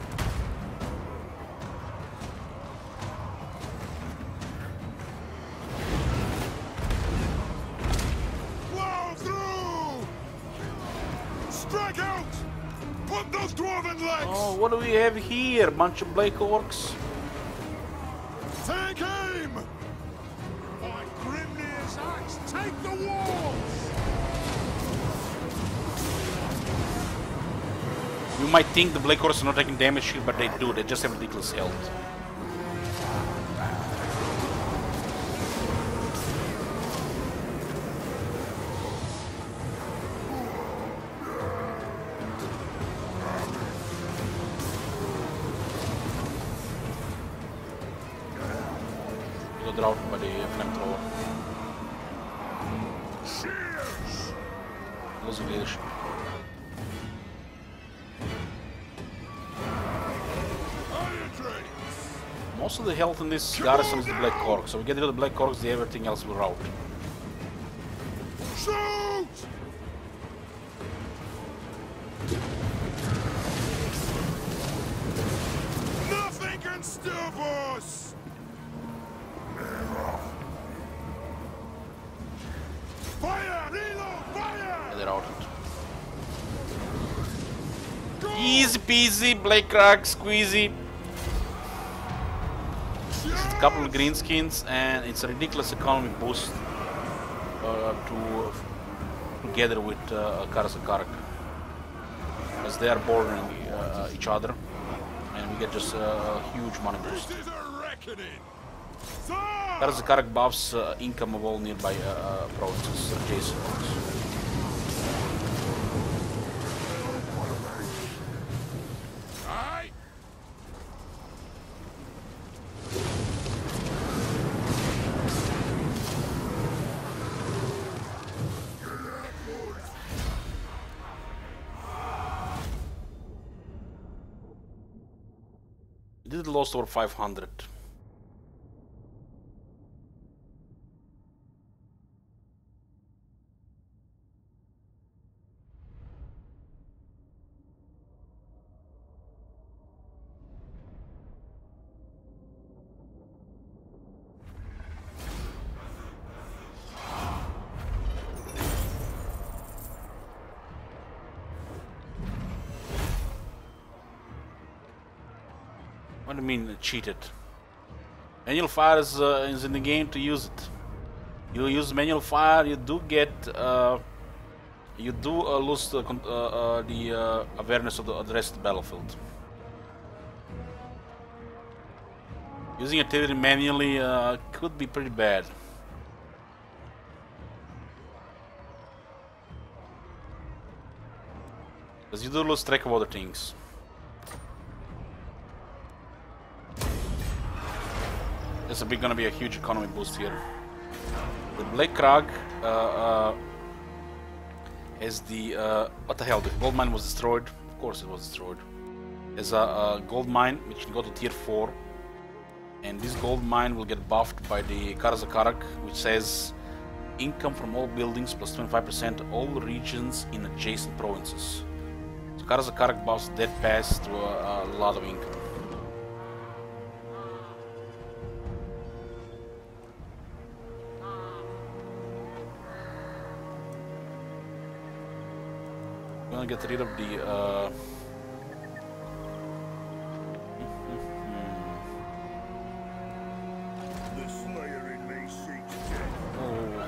Blow through! Strike out! Put those dwarven legs! Oh, what do we have here? Bunch of Black Orcs. Take aim! By Grimnir's axe, take the walls! You might think the Black Orcs are not taking damage here, but they do. They just have ridiculous health. Got routed by the flamethrower. Cheers! Losing leadership. Most of the health in this garrison is the Black Orcs, so we get rid of the Black Orcs, everything else will rout. Shoot! Nothing can stop us! Fire! Reload! Fire! Yeah, they're routed. Easy peasy, Black Rock, squeezy. A couple of greenskins, and it's a ridiculous economy boost together with Karasakarak, as they are bordering each other, and we get just a huge money boost. Karasakarak buffs income of all nearby provinces adjacent. We did lost over 500. What do you mean cheated? Manual fire is in the game to use it. You use manual fire, you do get lose the awareness of the rest of the battlefield. Using artillery manually could be pretty bad. Because you do lose track of other things. This is gonna be a huge economy boost here. The Black Krag is the what the hell? The gold mine was destroyed. Of course, it was destroyed. There's a gold mine which can go to tier 4, and this gold mine will get buffed by the Karasakarak, which says income from all buildings plus 25% all regions in adjacent provinces. So Karasakarak buffs that pass to a lot of income. I'm gonna get rid of the oh,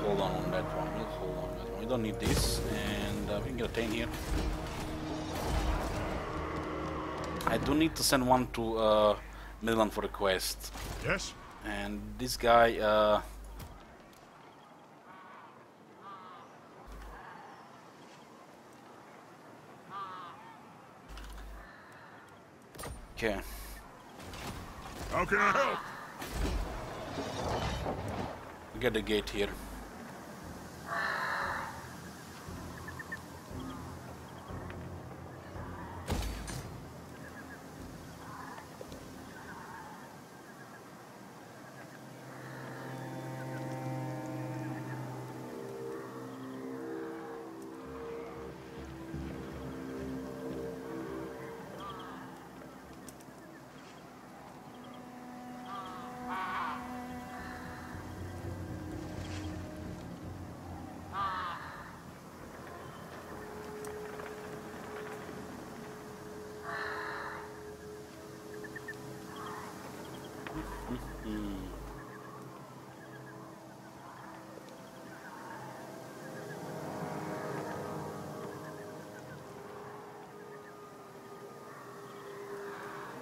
hold on that one. We'll hold on that one. We don't need this, and we can get a 10 here. I do need to send one to Midland for the quest. Yes? And this guy, okay. How can I help? Get the gate here.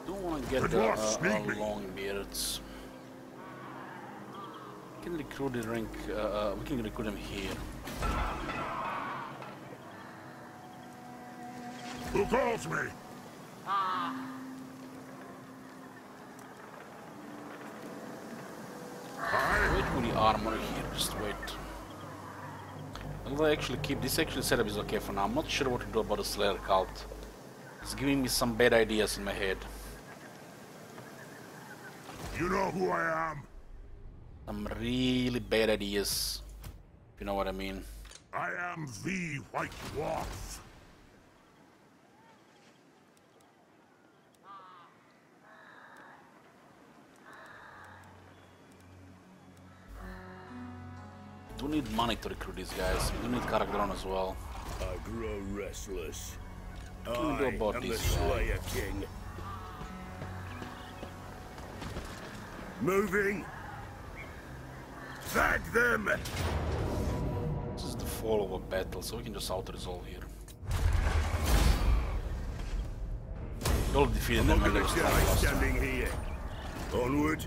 Don't want to get The the Dwarfs need me. long beards. We can recruit the rank. We can recruit them here. Who calls me? Wait for the armor here. Just wait. I'll actually keep this. Actually, setup is okay for now. I'm not sure what to do about the Slayer cult. It's giving me some bad ideas in my head. You know who I am? Some really bad ideas. If you know what I mean. I am the White Dwarf. Do need money to recruit these guys. We do need Karagron as well. I grow restless. What can we do I about am the this guy? Slayer King. Moving. Tag them. This is the fall of a battle, so we can just auto-resolve here. We all defeated them when they were strong last time. Standing here. Onward.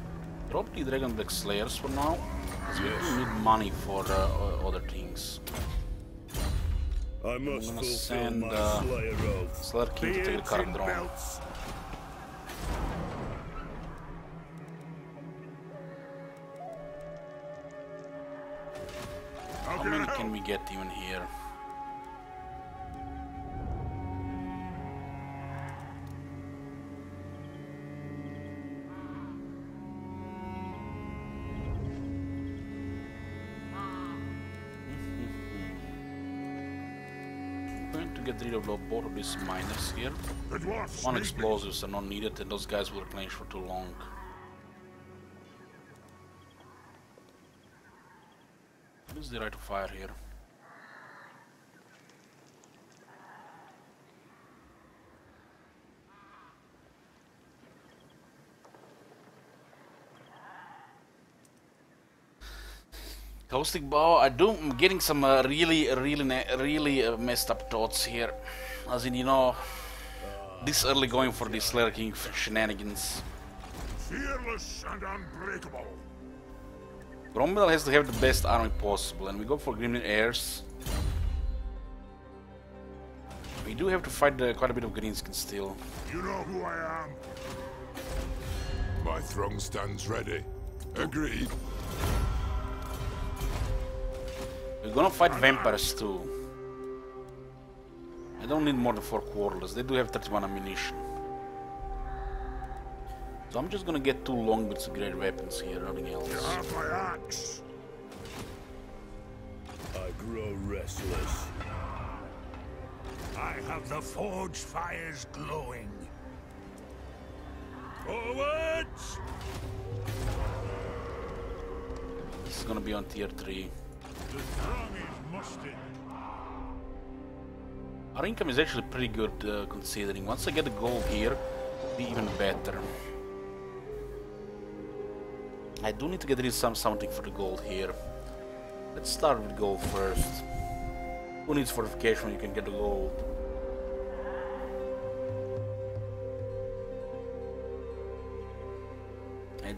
Drop the Dragon Black Slayers for now, because we do need money for other things. I must gonna fulfill send, my Slayer oath. Slayer King to take the Beards and Karagron. belts. How many can we get even here? I'm going to get rid of both of these miners here. The Dwarfs One need me. explosives are not needed, and those guys will replenish for too long. What is the right to fire here? Caustic bow. I'm getting some really messed up thoughts here. As in, you know, this early going for these Slayer King shenanigans. Fearless and unbreakable. Grombel has to have the best army possible, and we go for Gremlin Heirs. We do have to fight quite a bit of Greenskin still. You know who I am? My throng stands ready. Agreed. We're gonna fight vampires too. I don't need more than 4 quarterless. They do have 31 ammunition. So I'm just gonna get 2 long bits of great weapons here, nothing else. You have my axe. I grow restless. I have the forge fires glowing. Forwards! This is gonna be on tier 3. The throng is mustered. Our income is actually pretty good considering. Once I get the gold here, it'll be even better. I do need to get rid of something for the gold here. Let's start with gold first. Who needs fortification when you can get the gold?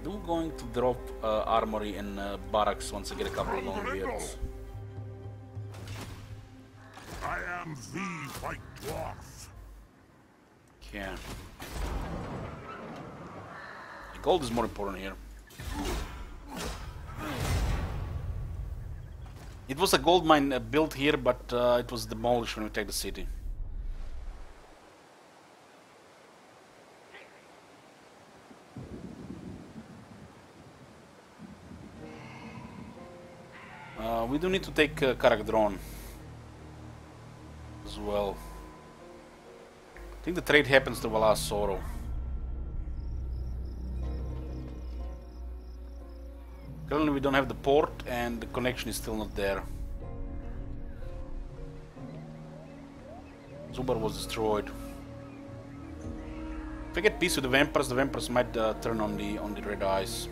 I'm going to drop armory and barracks once I get a couple of long beards. I am the white dwarf. Yeah. Gold is more important here. It was a gold mine built here, but it was demolished when we take the city. We do need to take Karak drone as well. I think the trade happens to Valas Sorrow. Currently we don't have the port and the connection is still not there. Zubar was destroyed. If I get peace with the vampires might turn on the red eyes.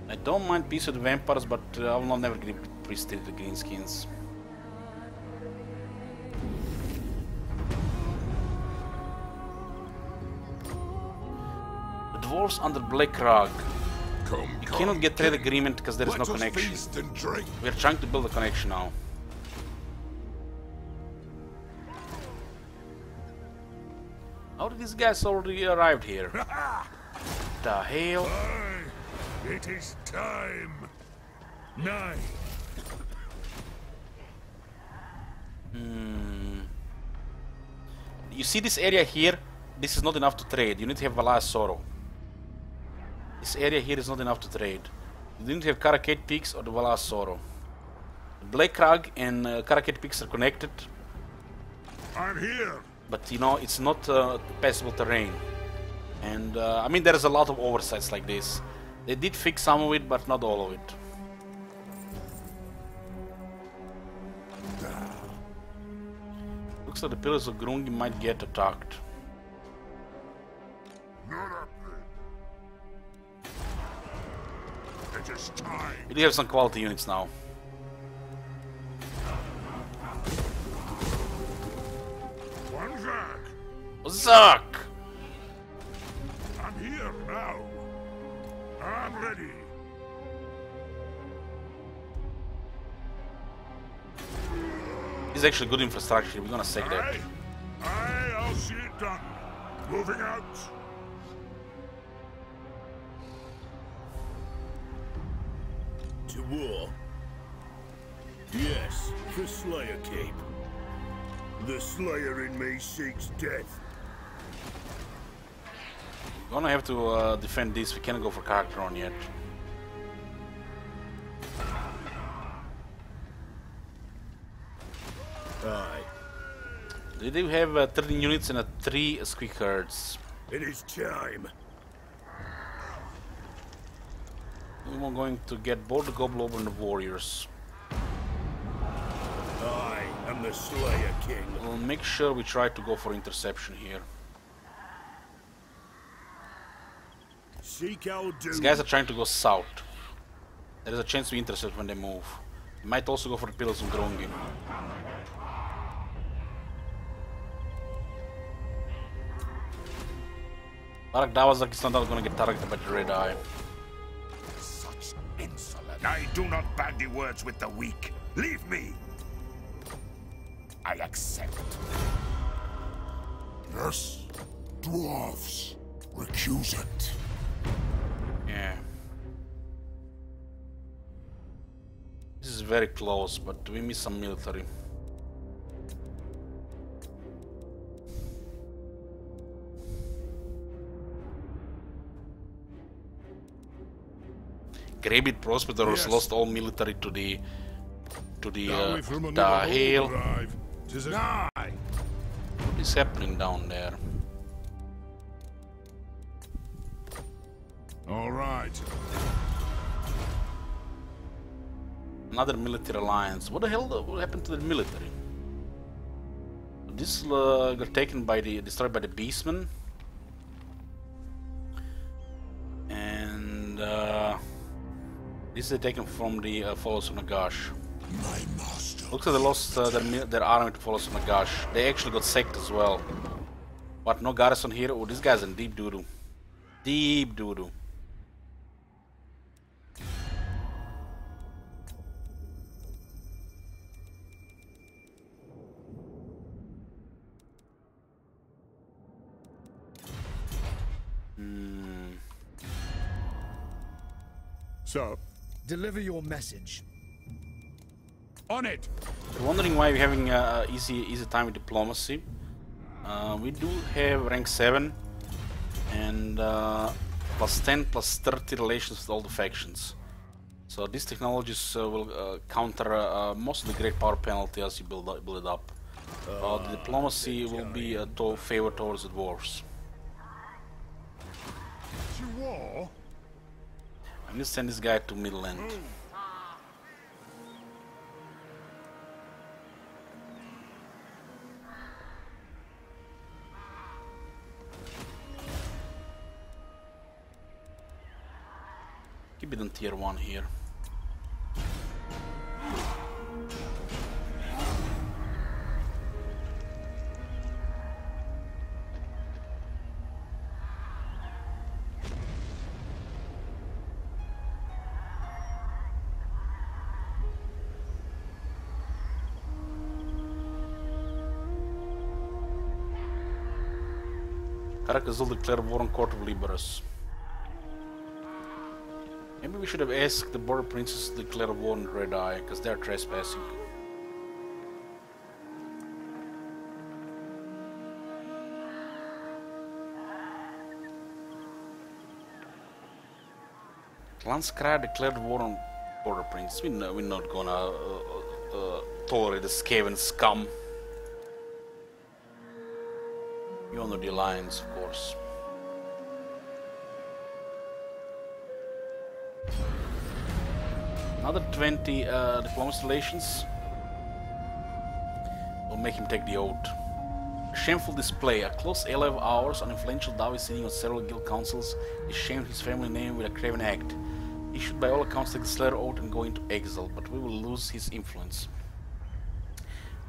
I don't mind peace with the vampires, but I will not never give prestige to the greenskins. The dwarves under Black Orcs. You cannot get trade agreement because there is no connection. We are trying to build a connection now. How did these guys already arrived here? The hell? It is time. Nine. You see this area here? This is not enough to trade. You need to have Valas Sorrow. This area here is not enough to trade. You need to have Karakate Peaks or the Valas Sorrow. The Black Orcs and Karakate Peaks are connected. I'm here. But you know, it's not passable terrain. And I mean, there's a lot of oversights like this. They did fix some of it, but not all of it. Looks like the Pillars of Grungi might get attacked. It is time. We do have some quality units now. One Zag. Zuck! I'm here now. I'm ready. This is actually good infrastructure. We're gonna save that. I'll see it done. Moving out. To war? Yes, for Slayer Cape. The Slayer in me seeks death. We're gonna have to defend this. We cannot go for character on yet. Aye. They do have 13 units and 3 squeak herds. It is time. We're going to get both the Goblins and the warriors. I am the Slayer King. We'll make sure we try to go for interception here. Seek our doom. These guys are trying to go south. There is a chance we intercept when they move. We might also go for the Pillars of Grungi. Barak Dawazak is not going to get targeted by the red eye. Such insolence. I do not bandy words with the weak. Leave me. I accept. Yes, dwarfs. Recuse it. Yeah. This is very close, but we miss some military. Grabit Prosperous lost all military to the hill. What is happening down there? All right. Another military alliance. What the hell happened to the military? This got taken by destroyed by the beastmen. And this is taken from the followers of Nagash. My master. Looks like they lost their army to followers of Nagash. They actually got sacked as well. What, no garrison here? Oh, this guy's in deep doo-doo. Deep doo-doo. So, Deliver your message. on it! You're wondering why we're having easy time with diplomacy. We do have rank 7 and plus 10 plus 30 relations with all the factions. So these technologies will counter most of the great power penalty as you build it up. The diplomacy will be favored towards the dwarves. To war? I'm gonna send this guy to middle end. Keep it on tier 1 here. Caracas will declare war on Court of Liberus. Maybe we should have asked the border princes to declare war on Red Eye, because they're trespassing. Lanskra declared war on border princes. We're not gonna tolerate the Skaven scum. You honor the alliance, of course. Another 20 diplomacy relations will make him take the oath. A shameful display. A close ally of ours, an influential Davi sitting on several guild councils, is shamed his family name with a craven act. He should by all accounts take the Slayer oath and go into exile, but we will lose his influence.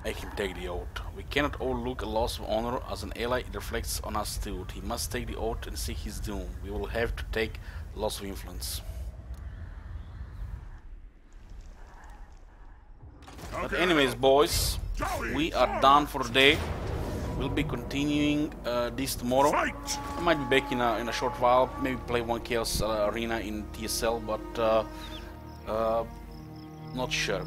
Make him take the oath. We cannot overlook a loss of honor. As an ally, it reflects on us too. He must take the oath and seek his doom. We will have to take loss of influence. But anyways, boys, we are done for the day. We'll be continuing this tomorrow. I might be back in a short while. Maybe play one Chaos Arena in TSL, but not sure.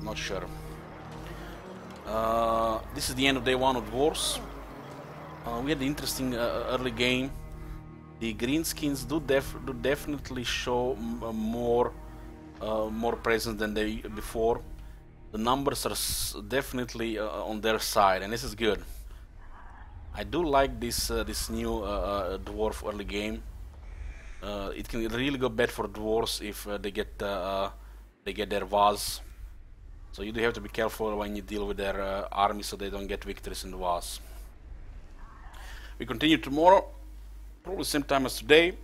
This is the end of day 1 of Dwarfs. We had an interesting early game. The Greenskins do definitely show more presence than they before. The numbers are definitely on their side, and this is good. I do like this new Dwarf early game. It can really go bad for Dwarves if they get their Vaz. So you do have to be careful when you deal with their army, so they don't get victories in the Vaz. We continue tomorrow, probably same time as today.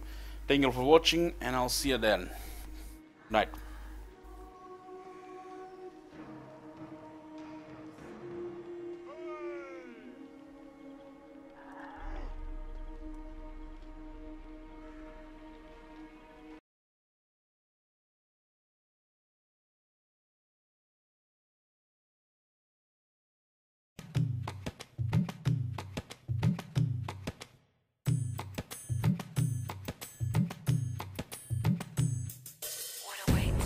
Thank you for watching, and I'll see you then. Night. What awaits?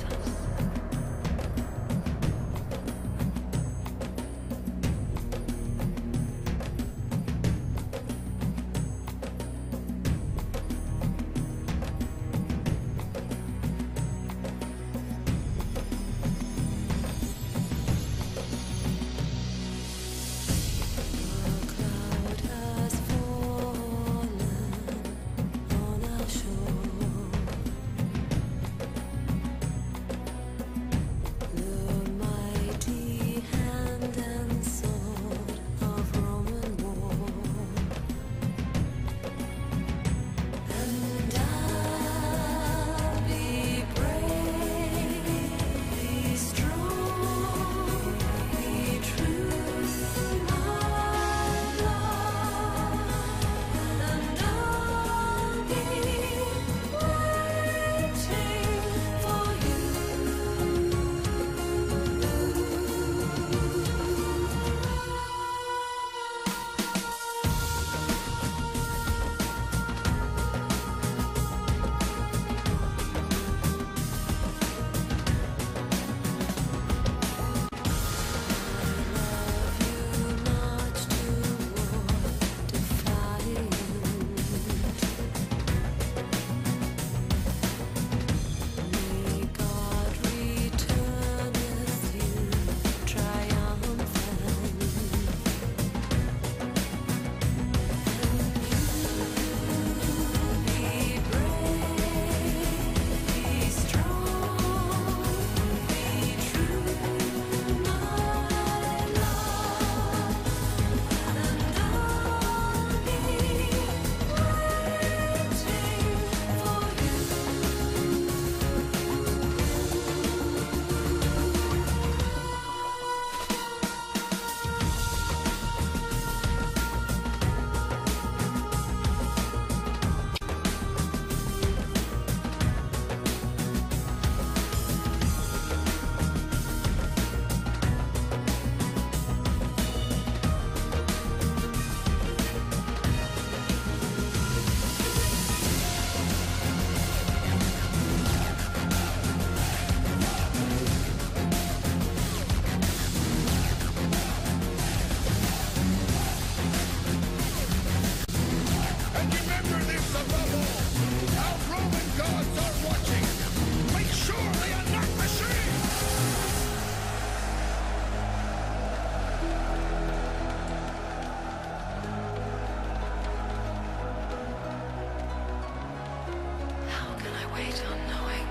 wait unknowing.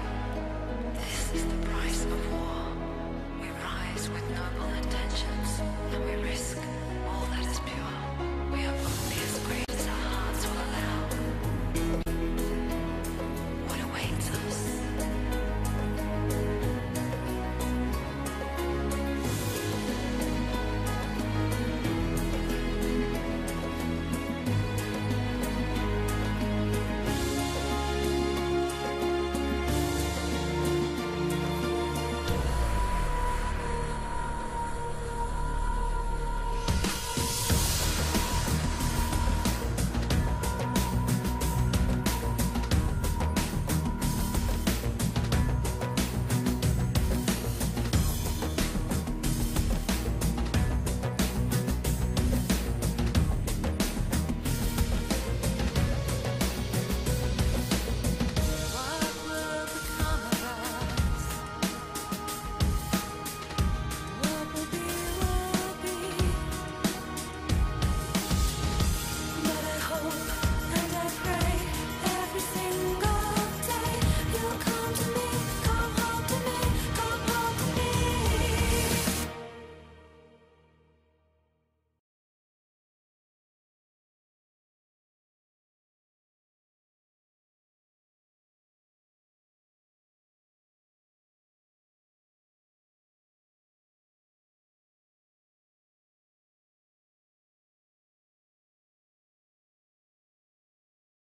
This is the price of war. We rise with noble intentions, and we